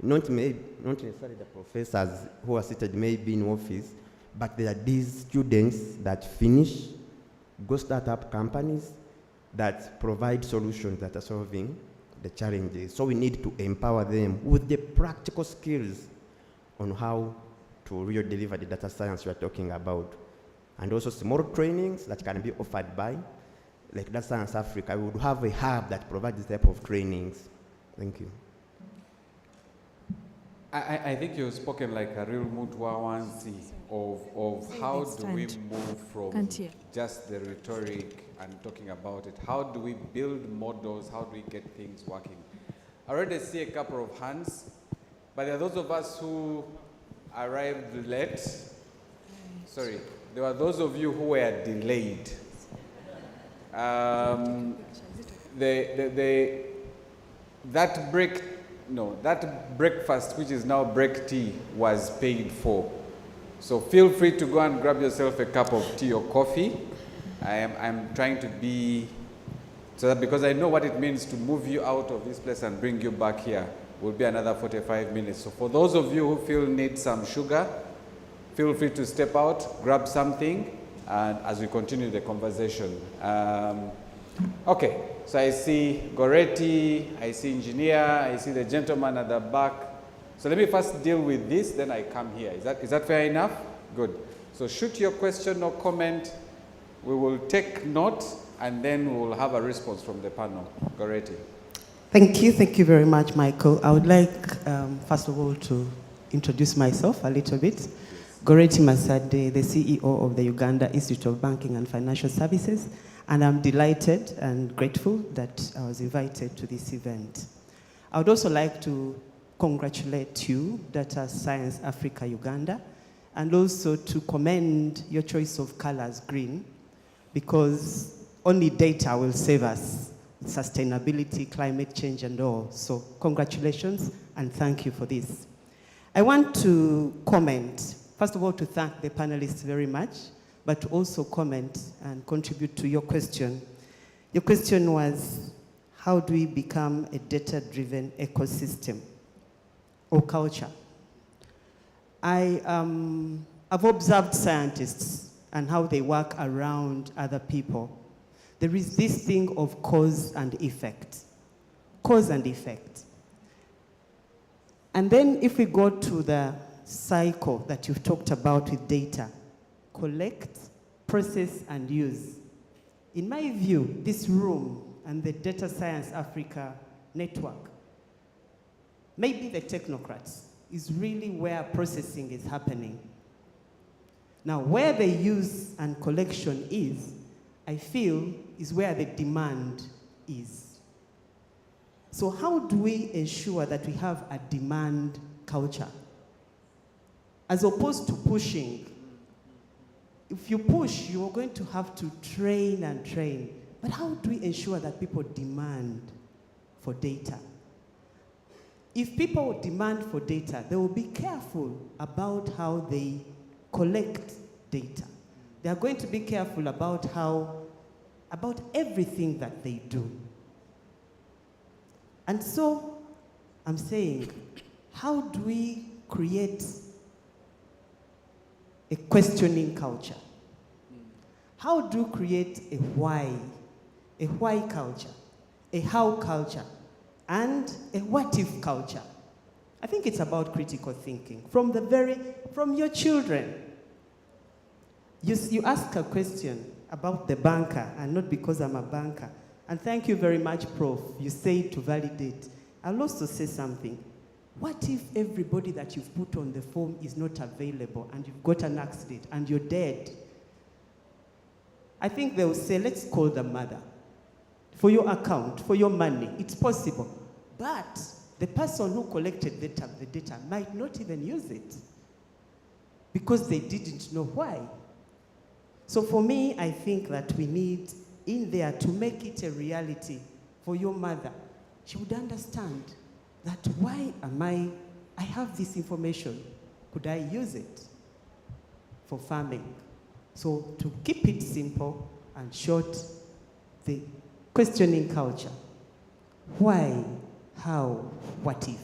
Not necessarily the professors who are seated maybe in office, but there are these students that finish, go start up companies that provide solutions that are solving the challenges. So we need to empower them with the practical skills on how to really deliver the data science we are talking about. And also small trainings that can be offered by, like Data Science Africa. We would have a hub that provides this type of trainings. Thank you. I think you've spoken like a real mutwawansi of how do we move from just the rhetoric and talking about it. How do we build models? How do we get things working? I already see a couple of hands, but there are those of us who arrived late. Sorry, there were those of you who were delayed. That breakfast, which is now break tea, was paid for. So feel free to go and grab yourself a cup of tea or coffee. I'm trying to be, so that because I know what it means to move you out of this place and bring you back here, will be another 45 minutes. So for those of you who feel need some sugar, feel free to step out, grab something, and as we continue the conversation. Okay, so I see Goretti, I see engineer, I see the gentleman at the back. So let me first deal with this, then I come here. Is that fair enough? Good. So shoot your question or comment. We will take note, and then we will have a response from the panel. Goretti. Thank you very much, Michael. I would like, first of all, to introduce myself a little bit. Goretti Masade, the CEO of the Uganda Institute of Banking and Financial Services, and I'm delighted and grateful that I was invited to this event. I would also like to congratulate you, Data Science Africa Uganda, and also to commend your choice of colors, green, because only data will save us, sustainability, climate change, and all. So congratulations, and thank you for this. I want to comment, first of all, to thank the panelists very much, but also comment and contribute to your question. Your question was, how do we become a data-driven ecosystem or culture? I I've observed scientists and how they work around other people. There is this thing of cause and effect. Cause and effect. And then if we go to the cycle that you've talked about with data, collect, process, and use. In my view, this room and the Data Science Africa network, maybe the technocrats, is really where processing is happening. Now, where the use and collection is, I feel, is where the demand is. So how do we ensure that we have a demand culture? As opposed to pushing. If you push, you're going to have to train and train. But how do we ensure that people demand for data? If people demand for data, they will be careful about how they collect data. They are going to be careful about everything that they do. And so, I'm saying, how do we create a questioning culture? How do we create a why culture, a how culture, and a what if culture? I think it's about critical thinking from your children. You ask a question about the banker, and not because I'm a banker. And thank you very much, Prof. You say to validate. I'll also say something. What if everybody that you've put on the form is not available and you've got an accident and you're dead? I think they'll say, let's call the mother for your account, for your money. It's possible. But the person who collected the data might not even use it because they didn't know why. So for me, I think that we need in there to make it a reality for your mother. She would understand that why I have this information, could I use it for farming? So to keep it simple and short, the questioning culture. Why, how, what if?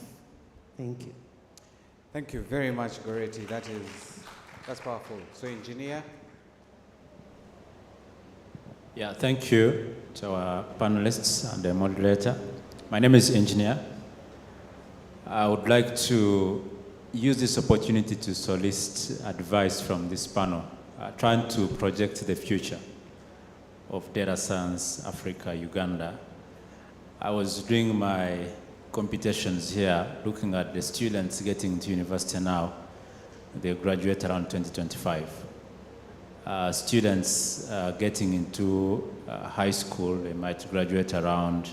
Thank you. Thank you very much, Goretti. That's powerful. So engineer? Yeah, thank you to our panelists and the moderator. My name is Engineer. I would like to use this opportunity to solicit advice from this panel, trying to project the future of Data Science Africa, Uganda. I was doing my computations here, looking at the students getting to university now. They graduate around 2025. Students getting into high school, they might graduate around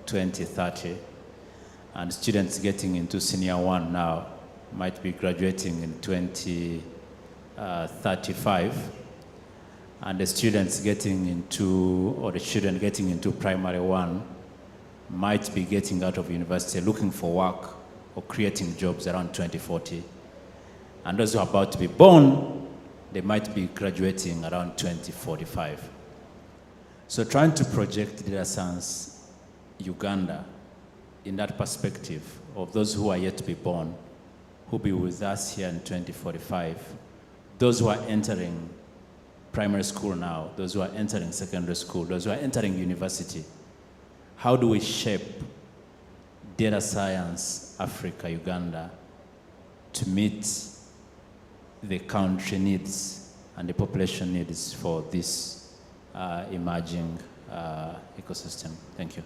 2030. And students getting into senior one now might be graduating in 2035. And the students getting into, or the children getting into primary one might be getting out of university, looking for work or creating jobs around 2040. And those who are about to be born, they might be graduating around 2045. So trying to project Data Science Uganda in that perspective of those who are yet to be born, who will be with us here in 2045, those who are entering primary school now, those who are entering secondary school, those who are entering university, how do we shape Data Science Africa, Uganda to meet the country needs and the population needs for this emerging ecosystem? Thank you.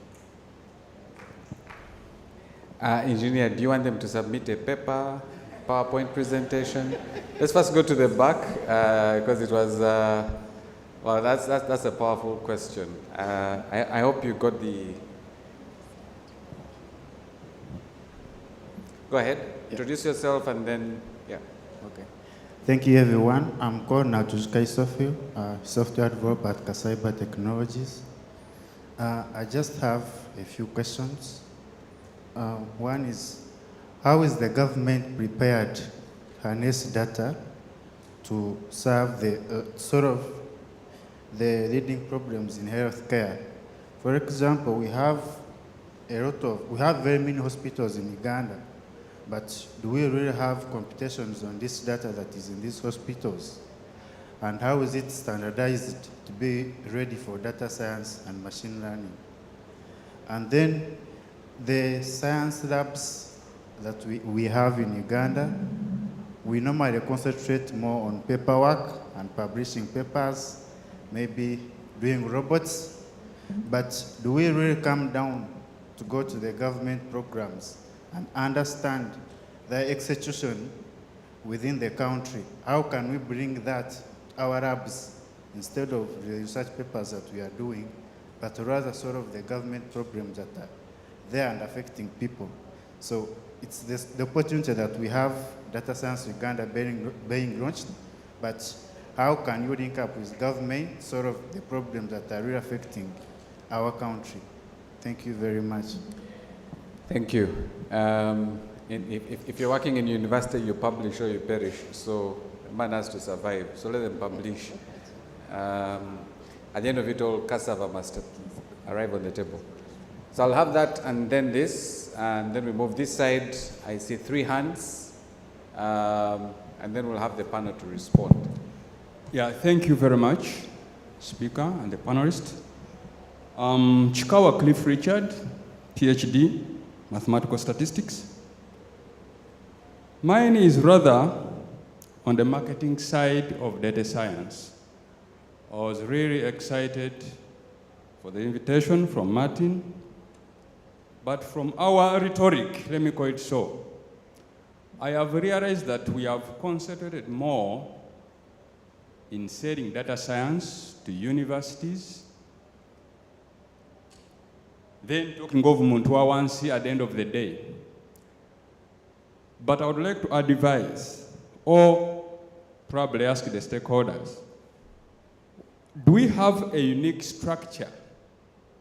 Engineer, do you want them to submit a paper, PowerPoint presentation? Let's first go to the back because it was, well, that's a powerful question. I hope you got the, go ahead, introduce yourself and then, yeah, okay. Thank you, everyone. I'm called Natushkai Sophie, software developer at Kasaiba Technologies. I just have a few questions. One is, how is the government prepared to harness data to solve the the leading problems in healthcare? For example, we have very many hospitals in Uganda, but do we really have computations on this data that is in these hospitals? And how is it standardized to be ready for data science and machine learning? And then the science labs that we have in Uganda, we normally concentrate more on paperwork and publishing papers, maybe doing robots, but do we really come down to go to the government programs and understand their execution within the country? How can we bring that, our labs, instead of the research papers that we are doing, but rather sort of the government programs that are there and affecting people? So it's the opportunity that we have, Data Science Uganda being launched, but how can you link up with government, sort of the problems that are really affecting our country? Thank you very much. Thank you. If you're working in university, you publish or you perish. So a man has to survive. So let them publish. At the end of it all, cassava must arrive on the table. So I'll have that and then this, and then we move this side. I see 3 hands, and then we'll have the panel to respond. Yeah, thank you very much, Speaker and the panelists. Chikawa Cliff Richard, PhD, Mathematical Statistics. Mine is rather on the marketing side of data science. I was really excited for the invitation from Martin, but from our rhetoric, let me call it so, I have realized that we have concentrated more in selling data science to universities, then talking government who I see at the end of the day. But I would like to advise, or probably ask the stakeholders, do we have a unique structure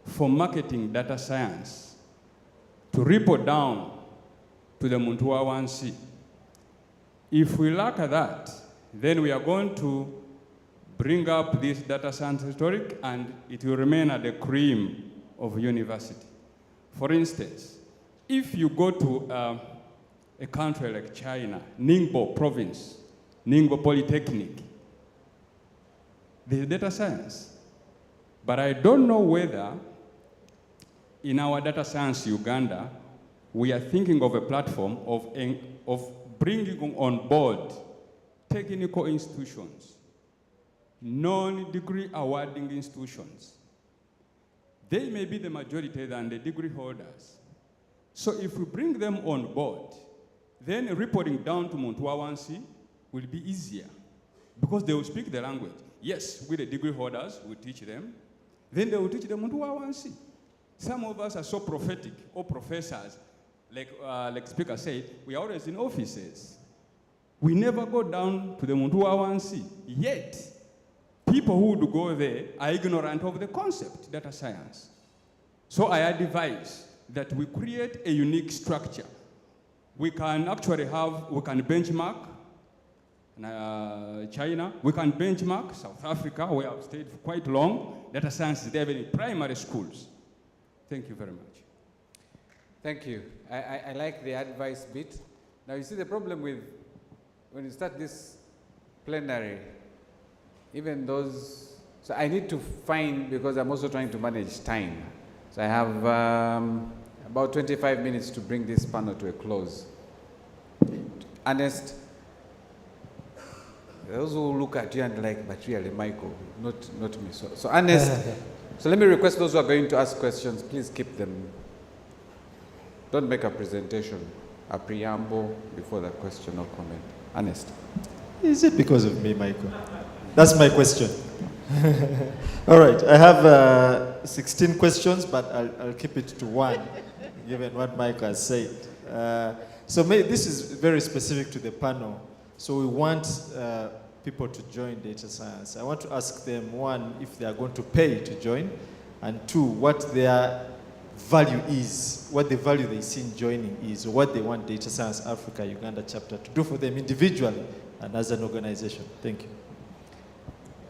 for marketing data science to report down to the Muntua 1C? If we lack that, then we are going to bring up this data science rhetoric and it will remain at the cream of university. For instance, if you go to a country like China, Ningbo province, Ningbo Polytechnic, there's data science. But I don't know whether in our data science Uganda, we are thinking of a platform of bringing on board technical institutions, non-degree awarding institutions. They may be the majority than the degree holders. So if we bring them on board, then reporting down to Muntua 1C will be easier because they will speak the language. Yes, we the degree holders will teach them, then they will teach the Muntua 1C. Some of us are so prophetic, or professors, like Speaker said, we are always in offices. We never go down to the Muntua 1C. Yet, people who would go there are ignorant of the concept, data science. So I advise that we create a unique structure. We can actually we can benchmark China, we can benchmark South Africa, where I've stayed for quite long. Data science is there in primary schools. Thank you very much. Thank you. I like the advice bit. Now you see the problem with, when you start this plenary, even those, so I need to find, because I'm also trying to manage time. So I have about 25 minutes to bring this panel to a close. Ernest, those who look at you and like, but really, Michael, not me. So Ernest, so let me request those who are going to ask questions, please keep them. Don't make a presentation, a preamble before the question or comment. Ernest. Is it because of me, Michael? That's my question. All right, I have 16 questions, but I'll keep it to 1, given what Michael has said. So this is very specific to the panel. So we want people to join data science. I want to ask them, 1, if they are going to pay to join, and 2, what their value is, what the value they see in joining is, or what they want Data Science Africa Uganda chapter to do for them individually and as an organization. Thank you.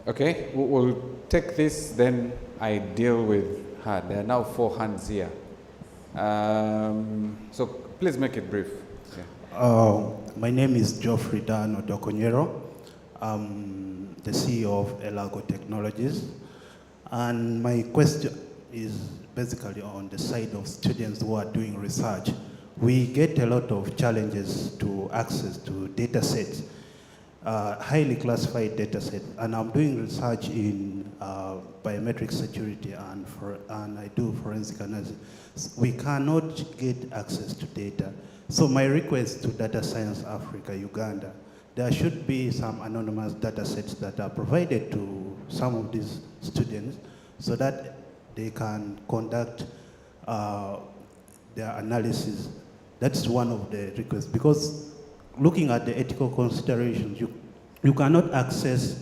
Okay, we'll take this, then I deal with her. There are now 4 hands here. So please make it brief. Yeah. My name is Geoffrey Dan Odokonyero. I'm the CEO of Elago Technologies. And my question is basically on the side of students who are doing research. We get a lot of challenges to access to data sets, highly classified data sets. And I'm doing research in biometric security and I do forensic analysis. We cannot get access to data. So my request to Data Science Africa, Uganda, there should be some anonymous data sets that are provided to some of these students so that they can conduct their analysis. That's one of the requests, because looking at the ethical considerations, you cannot access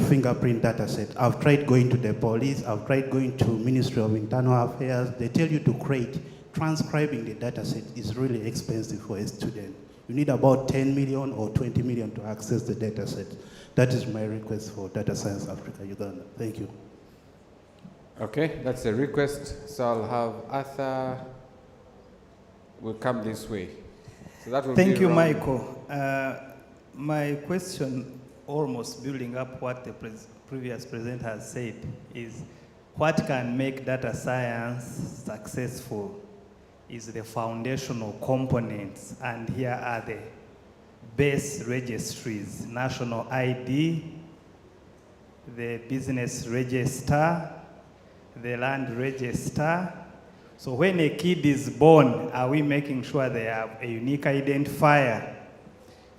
fingerprint data set. I've tried going to the police, I've tried going to Ministry of Internal Affairs. They tell you to create. Transcribing the data set is really expensive for a student. You need about 10 million or 20 million to access the data set. That is my request for Data Science Africa, Uganda. Thank you. Okay, that's a request. So I'll have Arthur will come this way. So that will Thank be you, around. Michael. My question, almost building up what the previous presenter has said, is what can make data science successful is the foundational components, and here are the base registries: national ID, the business register, the land register. So when a kid is born, are we making sure they have a unique identifier?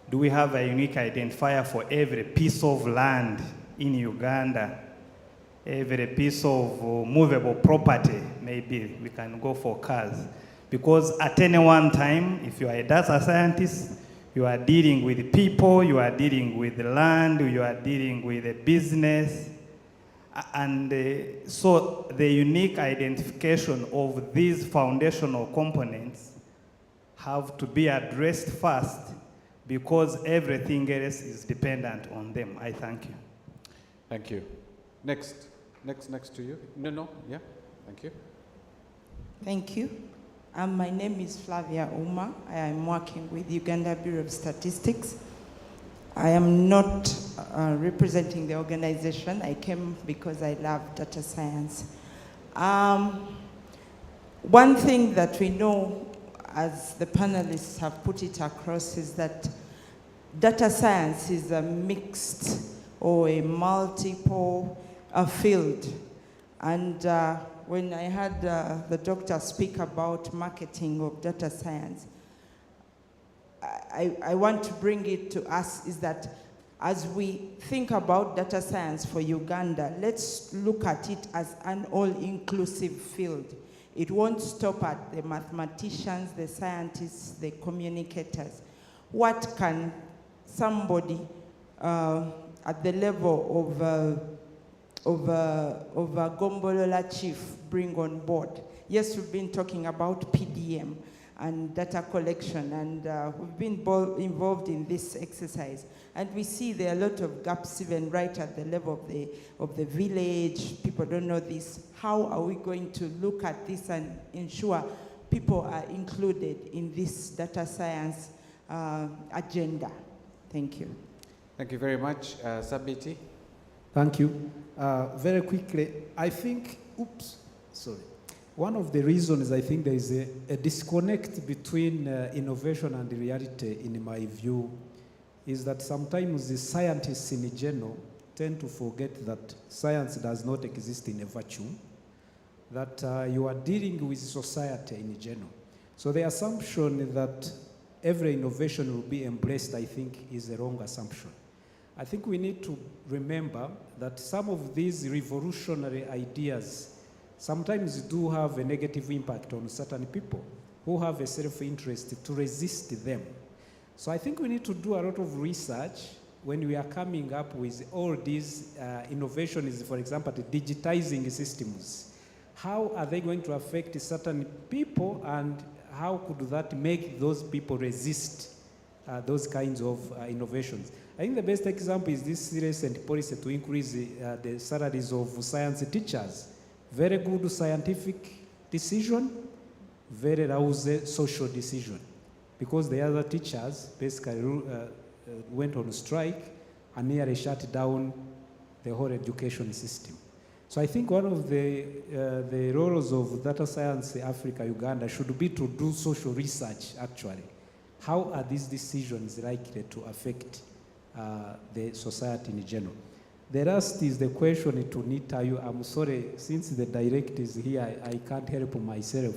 Do we have a unique identifier for every piece of land in Uganda? Every piece of movable property, maybe we can go for cars. Because at any one time, if you are a data scientist, you are dealing with people, you are dealing with the land, you are dealing with a business. And so the unique identification of these foundational components have to be addressed first, because everything else is dependent on them. I thank you. Thank you. Next to you. No, yeah, thank you. Thank you. My name is Flavia Uma. I am working with Uganda Bureau of Statistics. I am not representing the organization. I came because I love data science. One thing that we know, as the panelists have put it across, is that data science is a mixed or a multiple field. And when I heard the doctor speak about marketing of data science, I want to bring it to us is that as we think about data science for Uganda, let's look at it as an all-inclusive field. It won't stop at the mathematicians, the scientists, the communicators. What can somebody at the level of a Gombolola chief bring on board? Yes, we've been talking about PDM and data collection, and we've been involved in this exercise. And we see there are a lot of gaps even right at the level of the village. People don't know this. How are we going to look at this and ensure people are included in this data science agenda? Thank you. Thank you very much. Sabiti? Thank you. Very quickly, I think, one of the reasons I think there is a disconnect between innovation and reality, in my view, is that sometimes the scientists in general tend to forget that science does not exist in a vacuum, that you are dealing with society in general. So the assumption that every innovation will be embraced, I think, is a wrong assumption. I think we need to remember that some of these revolutionary ideas sometimes do have a negative impact on certain people who have a self-interest to resist them. So I think we need to do a lot of research when we are coming up with all these innovations, for example, the digitizing systems. How are they going to affect certain people, and how could that make those people resist those kinds of innovations? I think the best example is this recent policy to increase the salaries of science teachers. Very good scientific decision, very lousy social decision. because the other teachers basically went on strike and nearly shut down the whole education system. So I think one of the roles of Data Science Africa Uganda should be to do social research, actually. How are these decisions likely to affect the society in general? The last is the question to Nita. I'm sorry, since the director is here, I can't help myself.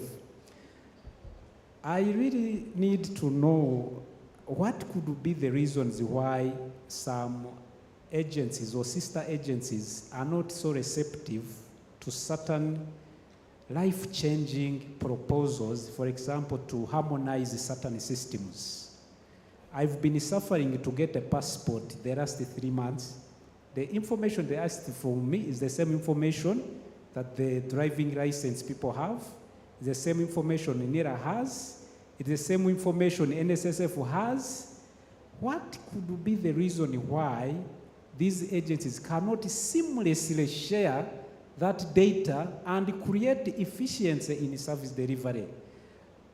I really need to know what could be the reasons why some agencies or sister agencies are not so receptive to certain life-changing proposals, for example, to harmonize certain systems. I've been suffering to get a passport the last 3 months. The information they asked from me is the same information that the driving license people have, it's the same information NIRA has, it's the same information NSSF has. What could be the reason why these agencies cannot seamlessly share that data and create efficiency in service delivery?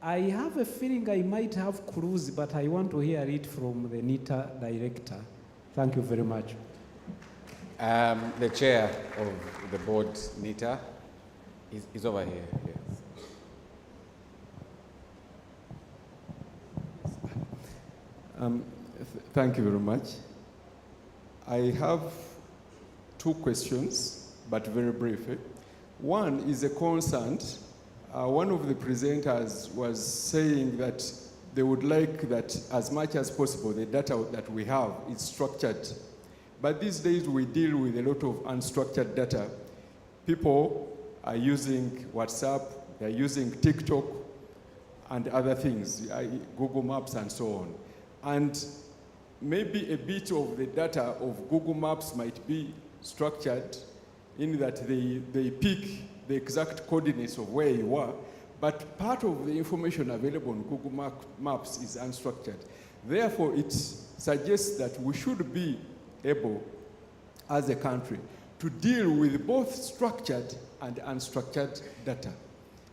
I have a feeling I might have clues, but I want to hear it from the NITA director. Thank you very much. The chair of the board, NITA, is over here. Yes. Thank you very much. I have 2 questions, but very briefly. One is a concern. One of the presenters was saying that they would like that as much as possible the data that we have is structured. But these days we deal with a lot of unstructured data. People are using WhatsApp, they're using TikTok and other things, Google Maps and so on. And maybe a bit of the data of Google Maps might be structured in that they pick the exact coordinates of where you are, but part of the information available on Google Maps is unstructured. Therefore, it suggests that we should be able, as a country, to deal with both structured and unstructured data.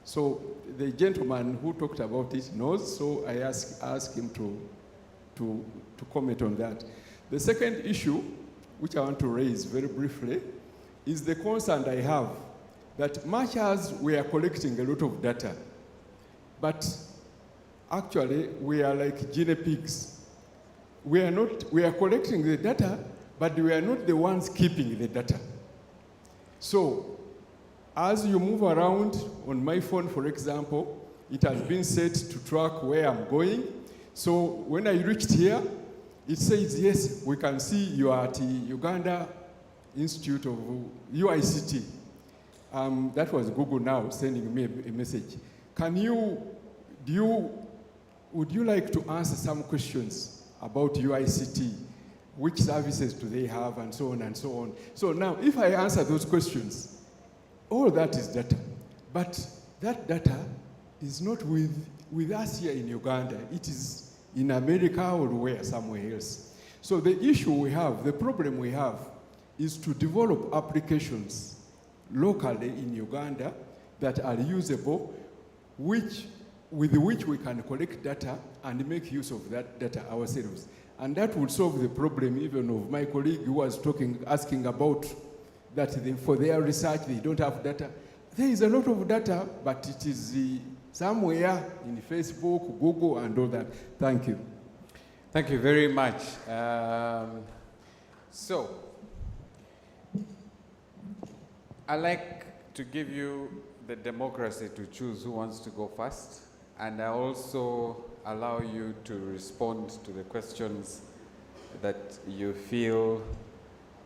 So the gentleman who talked about it knows, so I ask him to comment on that. The second issue, which I want to raise very briefly, is the concern I have that much as we are collecting a lot of data, but actually we are like guinea pigs. We are collecting the data, but we are not the ones keeping the data. So as you move around on my phone, for example, it has been set to track where I'm going. So when I reached here, it says, yes, we can see you are at the Uganda Institute of UICT. That was Google now sending me a message. Would you like to answer some questions about UICT? Which services do they have, and so on and so on. So now, if I answer those questions, all that is data. But that data is not with us here in Uganda. It is in America or where, somewhere else. So the issue we have, the problem we have, is to develop applications locally in Uganda that are usable, with which we can collect data and make use of that data ourselves. And that would solve the problem even of my colleague who was asking about that for their research, they don't have data. There is a lot of data, but it is somewhere in Facebook, Google, and all that. Thank you. Thank you very much. So, I'd like to give you the democracy to choose who wants to go first, and I also allow you to respond to the questions that you feel,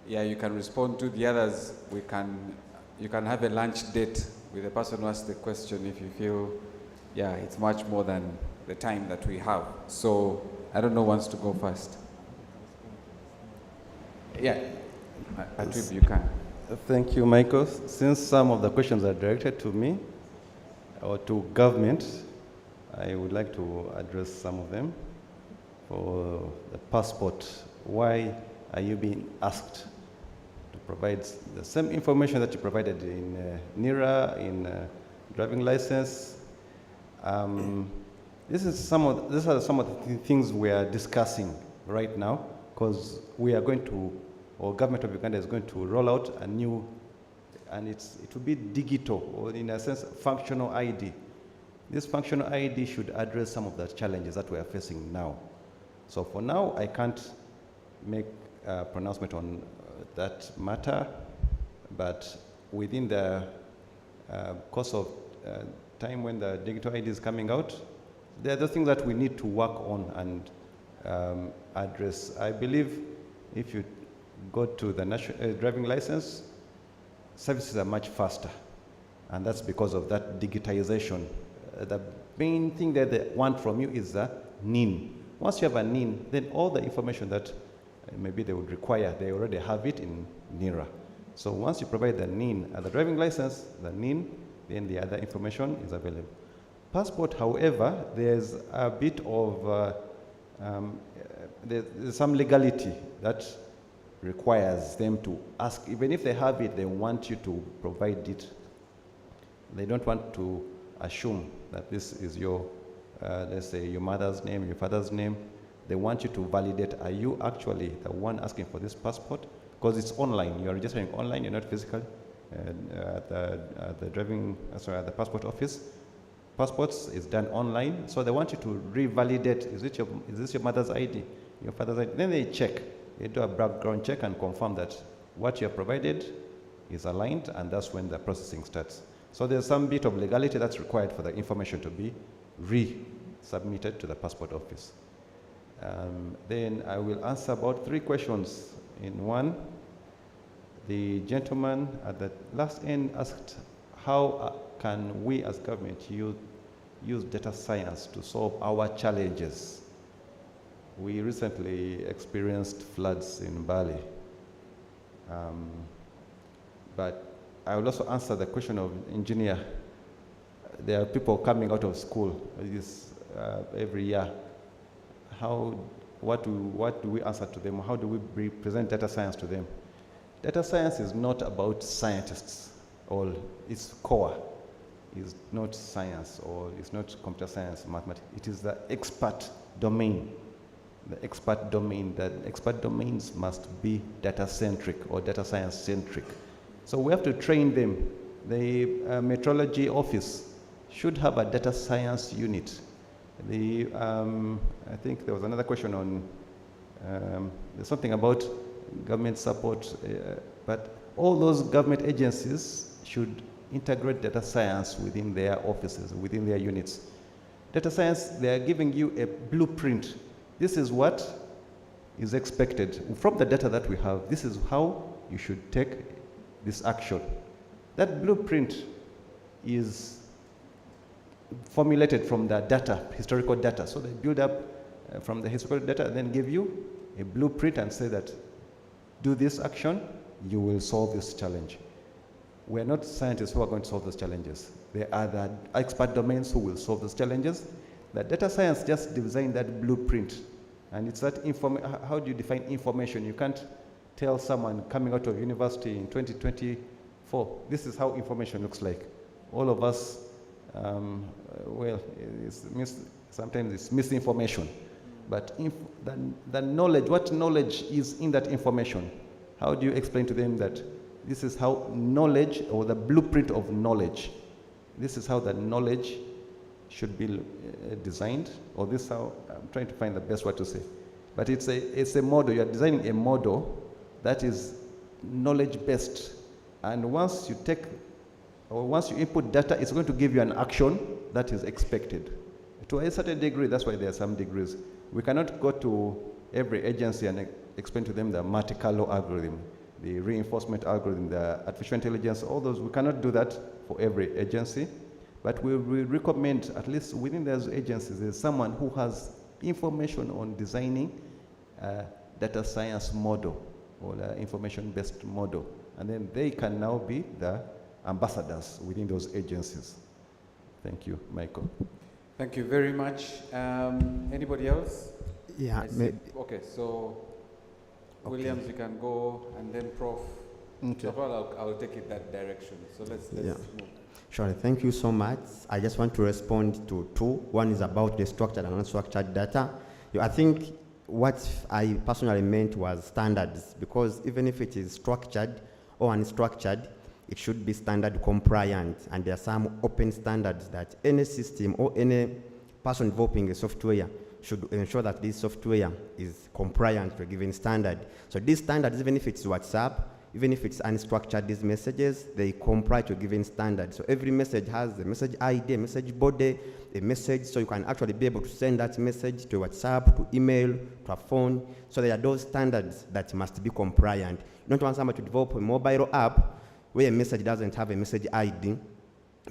you can respond to. The others, you can have a lunch date with the person who asked the question if you feel, it's much more than the time that we have. So, I don't know who wants to go first. Atrib, you can. Thank you, Michael. Since some of the questions are directed to me or to government, I would like to address some of them. For the passport, why are you being asked to provide the same information that you provided in NIRA, in driving license? these are some of the things we are discussing right now, because we are going to, or government of Uganda is going to roll out a new, and it will be digital, or in a sense, functional ID. This functional ID should address some of the challenges that we are facing now. So for now, I can't make a pronouncement on that matter, but within the course of time when the digital ID is coming out, there are the things that we need to work on and address. I believe if you go to the national driving license, services are much faster, and that's because of that digitization. The main thing that they want from you is the NIN. Once you have a NIN, then all the information that maybe they would require, they already have it in NIRA. So once you provide the NIN and the driving license, the NIN, then the other information is available. Passport, however, there's a bit of, there's some legality that requires them to ask, even if they have it, they want you to provide it. They don't want to assume that this is your, let's say, your mother's name, your father's name. They want you to validate, are you actually the one asking for this passport? Because it's online, you're registering online, you're not physical at the driving, sorry, at the passport office. Passports is done online, so they want you to revalidate, is this your mother's ID, your father's ID? Then they check, they do a background check and confirm that what you have provided is aligned, and that's when the processing starts. So there's some bit of legality that's required for the information to be resubmitted to the passport office. Then I will answer about 3 questions in one. The gentleman at the last end asked, how can we as government use data science to solve our challenges? We recently experienced floods in Bali. But I will also answer the question of engineer. There are people coming out of school every year. What do we answer to them? How do we present data science to them? Data science is not about scientists, or its core is not science, or it's not computer science, mathematics. It is the expert domain. The expert domain, the expert domains must be data-centric or data science-centric. So we have to train them. The metrology office should have a data science unit. I think there was another question on, there's something about government support, but all those government agencies should integrate data science within their offices, within their units. Data science, they are giving you a blueprint. This is what is expected. From the data that we have, this is how you should take this action. That blueprint is formulated from the data, historical data. So they build up from the historical data and then give you a blueprint and say that, do this action, you will solve this challenge. We're not scientists who are going to solve those challenges. There are the expert domains who will solve those challenges. The data science just designed that blueprint. And it's that how do you define information? You can't tell someone coming out of university in 2024, this is how information looks like. All of us, sometimes it's misinformation. But the knowledge, what knowledge is in that information? How do you explain to them that this is how knowledge, or the blueprint of knowledge, this is how the knowledge should be designed, or this is how, I'm trying to find the best word to say. But it's a model, you're designing a model that is knowledge-based. And once you input data, it's going to give you an action that is expected. To a certain degree, that's why there are some degrees. We cannot go to every agency and explain to them the Monte Carlo algorithm, the reinforcement algorithm, the artificial intelligence, all those. We cannot do that for every agency. But we recommend, at least within those agencies, there's someone who has information on designing a data science model or the information-based model. And then they can now be the ambassadors within those agencies. Thank you, Michael. Thank you very much. Anybody else? Yeah. Okay, so Williams, you can go, and then Prof. Okay. So I'll take it that direction. So let's move. Sure, thank you so much. I just want to respond to two. One is about the structured and unstructured data. I think what I personally meant was standards, because even if it is structured or unstructured, it should be standard compliant, and there are some open standards that any system or any person developing a software should ensure that this software is compliant to a given standard. So these standards, even if it's WhatsApp, even if it's unstructured, these messages, they comply to a given standard. So every message has a message ID, a message body, a message, so you can actually be able to send that message to WhatsApp, to email, to a phone. So there are those standards that must be compliant. You don't want somebody to develop a mobile app where a message doesn't have a message ID,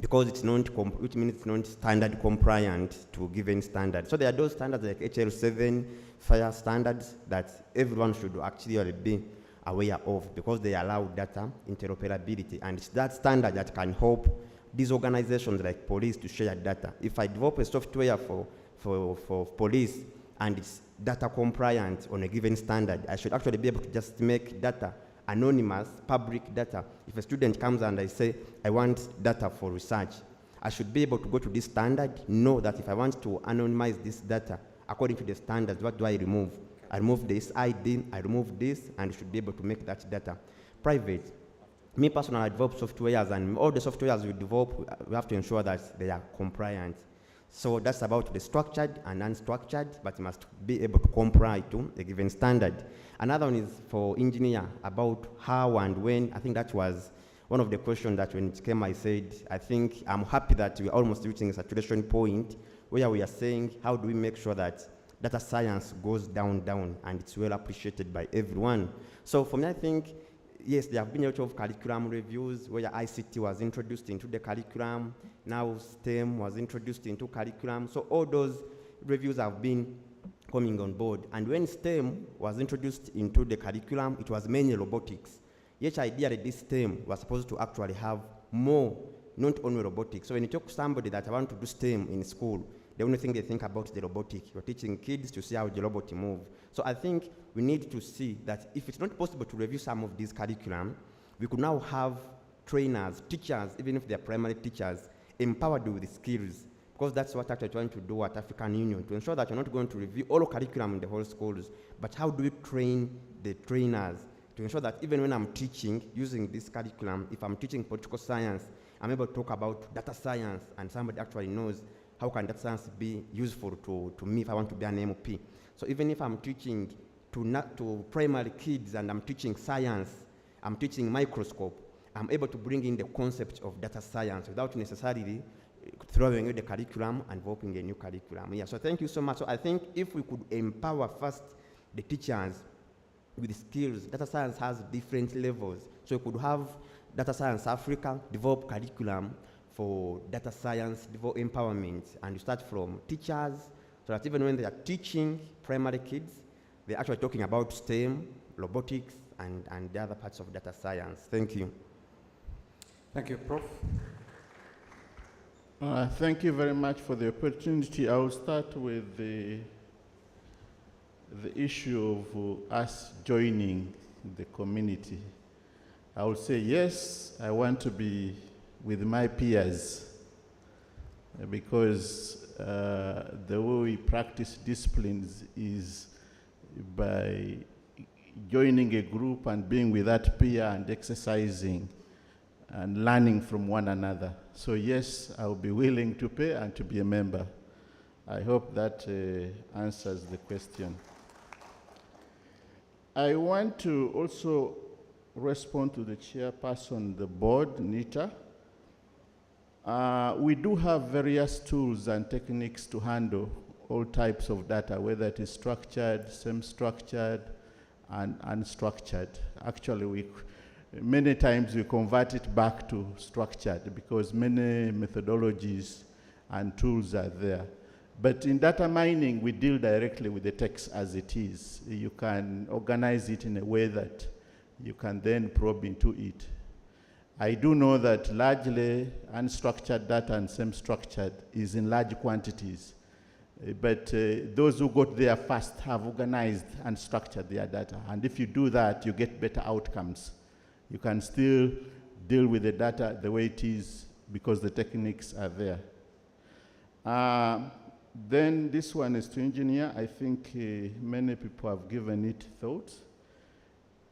because it's not, which means it's not standard compliant to a given standard. So there are those standards like HL7, FIRE standards that everyone should actually be aware of, because they allow data interoperability, and it's that standard that can help these organizations like police to share data. If I develop a software for police and it's data compliant on a given standard, I should actually be able to just make data anonymous, public data. If a student comes and I say, I want data for research, I should be able to go to this standard, know that if I want to anonymize this data according to the standards, what do I remove? I remove this ID, I remove this, and you should be able to make that data private. Me personally, I develop softwares, and all the softwares we develop, we have to ensure that they are compliant. So that's about the structured and unstructured, but you must be able to comply to a given standard. Another one is for engineer, about how and when. I think that was one of the questions that when it came, I said, I think I'm happy that we're almost reaching a saturation point where we are saying, how do we make sure that data science goes down, and it's well appreciated by everyone. So for me, I think, yes, there have been a lot of curriculum reviews where ICT was introduced into the curriculum, now STEM was introduced into curriculum. So all those reviews have been coming on board. And when STEM was introduced into the curriculum, it was mainly robotics. Yet ideally this STEM was supposed to actually have more, not only robotics. So when you talk to somebody that I want to do STEM in school, the only thing they think about is the robotic. You're teaching kids to see how the robot moves. So I think we need to see that if it's not possible to review some of these curriculum, we could now have trainers, teachers, even if they're primary teachers, empowered with skills. Because that's what we're trying to do at African Union, to ensure that you're not going to review all curriculum in the whole schools, but how do we train the trainers to ensure that even when I'm teaching using this curriculum, if I'm teaching political science, I'm able to talk about data science, and somebody actually knows how can data science be useful to me if I want to be an MP. So even if I'm teaching to primary kids and I'm teaching science, I'm teaching microscope, I'm able to bring in the concept of data science without necessarily throwing away the curriculum and developing a new curriculum. Yeah, so thank you so much. So I think if we could empower first the teachers with skills, data science has different levels. So you could have Data Science Africa develop curriculum for data science, develop empowerment, and you start from teachers, so that even when they are teaching primary kids, they're actually talking about STEM, robotics, and the other parts of data science. Thank you. Thank you, Prof. Thank you very much for the opportunity. I will start with the issue of us joining the community. I would say, yes, I want to be with my peers, because the way we practice disciplines is by joining a group and being with that peer and exercising and learning from one another. So yes, I will be willing to pay and to be a member. I hope that answers the question. I want to also respond to the chairperson, the board, Nita. We do have various tools and techniques to handle all types of data, whether it is structured, semi-structured, and unstructured. Actually, many times we convert it back to structured because many methodologies and tools are there. But in data mining, we deal directly with the text as it is. You can organize it in a way that you can then probe into it. I do know that largely unstructured data and semi-structured is in large quantities. But those who got there first have organized and structured their data. And if you do that, you get better outcomes. You can still deal with the data the way it is because the techniques are there. Then this one is to engineer. I think many people have given it thought.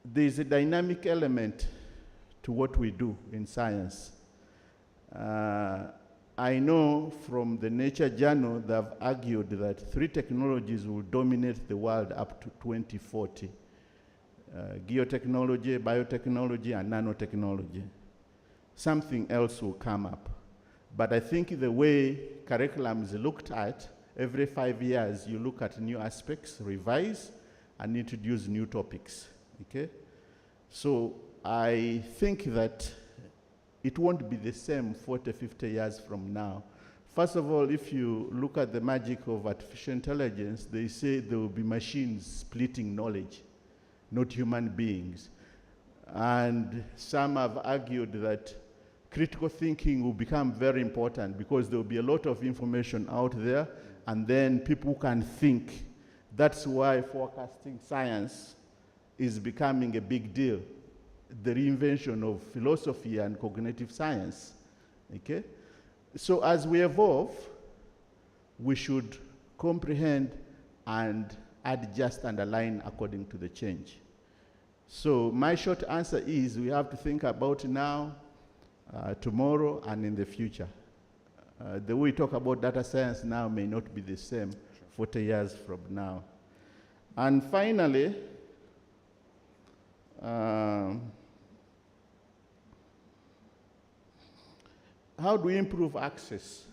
There's a dynamic element to what we do in science. I know from the Nature Journal they've argued that 3 technologies will dominate the world up to 2040. Geotechnology, biotechnology, and nanotechnology. Something else will come up. But I think the way curriculum is looked at, every 5 years you look at new aspects, revise, and introduce new topics, okay? So I think that it won't be the same 40, 50 years from now. First of all, if you look at the magic of artificial intelligence, they say there will be machines splitting knowledge, not human beings. And some have argued that critical thinking will become very important because there will be a lot of information out there, and then people can think. That's why forecasting science is becoming a big deal. The reinvention of philosophy and cognitive science, okay? So as we evolve, we should comprehend and adjust and align according to the change. So my short answer is we have to think about now, tomorrow, and in the future. The way we talk about data science now may not be the same 40 years from now. And finally, how do we improve access?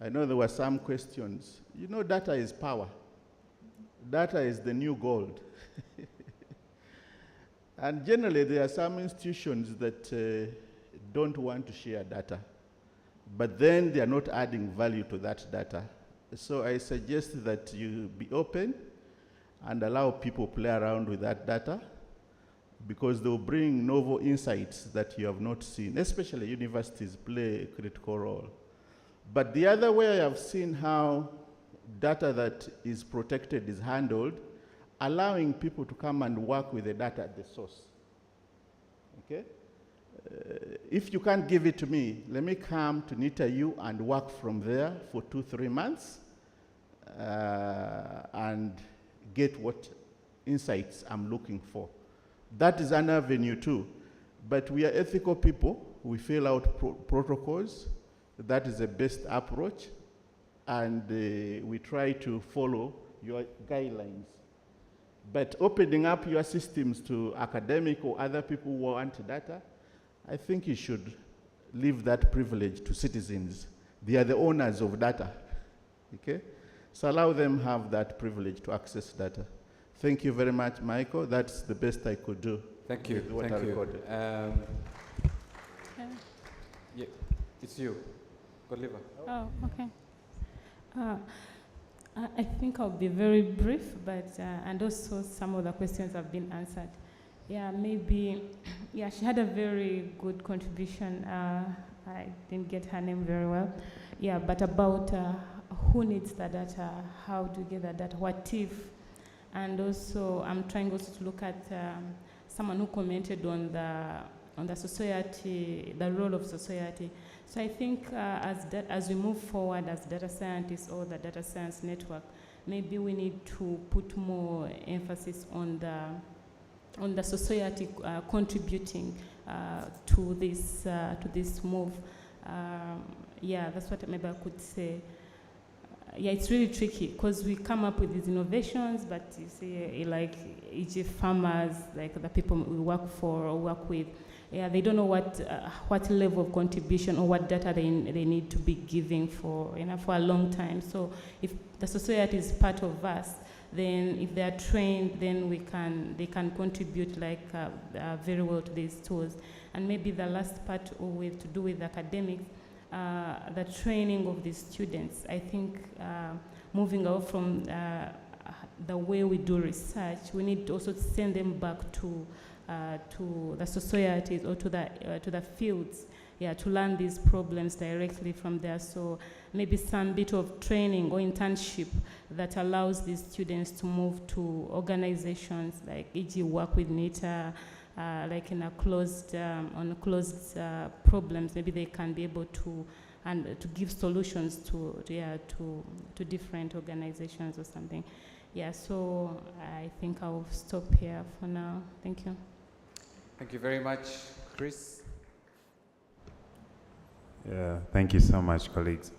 I know there were some questions. You know, data is power. Data is the new gold. And generally, there are some institutions that don't want to share data, but then they are not adding value to that data. So I suggest that you be open and allow people play around with that data, because they'll bring novel insights that you have not seen, especially universities play a critical role. But the other way I have seen how data that is protected is handled, allowing people to come and work with the data at the source, okay? If you can't give it to me, let me come to NITAU and work from there for 2-3 months and get what insights I'm looking for. That is an avenue too. But we are ethical people. We fill out protocols. That is the best approach. And we try to follow your guidelines. But opening up your systems to academic or other people who want data, I think you should leave that privilege to citizens. They are the owners of data, okay? So allow them have that privilege to access data. Thank you very much, Michael. That's the best I could do. Thank you. What I recorded. Yeah, it's you. Godliver. Oh, okay. I think I'll be very brief, but and also some of the questions have been answered. Yeah, maybe, yeah, she had a very good contribution. I didn't get her name very well. Yeah, but about who needs the data, how do you get the data, what if? And also, I'm trying also to look at someone who commented on the society, the role of society. So I think as we move forward as data scientists or the data science network, maybe we need to put more emphasis on the society contributing to this move. Yeah, that's what maybe I could say. Yeah, it's really tricky because we come up with these innovations, but you see, like each farmers, like the people we work for or work with, yeah, they don't know what level of contribution or what data they need to be giving for a long time. So if the society is part of us, then if they are trained, then they can contribute like very well to these tools. And maybe the last part to do with academics, the training of the students. I think moving out from the way we do research, we need to also send them back to the societies or to the fields, to learn these problems directly from there. So maybe some bit of training or internship that allows these students to move to organizations like e.g. work with NITA, like in a closed, on closed problems. Maybe they can be able to to give solutions to different organizations or something. Yeah, so I think I'll stop here for now. Thank you. Thank you very much, Chris. Yeah, thank you so much, colleagues.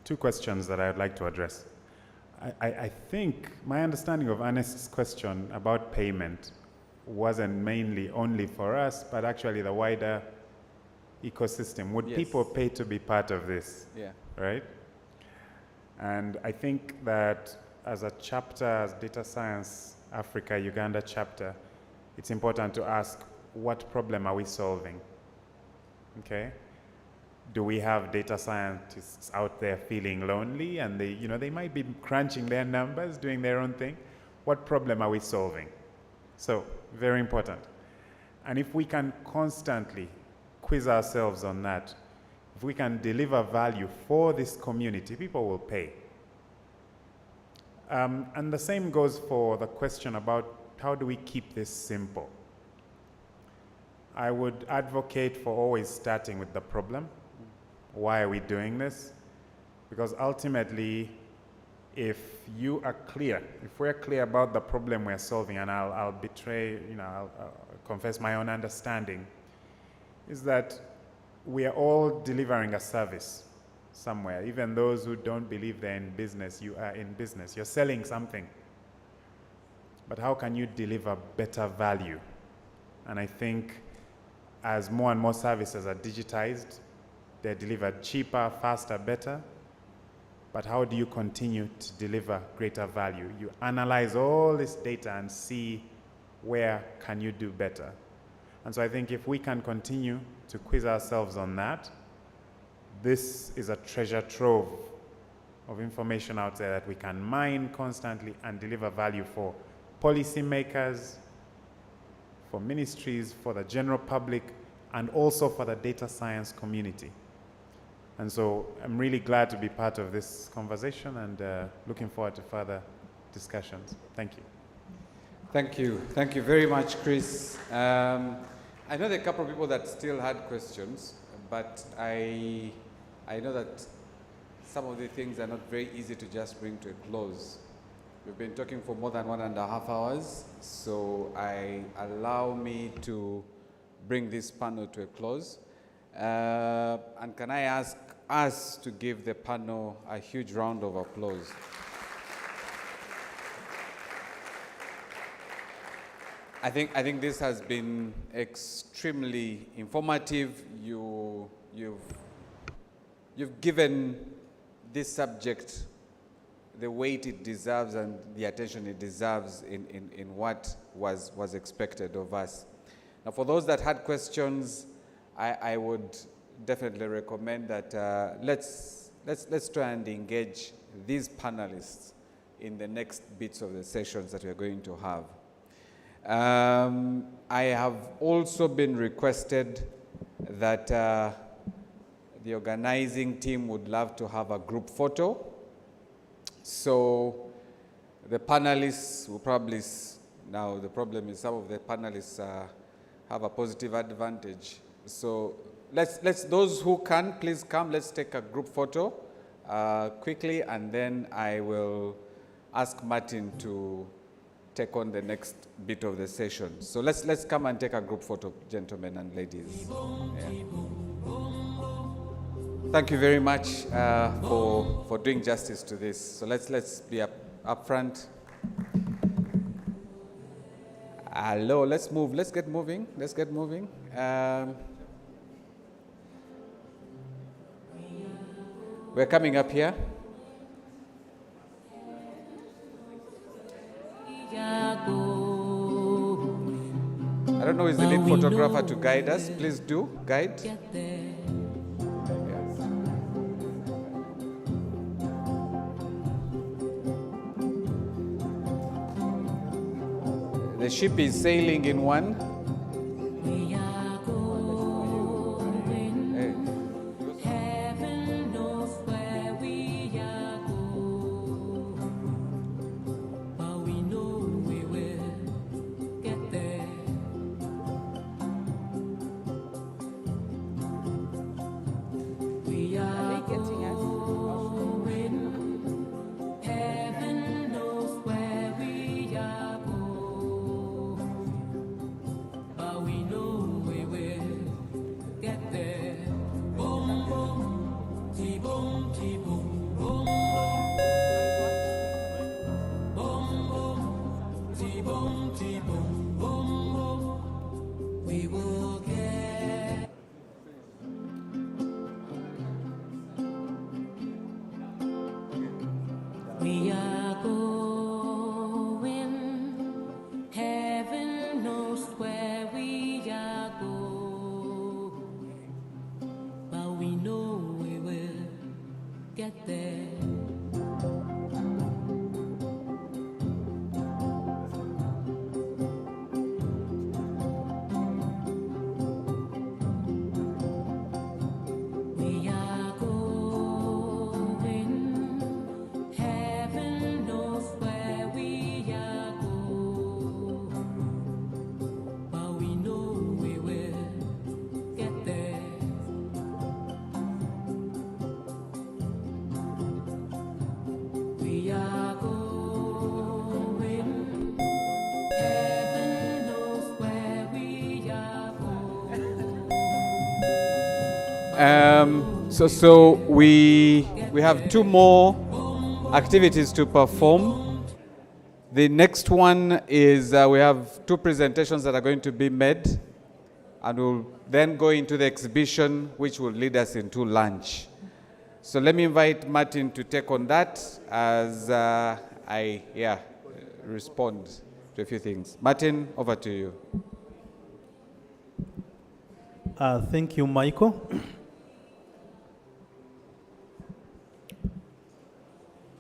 Two questions that I would like to address. I think my understanding of Ernest's question about payment wasn't mainly only for us, but actually the wider ecosystem. Would Yes. people pay to be part of this? Yeah. Right? And I think that as a chapter, as Data Science Africa Uganda chapter, it's important to ask, what problem are we solving? Okay? Do we have data scientists out there feeling lonely and they might be crunching their numbers, doing their own thing? What problem are we solving? So, very important. And if we can constantly quiz ourselves on that, if we can deliver value for this community, people will pay. And the same goes for the question about how do we keep this simple? I would advocate for always starting with the problem. Why are we doing this? Because ultimately, if you are clear, if we're clear about the problem we're solving, and I'll betray, I'll confess my own understanding, is that we are all delivering a service somewhere. Even those who don't believe they're in business, you are in business. You're selling something. But how can you deliver better value? And I think as more and more services are digitized, they're delivered cheaper, faster, better. But how do you continue to deliver greater value? You analyze all this data and see where can you do better. And so I think if we can continue to quiz ourselves on that, this is a treasure trove of information out there that we can mine constantly and deliver value for policymakers, for ministries, for the general public, and also for the data science community. And so I'm really glad to be part of this conversation and looking forward to further discussions. Thank you. Thank you. Thank you very much, Chris. I know there are a couple of people that still had questions, but I know that some of the things are not very easy to just bring to a close. We've been talking for more than 1.5 hours, so allow me to bring this panel to a close. And can I ask us to give the panel a huge round of applause? I think this has been extremely informative. You've given this subject the weight it deserves and the attention it deserves in what was expected of us. Now, for those that had questions, I would definitely recommend that let's try and engage these panelists in the next bits of the sessions that we're going to have. I have also been requested that the organizing team would love to have a group photo. So the panelists will probably, now the problem is some of the panelists have a positive advantage. So let's those who can, please come, let's take a group photo quickly, and then I will ask Martin to take on the next bit of the session. So let's come and take a group photo, gentlemen and ladies. Yeah. Thank you very much for doing justice to this. So let's be up front. Hello, let's move. Let's get moving. Let's get moving. We're coming up here. I don't know, is the lead photographer to guide us? Please do guide. The ship is sailing in one. So we have two more activities to perform. The next one is we have two presentations that are going to be made, and we'll then go into the exhibition, which will lead us into lunch. So let me invite Martin to take on that as I respond to a few things. Martin, over to you. Thank you, Michael.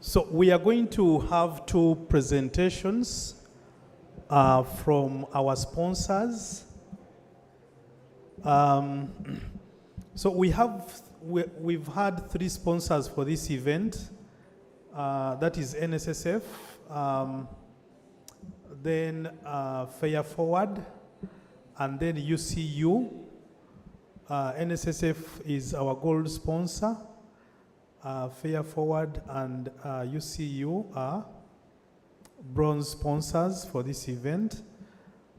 So we are going to have two presentations from our sponsors. So we've had three sponsors for this event. That is NSSF, then Fair Forward, and then UCU. NSSF is our gold sponsor. Fair Forward and UCU are bronze sponsors for this event.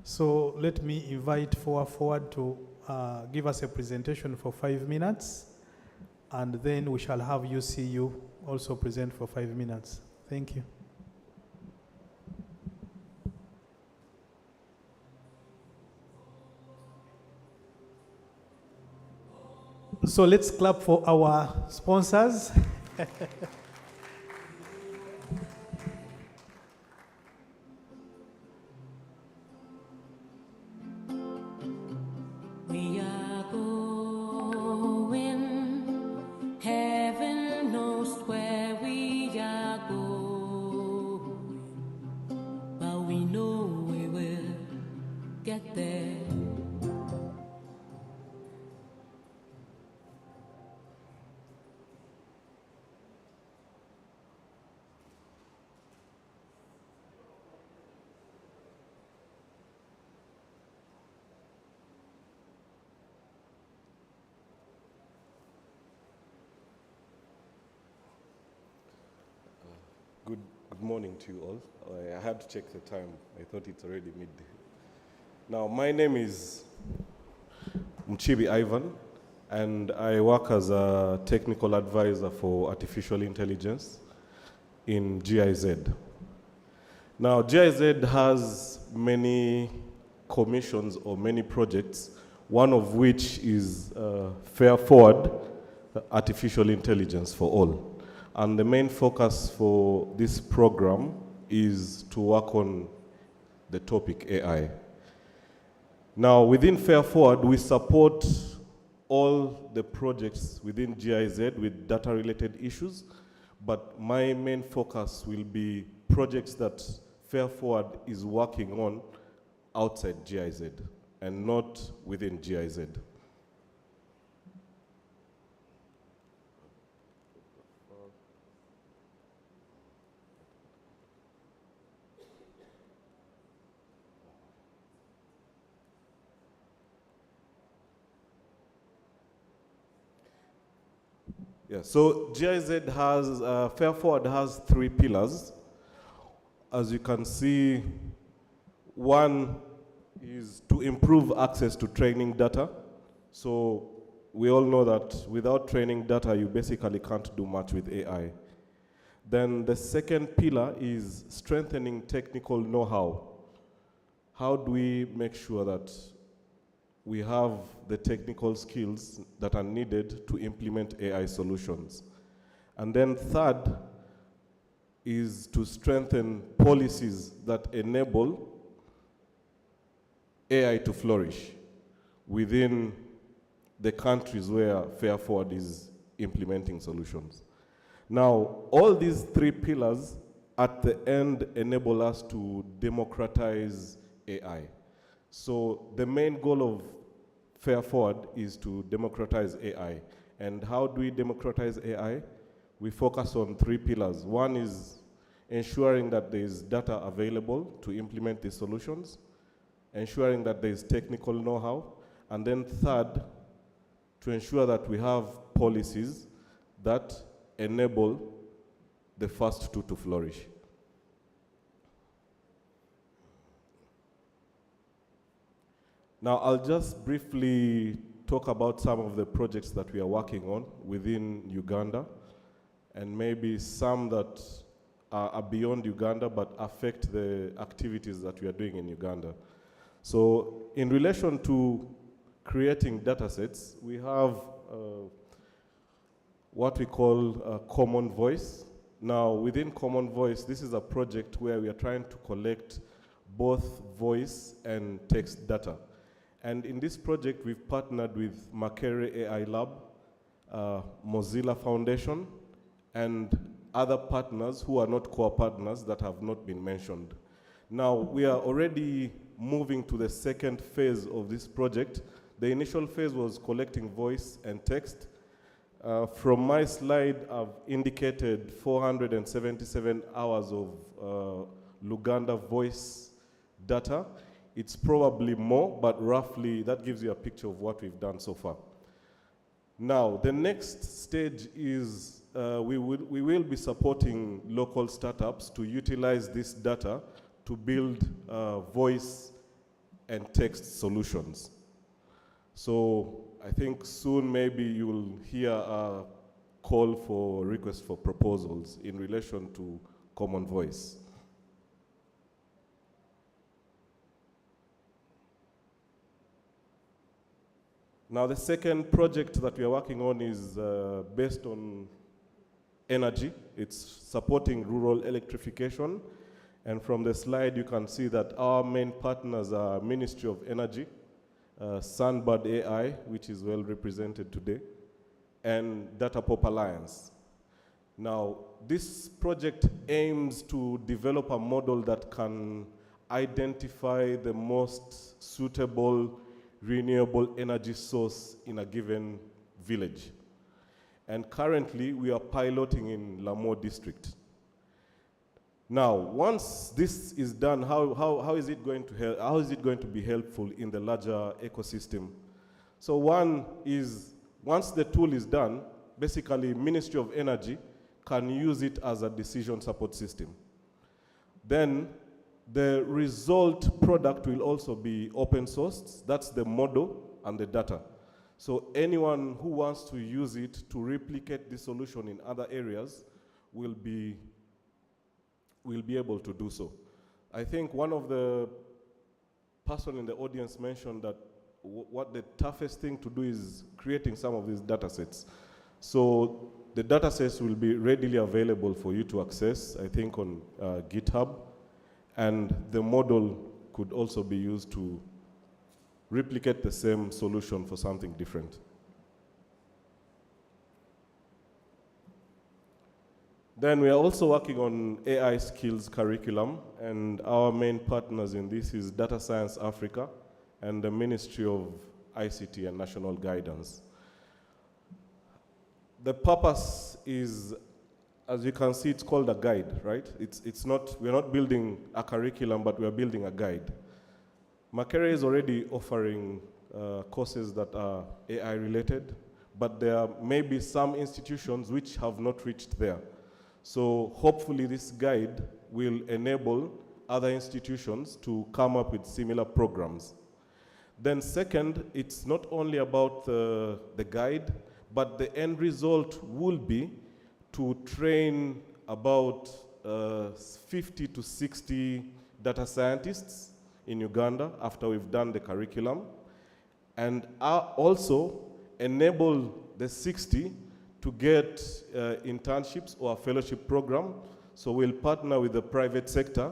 So let me invite Fair Forward to give us a presentation for 5 minutes, and then we shall have UCU also present for 5 minutes. Thank you. So let's clap for our sponsors. We are going, heaven knows where we are going, but we know we will get there. Good morning to you all. I had to check the time. I thought it's already midday. Now, my name is Mchibi Ivan, and I work as a technical advisor for artificial intelligence in GIZ. Now, GIZ has many commissions or many projects, one of which is Fair Forward Artificial Intelligence for All. And the main focus for this program is to work on the topic AI. Now, within Fair Forward, we support all the projects within GIZ with data-related issues, but my main focus will be projects that Fair Forward is working on outside GIZ and not within GIZ. Yeah, so GIZ has, Fair Forward has 3 pillars. As you can see, one is to improve access to training data. So we all know that without training data, you basically can't do much with AI. Then the second pillar is strengthening technical know-how. How do we make sure that we have the technical skills that are needed to implement AI solutions? And then third is to strengthen policies that enable AI to flourish within the countries where Fair Forward is implementing solutions. Now, all these 3 pillars at the end enable us to democratize AI. So the main goal of Fair Forward is to democratize AI. And how do we democratize AI? We focus on 3 pillars. One is ensuring that there is data available to implement these solutions, ensuring that there is technical know-how, and then third, to ensure that we have policies that enable the first 2 to flourish. Now, I'll just briefly talk about some of the projects that we are working on within Uganda, and maybe some that are beyond Uganda but affect the activities that we are doing in Uganda. So in relation to creating data sets, we have what we call Common Voice. Now, within Common Voice, this is a project where we are trying to collect both voice and text data. And in this project, we've partnered with Makerere AI Lab, Mozilla Foundation, and other partners who are not core partners that have not been mentioned. Now, we are already moving to the second phase of this project. The initial phase was collecting voice and text. From my slide, I've indicated 477 hours of Luganda voice data. It's probably more, but roughly that gives you a picture of what we've done so far. Now, the next stage is we will be supporting local startups to utilize this data to build voice and text solutions. So I think soon maybe you will hear a call for requests for proposals in relation to Common Voice. Now, the second project that we are working on is based on energy. It's supporting rural electrification. And from the slide, you can see that our main partners are Ministry of Energy, Sunbird AI, which is well represented today, and Datapop Alliance. Now, this project aims to develop a model that can identify the most suitable renewable energy source in a given village. And currently, we are piloting in Lamo district. Now, once this is done, how is it going to help? How is it going to be helpful in the larger ecosystem? So one is, once the tool is done, basically Ministry of Energy can use it as a decision support system. Then the result product will also be open sourced. That's the model and the data. So anyone who wants to use it to replicate the solution in other areas will be able to do so. I think one of the person in the audience mentioned that what the toughest thing to do is creating some of these data sets. So the data sets will be readily available for you to access, I think on GitHub, and the model could also be used to replicate the same solution for something different. Then we are also working on AI skills curriculum, and our main partners in this is Data Science Africa and the Ministry of ICT and National Guidance. The purpose is, as you can see, it's called a guide, right? We're not building a curriculum, but we are building a guide. Makerere is already offering courses that are AI related, but there may be some institutions which have not reached there. So hopefully this guide will enable other institutions to come up with similar programs. Then second, it's not only about the guide, but the end result will be to train about 50 to 60 data scientists in Uganda after we've done the curriculum, and also enable the 60 to get internships or a fellowship program. So we'll partner with the private sector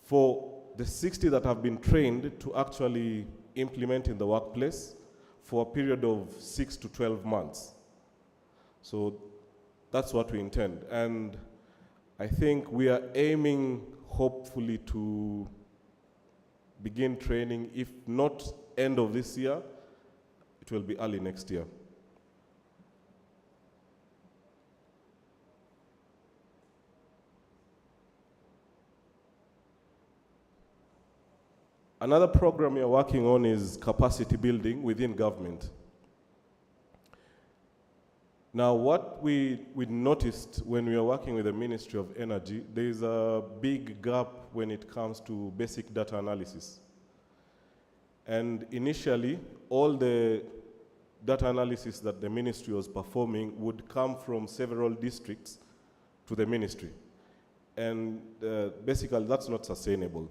for the 60 that have been trained to actually implement in the workplace for a period of 6 to 12 months. So that's what we intend. And I think we are aiming, hopefully, to begin training, if not end of this year, it will be early next year. Another program we are working on is capacity building within government. Now, what we noticed when we are working with the Ministry of Energy, there is a big gap when it comes to basic data analysis. And initially, all the data analysis that the ministry was performing would come from several districts to the ministry. And basically, that's not sustainable.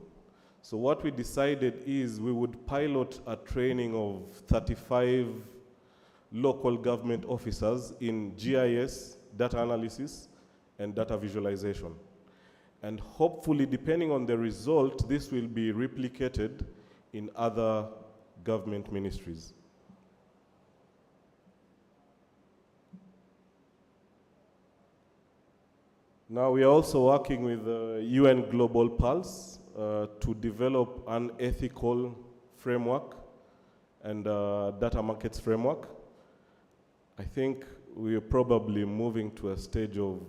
So what we decided is we would pilot a training of 35 local government officers in GIS, data analysis, and data visualization. And hopefully, depending on the result, this will be replicated in other government ministries. Now we are also working with UN Global Pulse to develop an ethical framework and data markets framework. I think we are probably moving to a stage of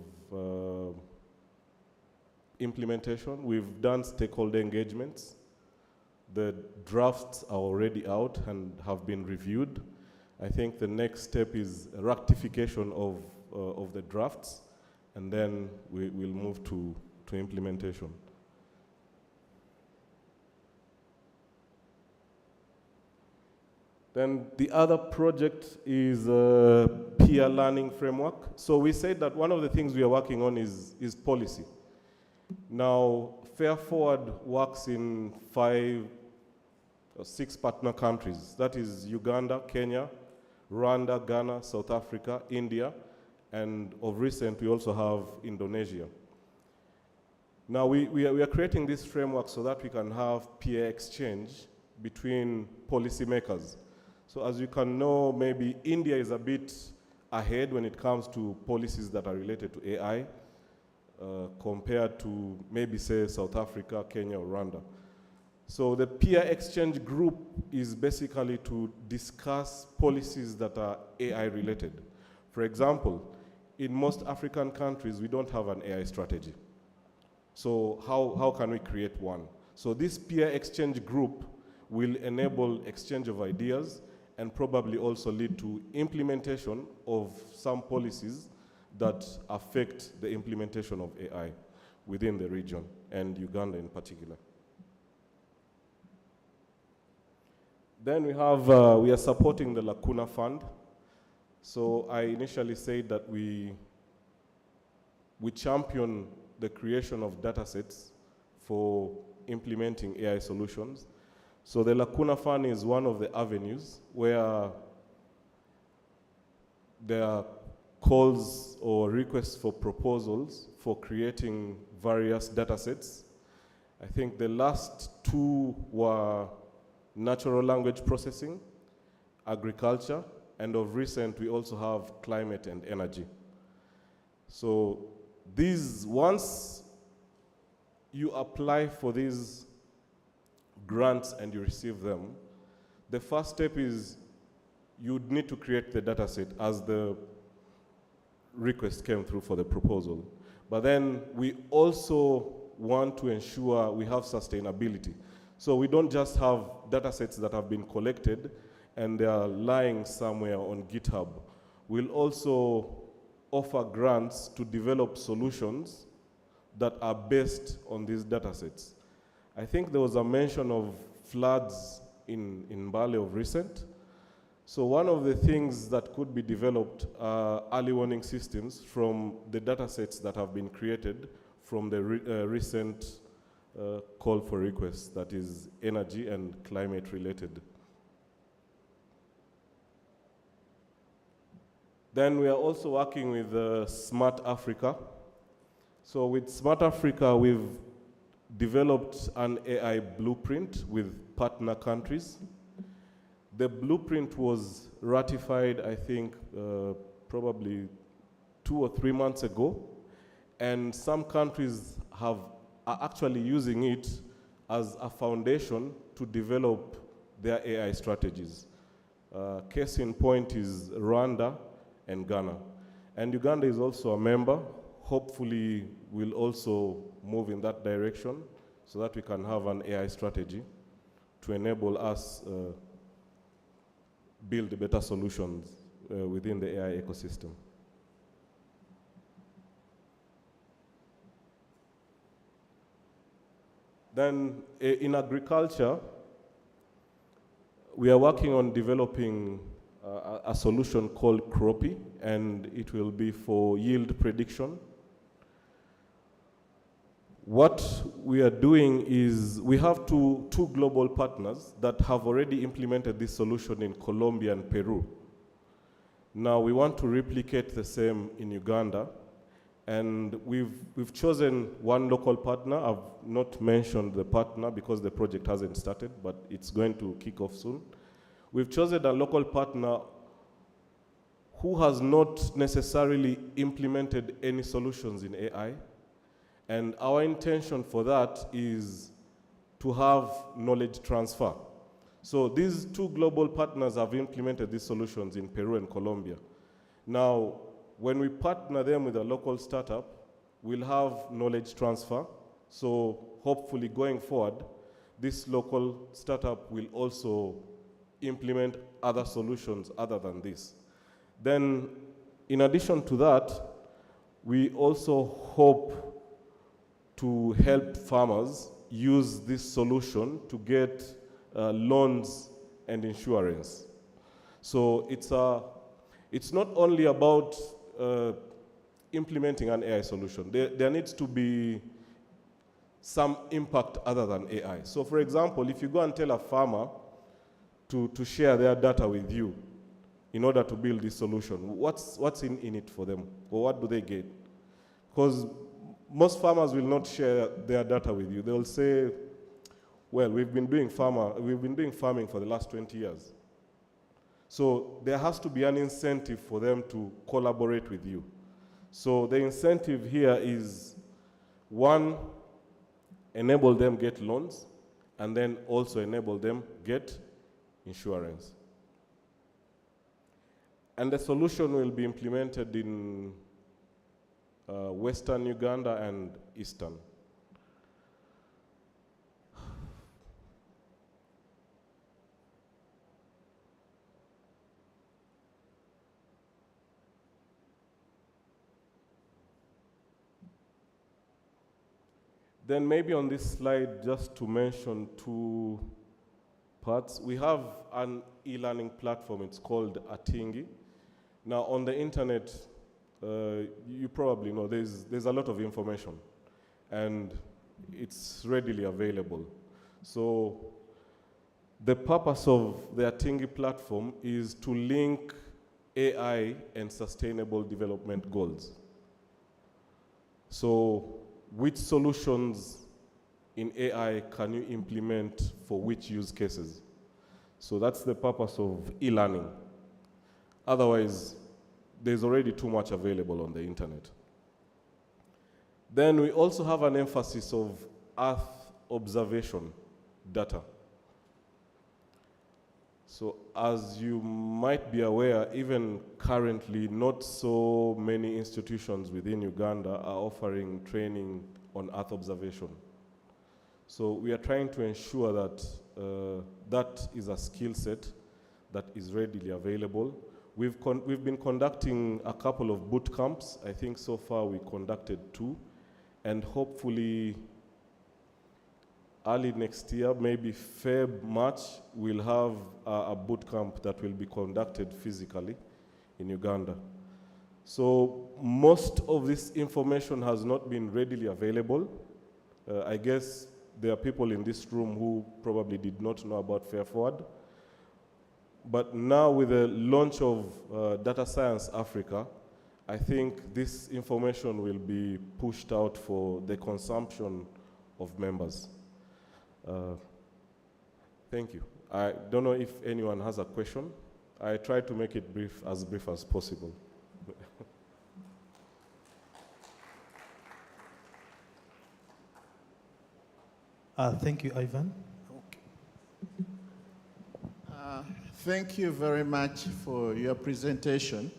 implementation. We've done stakeholder engagements. The drafts are already out and have been reviewed. I think the next step is rectification of the drafts, and then we'll move to implementation. Then the other project is a peer learning framework. So we said that one of the things we are working on is policy. Now, Fair Forward works in 5 or 6 partner countries. That is Uganda, Kenya, Rwanda, Ghana, South Africa, India, and of recent, we also have Indonesia. Now, we are creating this framework so that we can have peer exchange between policymakers. So as you can know, maybe India is a bit ahead when it comes to policies that are related to AI compared to maybe, say, South Africa, Kenya, or Rwanda. So the peer exchange group is basically to discuss policies that are AI related. For example, in most African countries, we don't have an AI strategy. So how can we create one? So this peer exchange group will enable exchange of ideas and probably also lead to implementation of some policies that affect the implementation of AI within the region, and Uganda in particular. Then we are supporting the Lacuna Fund. So I initially said that we champion the creation of data sets for implementing AI solutions. So the Lacuna Fund is one of the avenues where there are calls or requests for proposals for creating various data sets. I think the last 2 were natural language processing, agriculture, and of recent, we also have climate and energy. So these, once you apply for these grants and you receive them, the first step is you'd need to create the data set as the request came through for the proposal. But then we also want to ensure we have sustainability. So we don't just have data sets that have been collected and they are lying somewhere on GitHub. We'll also offer grants to develop solutions that are based on these data sets. I think there was a mention of floods in Mbale of recent. So one of the things that could be developed are early warning systems from the data sets that have been created from the recent call for requests, that is energy and climate related. Then we are also working with Smart Africa. So with Smart Africa, we've developed an AI blueprint with partner countries. The blueprint was ratified, I think, probably 2 or 3 months ago. And some countries are actually using it as a foundation to develop their AI strategies. Case in point is Rwanda and Ghana. And Uganda is also a member. Hopefully, we'll also move in that direction so that we can have an AI strategy to enable us build better solutions within the AI ecosystem. Then in agriculture, we are working on developing a solution called Croppy, and it will be for yield prediction. What we are doing is we have two global partners that have already implemented this solution in Colombia and Peru. Now we want to replicate the same in Uganda, and we've chosen one local partner. I've not mentioned the partner because the project hasn't started, but it's going to kick off soon. We've chosen a local partner who has not necessarily implemented any solutions in AI. And our intention for that is to have knowledge transfer. So these two global partners have implemented these solutions in Peru and Colombia. Now, when we partner them with a local startup, we'll have knowledge transfer. So hopefully going forward, this local startup will also implement other solutions other than this. Then, in addition to that, we also hope to help farmers use this solution to get loans and insurance. So it's not only about implementing an AI solution. There needs to be some impact other than AI. So for example, if you go and tell a farmer to share their data with you in order to build this solution, what's in it for them? Or what do they get? Because most farmers will not share their data with you. They'll say, well, we've been doing farming for the last 20 years. So there has to be an incentive for them to collaborate with you. So the incentive here is, one, enable them get loans, and then also enable them get insurance. And the solution will be implemented in Western Uganda and Eastern. Then maybe on this slide, just to mention two parts. We have an e-learning platform. It's called Atingi. Now on the internet, you probably know there's a lot of information, and it's readily available. So the purpose of the Atingi platform is to link AI and sustainable development goals. So which solutions in AI can you implement for which use cases? So that's the purpose of e-learning. Otherwise, there's already too much available on the internet. Then we also have an emphasis of Earth observation data. So as you might be aware, even currently, not so many institutions within Uganda are offering training on Earth observation. So we are trying to ensure that that is a skill set that is readily available. We've been conducting a couple of boot camps. I think so far we conducted 2, and hopefully early next year, maybe Feb, March, we'll have a boot camp that will be conducted physically in Uganda. So most of this information has not been readily available. I guess there are people in this room who probably did not know about Fair Forward. But now with the launch of Data Science Africa, I think this information will be pushed out for the consumption of members. Thank you. I don't know if anyone has a question. I try to make it as brief as possible. Thank you, Ivan. Thank you very much for your presentation,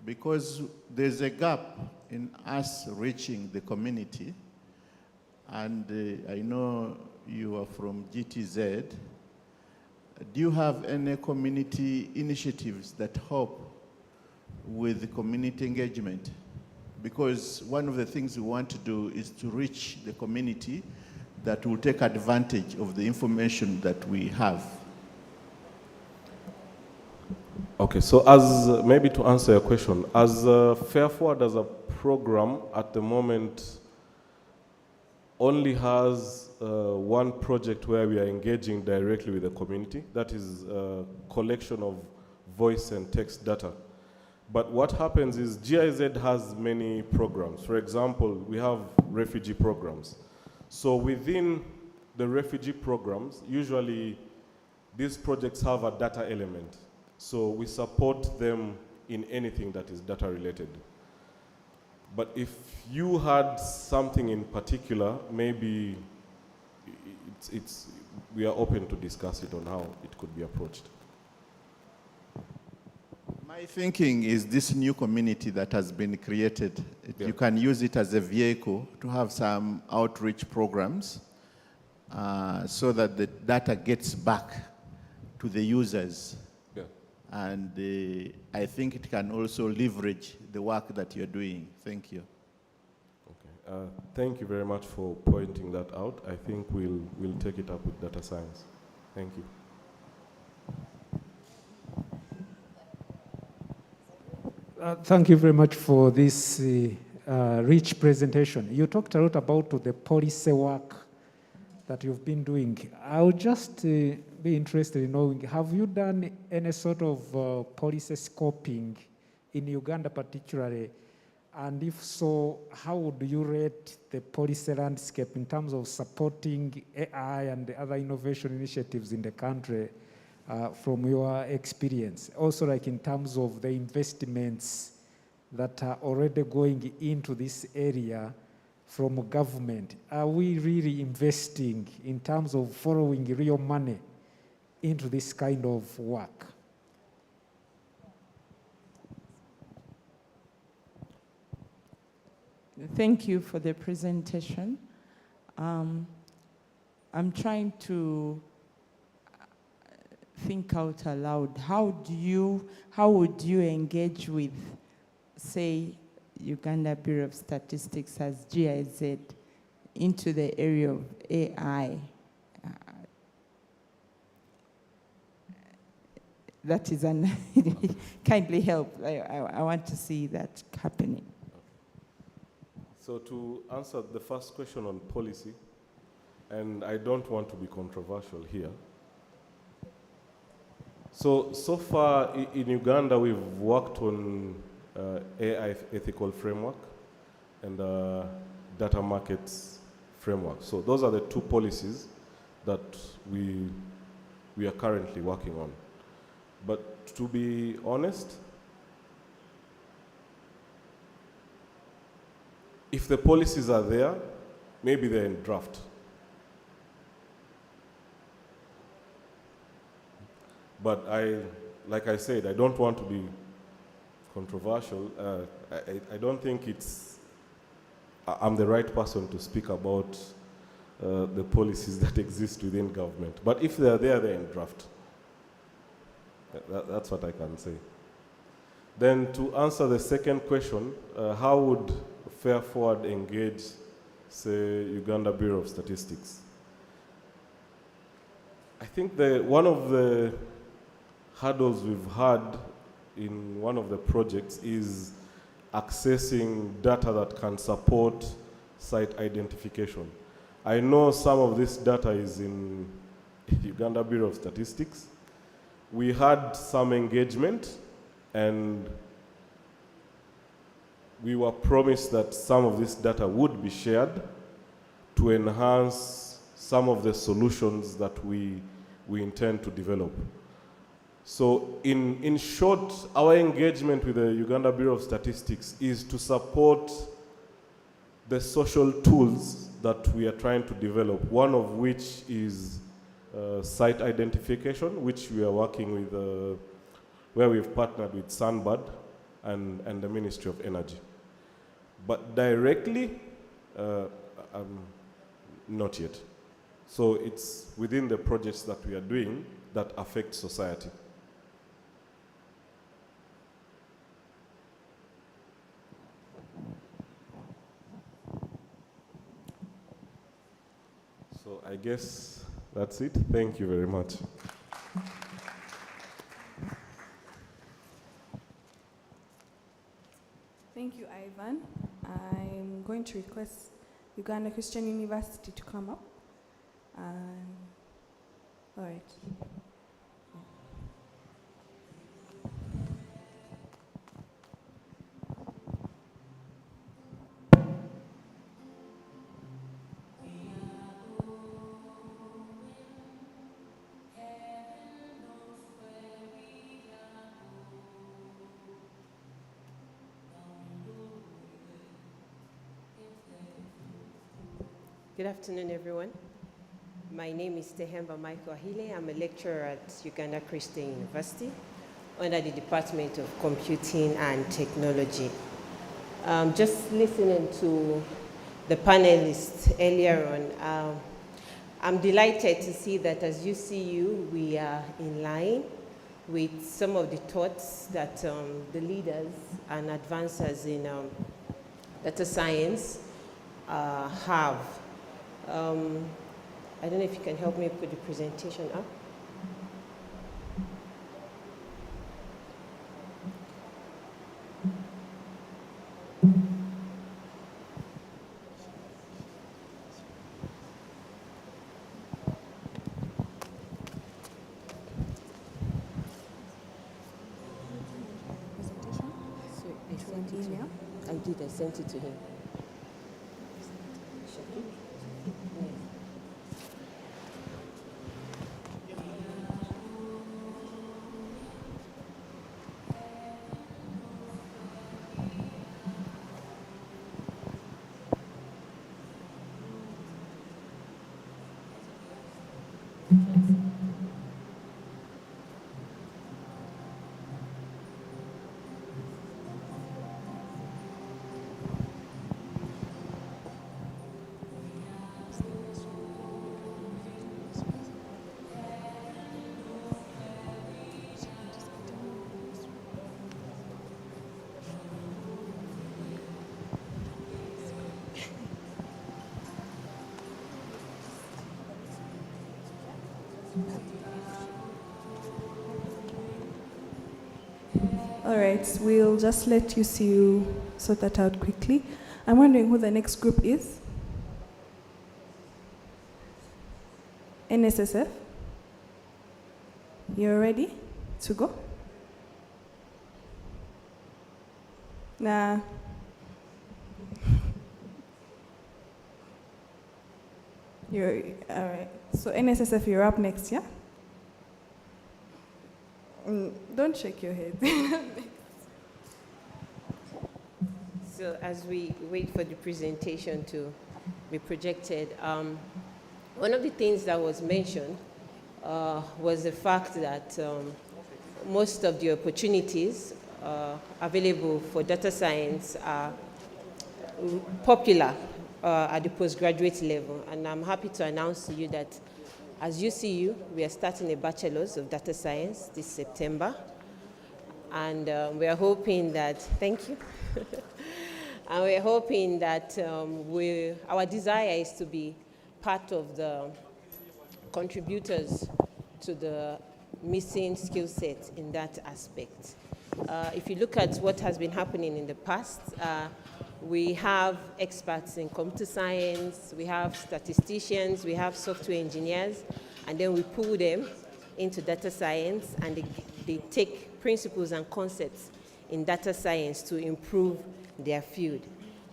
because there's a gap in us reaching the community, and I know you are from GTZ. Do you have any community initiatives that help with the community engagement? Because one of the things we want to do is to reach the community that will take advantage of the information that we have. Okay, so as maybe to answer your question, as Fair Forward as a program at the moment only has one project where we are engaging directly with the community. That is a collection of voice and text data. But what happens is GIZ has many programs. For example, we have refugee programs. So within the refugee programs, usually these projects have a data element. So we support them in anything that is data related. But if you had something in particular, maybe we are open to discuss it on how it could be approached. My thinking is this new community that has been created, you can use it as a vehicle to have some outreach programs so that the data gets back to the users. Yeah. And I think it can also leverage the work that you're doing. Thank you. Okay. Thank you very much for pointing that out. I think we'll take it up with data science. Thank you. Thank you very much for this rich presentation. You talked a lot about the policy work that you've been doing. I would just be interested in knowing, have you done any sort of policy scoping in Uganda particularly? And if so, how would you rate the policy landscape in terms of supporting AI and the other innovation initiatives in the country from your experience? Also, like in terms of the investments that are already going into this area from government, are we really investing in terms of following real money into this kind of work? Thank you for the presentation. I'm trying to think out aloud. How would you engage with, say, Uganda Bureau of Statistics as GIZ into the area of AI? That is kindly help. I want to see that happening. So to answer the first question on policy, and I don't want to be controversial here. So far in Uganda, we've worked on AI ethical framework and data markets framework. So those are the two policies that we are currently working on. But to be honest, if the policies are there, maybe they're in draft. But like I said, I don't want to be controversial. I don't think I'm the right person to speak about the policies that exist within government. But if they're there, they're in draft. That's what I can say. Then to answer the second question, how would Fair Forward engage, say, Uganda Bureau of Statistics? I think one of the hurdles we've had in one of the projects is accessing data that can support site identification. I know some of this data is in Uganda Bureau of Statistics. We had some engagement and we were promised that some of this data would be shared to enhance some of the solutions that we intend to develop. So in short, our engagement with the Uganda Bureau of Statistics is to support the social tools that we are trying to develop, one of which is site identification, which we are working with, where we've partnered with Sunbird and the Ministry of Energy. But directly, not yet. So it's within the projects that we are doing that affect society. So I guess that's it. Thank you very much. Thank you, Ivan. I'm going to request Uganda Christian University to come up. All right. Good afternoon, everyone. My name is Tehemba Michael Ahile. I'm a lecturer at Uganda Christian University under the Department of Computing and Technology. Just listening to the panelists earlier on, I'm delighted to see that as UCU, we are in line with some of the thoughts that the leaders and advancers in data science have. I don't know if you can help me put the presentation up. I sent it to him. All right, we'll just let you sort that out quickly. I'm wondering who the next group is. NSSF? You're ready to go? Nah. You're, all right. So NSSF, you're up next, yeah? Don't shake your head. So as we wait for the presentation to be projected, one of the things that was mentioned was the fact that most of the opportunities available for data science are popular at the postgraduate level. And I'm happy to announce to you that as UCU, we are starting a Bachelor's of Data Science this September. And we are hoping that, thank you. And we're hoping that our desire is to be part of the contributors to the missing skill set in that aspect. If you look at what has been happening in the past, we have experts in computer science, we have statisticians, we have software engineers, and then we pull them into data science, and they take principles and concepts in data science to improve their field.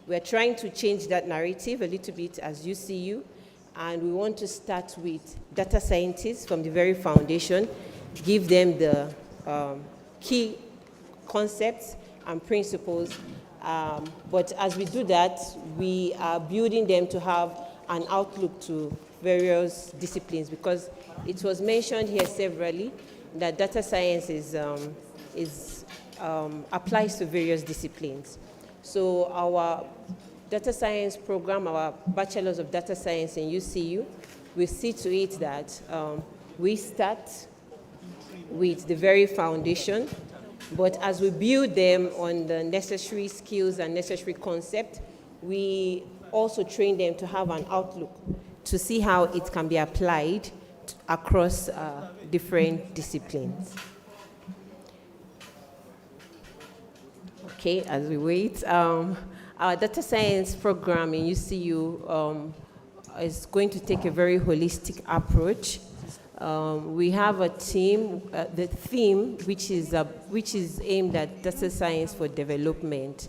We're trying to change that narrative a little bit as UCU, and we want to start with data scientists from the very foundation, give them the key concepts and principles. But as we do that, we are building them to have an outlook to various disciplines, because it was mentioned here severally that data science applies to various disciplines. So our data science program, our Bachelor's of Data Science in UCU, we see to it that we start with the very foundation, but as we build them on the necessary skills and necessary concept, we also train them to have an outlook to see how it can be applied across different disciplines. Okay, as we wait, our data science program in UCU is going to take a very holistic approach. We have a team, the theme, which is aimed at data science for development.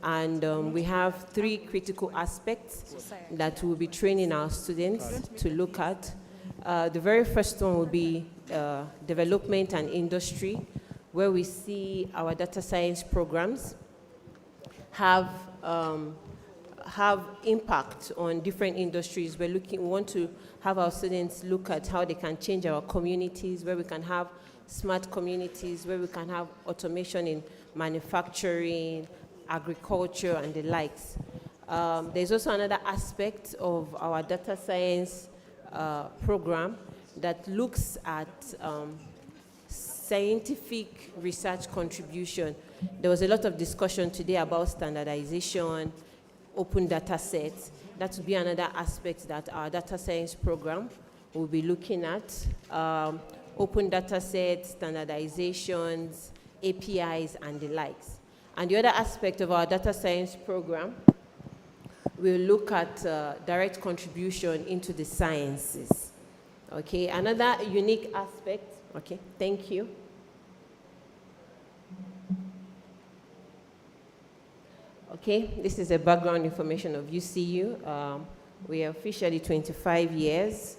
And we have 3 critical aspects that we'll be training our students to look at. The very first one will be development and industry, where we see our data science programs have impact on different industries. We want to have our students look at how they can change our communities, where we can have smart communities, where we can have automation in manufacturing, agriculture, and the likes. There's also another aspect of our data science program that looks at scientific research contribution. There was a lot of discussion today about standardization, open data sets. That will be another aspect that our data science program will be looking at. Open data sets, standardizations, APIs, and the likes. And the other aspect of our data science program will look at direct contribution into the sciences. Okay, another unique aspect, okay, thank you. Okay, this is a background information of UCU. We are officially 25 years.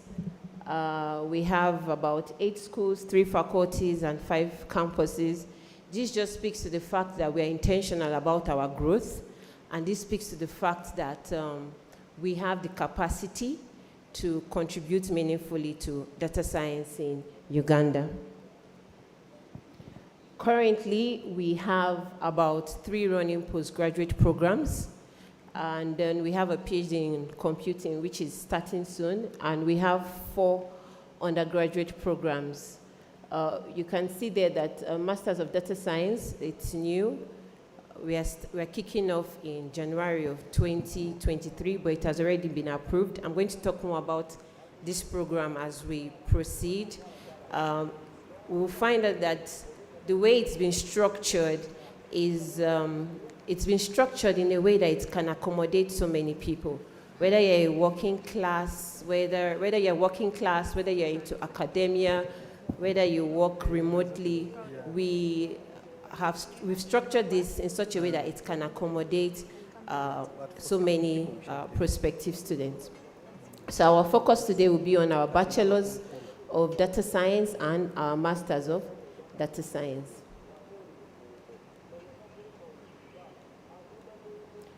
We have about 8 schools, 3 faculties, and 5 campuses. This just speaks to the fact that we are intentional about our growth, and this speaks to the fact that we have the capacity to contribute meaningfully to data science in Uganda. Currently, we have about 3 running postgraduate programs, and then we have a PhD in computing, which is starting soon, and we have 4 undergraduate programs. You can see there that Masters of Data Science, it's new. We're kicking off in January of 2023, but it has already been approved. I'm going to talk more about this program as we proceed. We'll find out that the way it's been structured is, it's been structured in a way that it can accommodate so many people. Whether you're a working class, whether you're working class, whether you're into academia, whether you work remotely, we've structured this in such a way that it can accommodate so many prospective students. So our focus today will be on our Bachelor's of Data Science and our Master's of Data Science.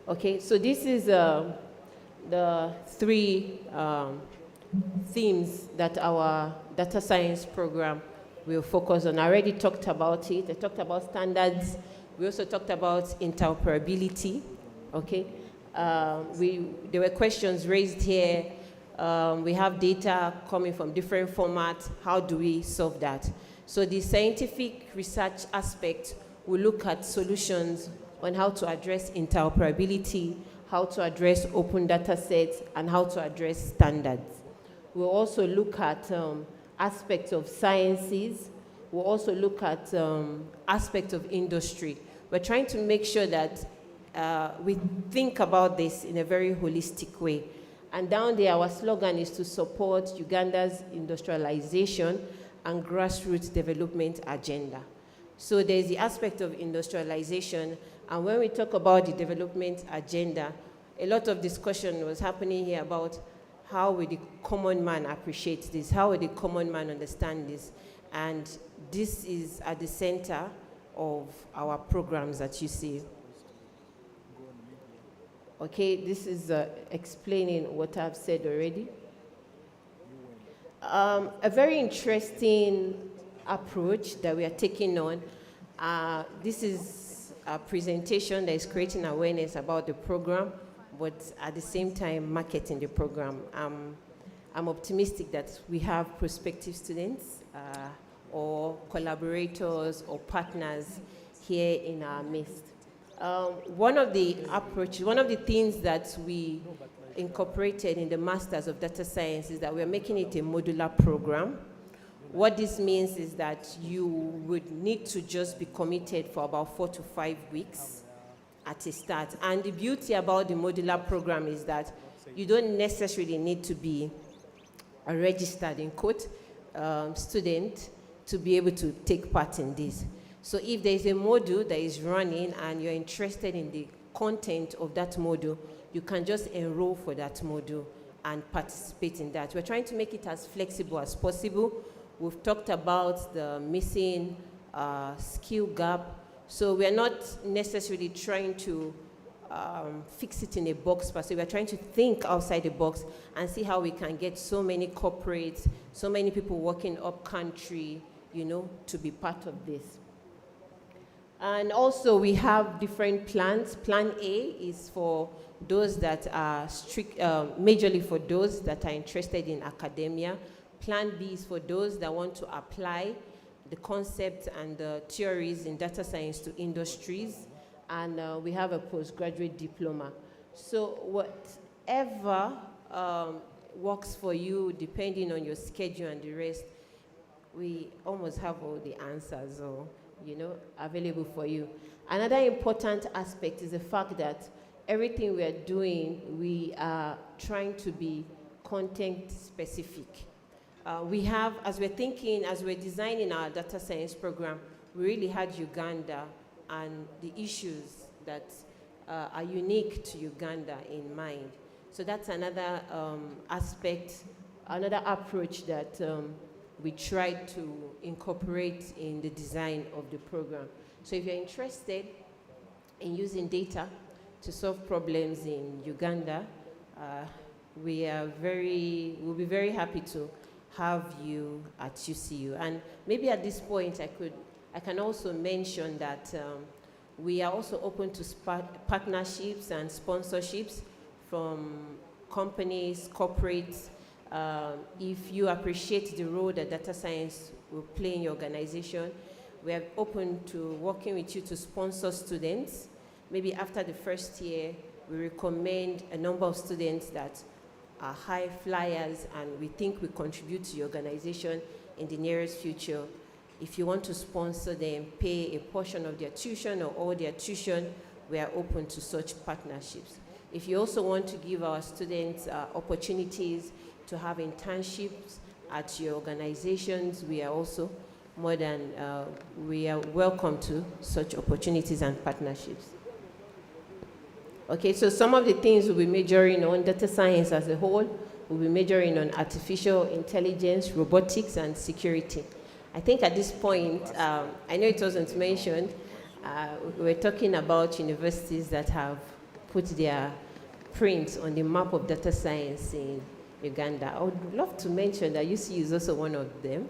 Okay, so this is the 3 themes that our data science program will focus on. I already talked about it. I talked about standards. We also talked about interoperability. Okay, there were questions raised here. We have data coming from different formats. How do we solve that? So the scientific research aspect will look at solutions on how to address interoperability, how to address open data sets, and how to address standards. We'll also look at aspects of sciences. We'll also look at aspects of industry. We're trying to make sure that we think about this in a very holistic way. And down there, our slogan is to support Uganda's industrialization and grassroots development agenda. So there's the aspect of industrialization, and when we talk about the development agenda, a lot of discussion was happening here about how will the common man appreciate this, how will the common man understand this, and this is at the center of our programs that you see. Okay, this is explaining what I've said already. A very interesting approach that we are taking on. This is a presentation that is creating awareness about the program, but at the same time marketing the program. I'm optimistic that we have prospective students or collaborators or partners here in our midst. One of the things that we incorporated in the Masters of Data Science is that we're making it a modular program. What this means is that you would need to just be committed for about 4 to 5 weeks at a start. And the beauty about the modular program is that you don't necessarily need to be a registered, in quote, student to be able to take part in this. So if there's a module that is running and you're interested in the content of that module, you can just enroll for that module and participate in that. We're trying to make it as flexible as possible. We've talked about the missing skill gap. So we're not necessarily trying to fix it in a box, but so we're trying to think outside the box and see how we can get so many corporates, so many people working up country, you know, to be part of this. And also we have different plans. Plan A is for those that are majorly for those that are interested in academia. Plan B is for those that want to apply the concepts and the theories in data science to industries. And we have a postgraduate diploma. So whatever works for you, depending on your schedule and the rest, we almost have all the answers, or, you know, available for you. Another important aspect is the fact that everything we are doing, we are trying to be content specific. We have, as we're designing our data science program, we really had Uganda and the issues that are unique to Uganda in mind. So that's another aspect, another approach that we tried to incorporate in the design of the program. So if you're interested in using data to solve problems in Uganda, we'll be very happy to have you at UCU. And maybe at this point I can also mention that we are also open to partnerships and sponsorships from companies, corporates. If you appreciate the role that data science will play in your organization, we are open to working with you to sponsor students. Maybe after the first year, we recommend a number of students that are high flyers and we think will contribute to your organization in the nearest future. If you want to sponsor them, pay a portion of their tuition or all their tuition, we are open to such partnerships. If you also want to give our students opportunities to have internships at your organizations, we are also we are welcome to such opportunities and partnerships. Okay, so some of the things we'll be majoring on, data science as a whole, we'll be majoring on artificial intelligence, robotics, and security. I think at this point, I know it wasn't mentioned, we're talking about universities that have put their print on the map of data science in Uganda. I would love to mention that UCU is also one of them,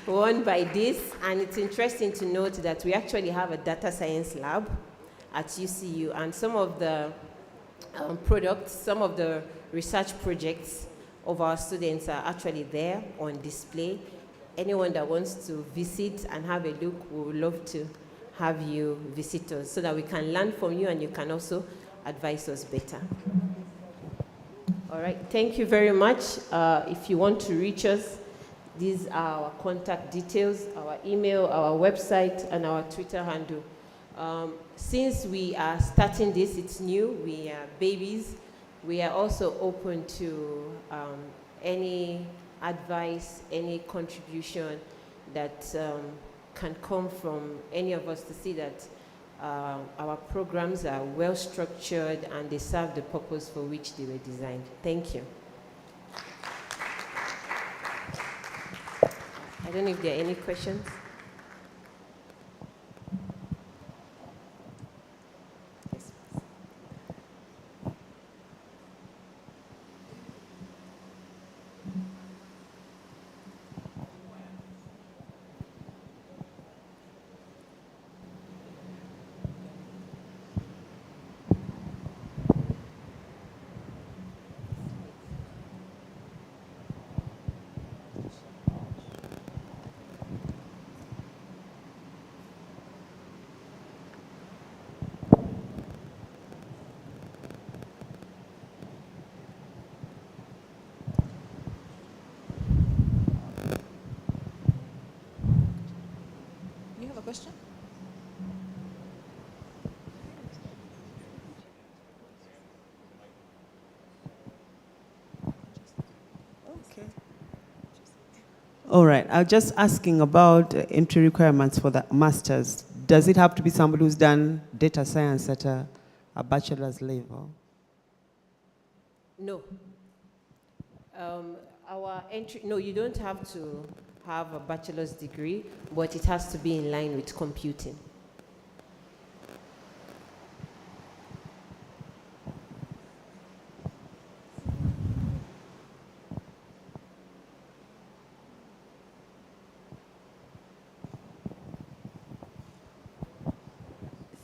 won by this, and it's interesting to note that we actually have a data science lab at UCU, and some of the products, some of the research projects of our students are actually there on display. Anyone that wants to visit and have a look, we would love to have you visit us so that we can learn from you and you can also advise us better. All right, thank you very much. If you want to reach us, these are our contact details, our email, our website, and our Twitter handle. Since we are starting this, it's new, we are babies, we are also open to any advice, any contribution that can come from any of us to see that our programs are well structured and they serve the purpose for which they were designed. Thank you. I don't know if there are any questions. Question? All right, I was just asking about entry requirements for the master's. Does it have to be somebody who's done data science at a bachelor's level? No. Our entry, no, you don't have to have a bachelor's degree, but it has to be in line with computing.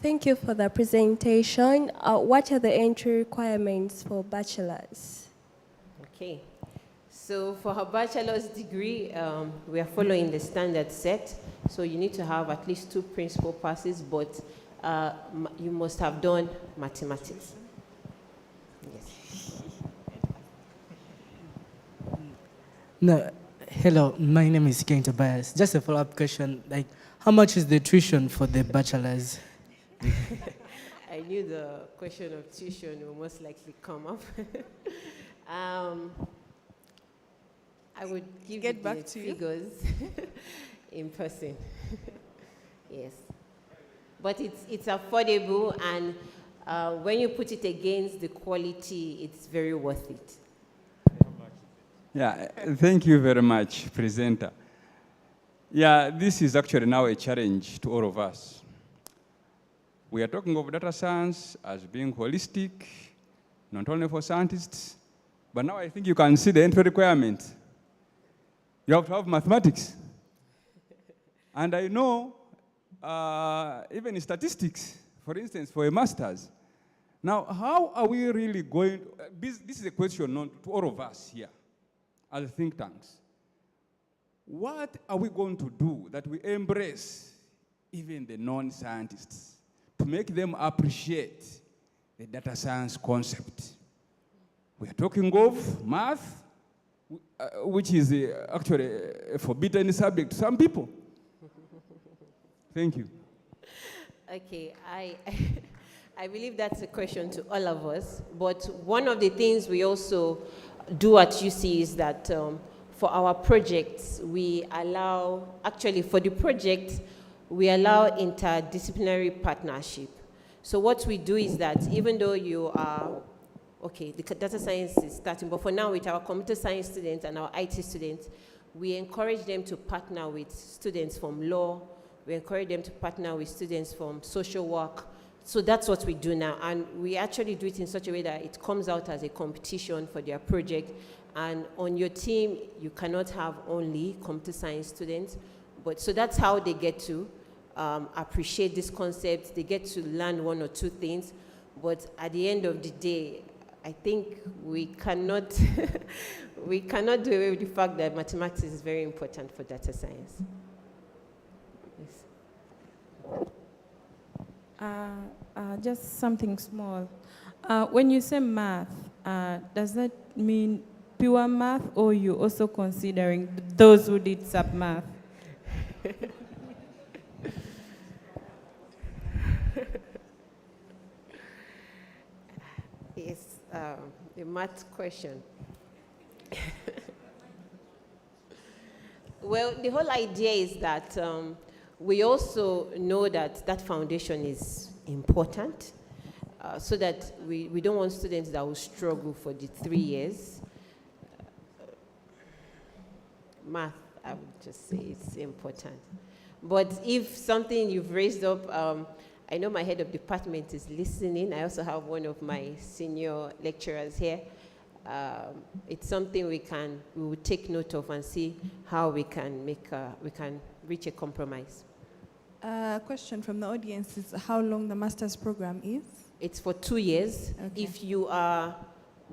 Thank you for the presentation. What are the entry requirements for bachelor's? Okay. So for a bachelor's degree, we are following the standard set. So you need to have at least 2 principal passes, but you must have done mathematics. Yes. No, hello, my name is Ken Tobias. Just a follow-up question, like, how much is the tuition for the bachelor's? I knew the question of tuition will most likely come up. I would give you the figures in person. Yes. But it's affordable, and when you put it against the quality, it's very worth it. Yeah, thank you very much, presenter. Yeah, this is actually now a challenge to all of us. We are talking of data science as being holistic, not only for scientists, but now I think you can see the entry requirement. You have to have mathematics. And I know, even in statistics, for instance, for a master's. Now, how are we really going to, this is a question known to all of us here as think tanks. What are we going to do that we embrace even the non-scientists to make them appreciate the data science concept? We are talking of math, which is actually a forbidden subject to some people. Thank you. Okay, I believe that's a question to all of us, but one of the things we also do at UC is that for our projects, we allow, actually for the project, we allow interdisciplinary partnership. So what we do is that even though you are, okay, the data science is starting, but for now with our computer science students and our IT students, we encourage them to partner with students from law, we encourage them to partner with students from social work. So that's what we do now, and we actually do it in such a way that it comes out as a competition for their project. And on your team, you cannot have only computer science students, but so that's how they get to appreciate this concept. They get to learn 1 or 2 things, but at the end of the day, I think we cannot we cannot do away with the fact that mathematics is very important for data science. Yes. Just something small. When you say math, does that mean pure math, or you also considering those who did sub-math? Yes, the math question. Well, the whole idea is that we also know that that foundation is important, so that we don't want students that will struggle for the 3 years. Math, I would just say it's important. But if something you've raised up, I know my head of department is listening. I also have one of my senior lecturers here. It's something we will take note of and see how we can reach a compromise. A question from the audience is how long the master's program is? It's for 2 years. Okay. If you are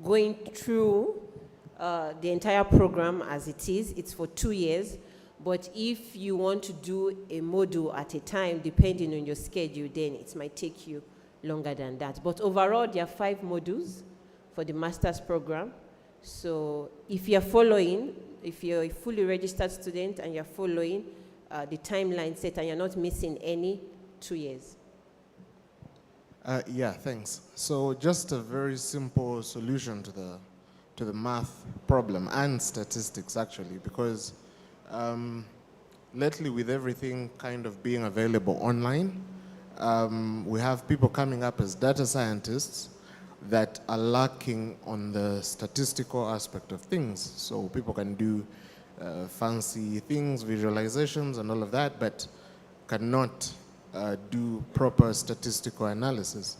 going through the entire program as it is, it's for 2 years. But if you want to do a module at a time, depending on your schedule, then it might take you longer than that. But overall, there are 5 modules for the master's program. So if you're following, if you're a fully registered student and you're following the timeline set and you're not missing any, 2 years. Yeah, thanks. So just a very simple solution to the math problem and statistics, actually, because lately with everything kind of being available online, we have people coming up as data scientists that are lacking on the statistical aspect of things. So people can do fancy things, visualizations and all of that, but cannot do proper statistical analysis.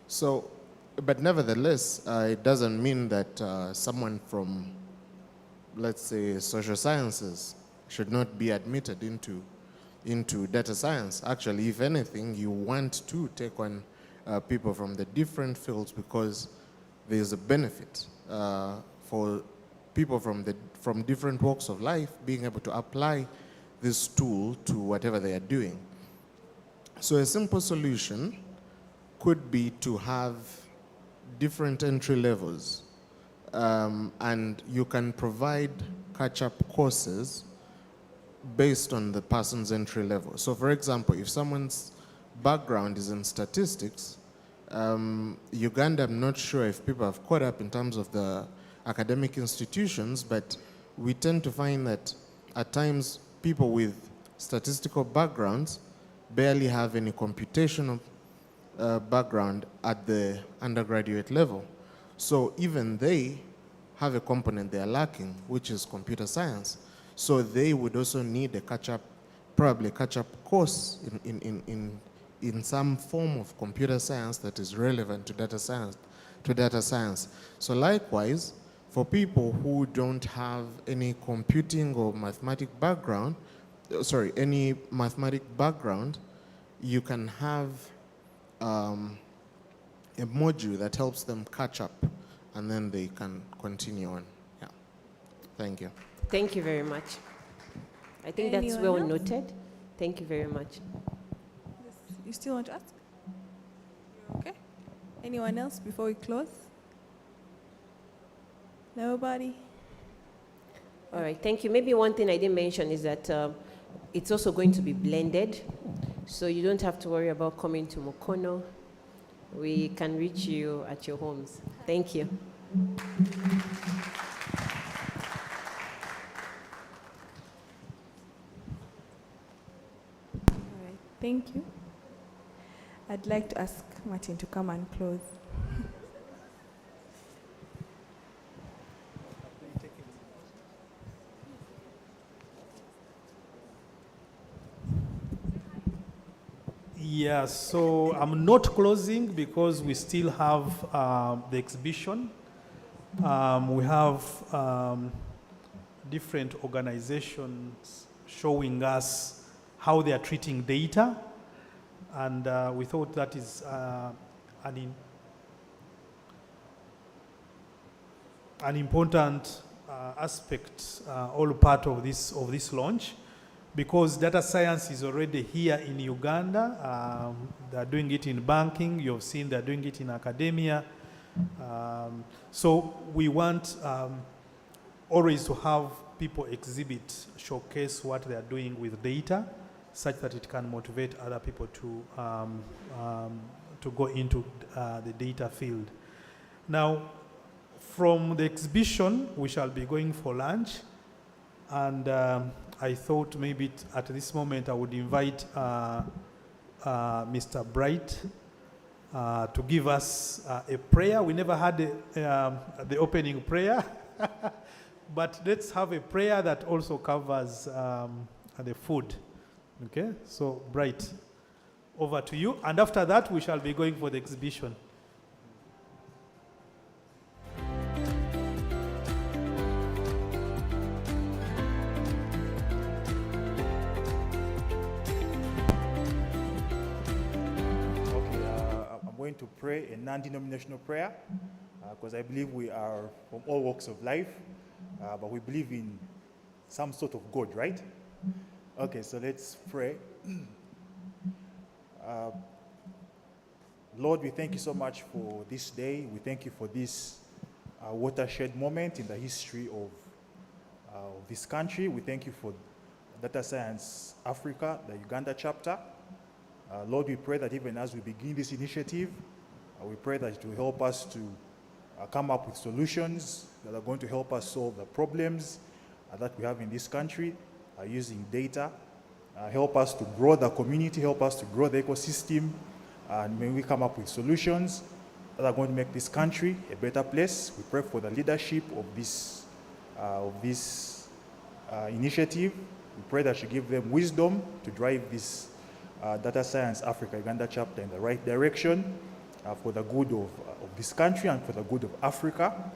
So, but nevertheless, it doesn't mean that someone from, let's say, social sciences should not be admitted into data science. Actually, if anything, you want to take on people from the different fields because there's a benefit for people from different walks of life being able to apply this tool to whatever they are doing. So a simple solution could be to have different entry levels, and you can provide catch-up courses based on the person's entry level. So for example, if someone's background is in statistics, Uganda, I'm not sure if people have caught up in terms of the academic institutions, but we tend to find that at times people with statistical backgrounds barely have any computational background at the undergraduate level. So even they have a component they are lacking, which is computer science. So they would also need a catch-up, probably a catch-up course in some form of computer science that is relevant to data science. So likewise, for people who don't have any computing or mathematic background, any mathematic background, you can have a module that helps them catch up, and then they can continue on. Yeah. Thank you. Thank you very much. I think that's well noted. Thank you very much. You still want to ask? Okay. Anyone else before we close? Nobody? All right, thank you. Maybe one thing I didn't mention is that it's also going to be blended. So you don't have to worry about coming to Mukono. We can reach you at your homes. Thank you. All right, thank you. I'd like to ask Martin to come and close. Yeah, so I'm not closing because we still have the exhibition. We have different organizations showing us how they are treating data, and we thought that is an important aspect, all part of this launch. Because data science is already here in Uganda. They're doing it in banking. You've seen they're doing it in academia. So we want always to have people exhibit, showcase what they're doing with data, such that it can motivate other people to go into the data field. Now, from the exhibition, we shall be going for lunch, and I thought maybe at this moment I would invite Mr. Bright to give us a prayer. We never had the opening prayer, but let's have a prayer that also covers the food. Okay, so Bright, over to you. And after that, we shall be going for the exhibition. To pray a non-denominational prayer because I believe we are from all walks of life, but we believe in some sort of God, right? Okay, so let's pray. Lord, we thank you so much for this day. We thank you for this watershed moment in the history of this country. We thank you for Data Science Africa, the Uganda chapter. Lord, we pray that even as we begin this initiative, we pray that it will help us to come up with solutions that are going to help us solve the problems that we have in this country. using data. Help us to grow the community, help us to grow the ecosystem, and may we come up with solutions that are going to make this country a better place. We pray for the leadership of this initiative. We pray that you give them wisdom to drive this Data Science Africa Uganda chapter in the right direction for the good of this country and for the good of Africa.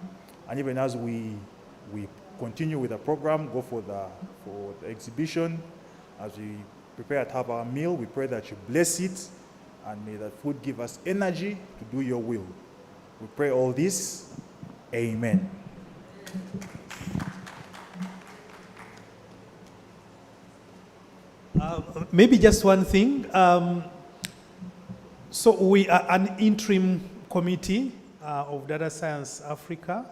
And even as we continue with the program, go for the exhibition, as we prepare to have our meal, we pray that you bless it and may the food give us energy to do your will. We pray all this. Amen. Maybe just one thing. So we are an interim committee of Data Science Africa.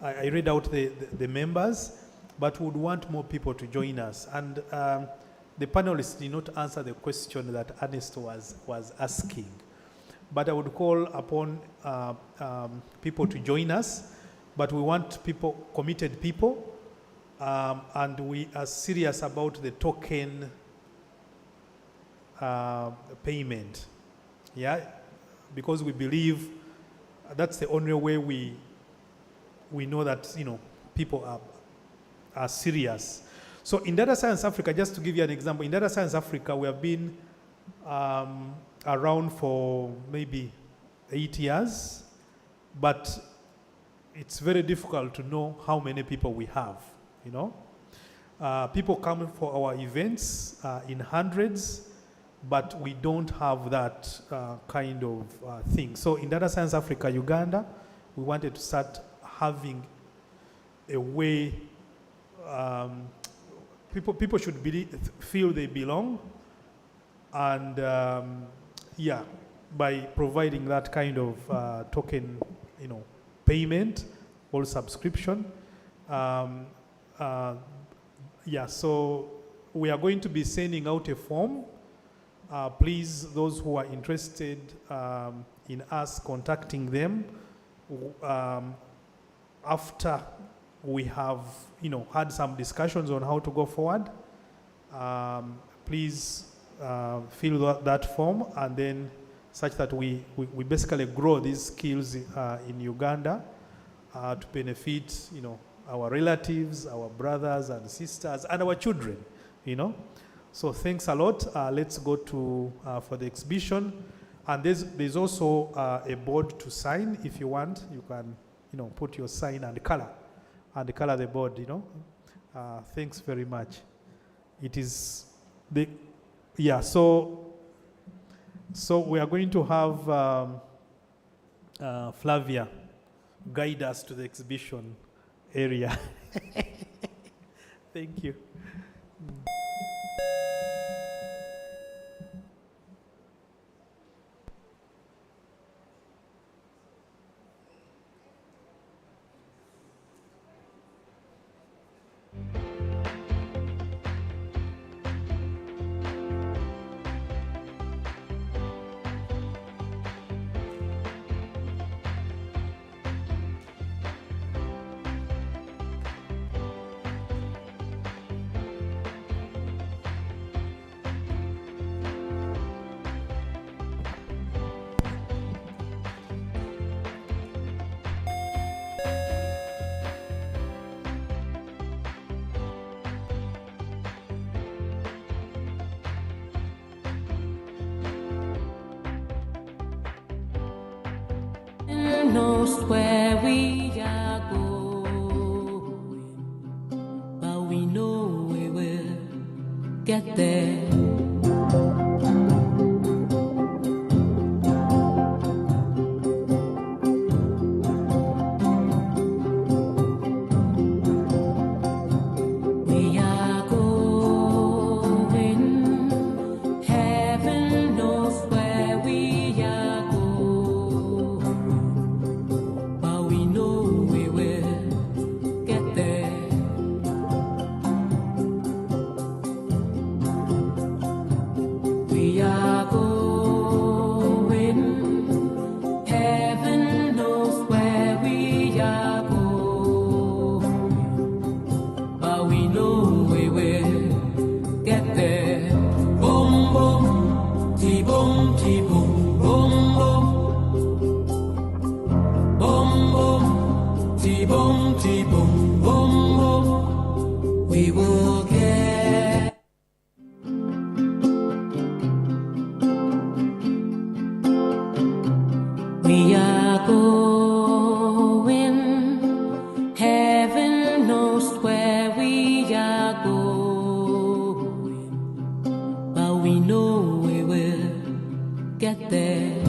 I read out the members, but would want more people to join us. And the panelists did not answer the question that Ernest was asking. But I would call upon people to join us. But we want people, committed people, and we are serious about the token payment. Yeah, because we believe that's the only way we know that people are serious. So in Data Science Africa, just to give you an example, in Data Science Africa, we have been around for maybe 8 years, but it's very difficult to know how many people we have, People come for our events in hundreds, but we don't have that kind of thing. So in Data Science Africa, Uganda, we wanted to start having a way people should feel they belong, and by providing that kind of token, payment or subscription. So we are going to be sending out a form. Please, those who are interested in us contacting them after we have, had some discussions on how to go forward. Please fill that form, and then such that we basically grow these skills in Uganda to benefit, our relatives, our brothers and sisters, and our children, So thanks a lot. Let's go to for the exhibition, and there's also a board to sign. If you want, you can, put your sign and color the board. Thanks very much. It is the So we are going to have Flavia guide us to the exhibition area. Thank you. Knows where we are going, but we know we will get there. We are going, heaven knows where we are going. We know we will get there. are going, heaven knows where we are going, but we know we will get there.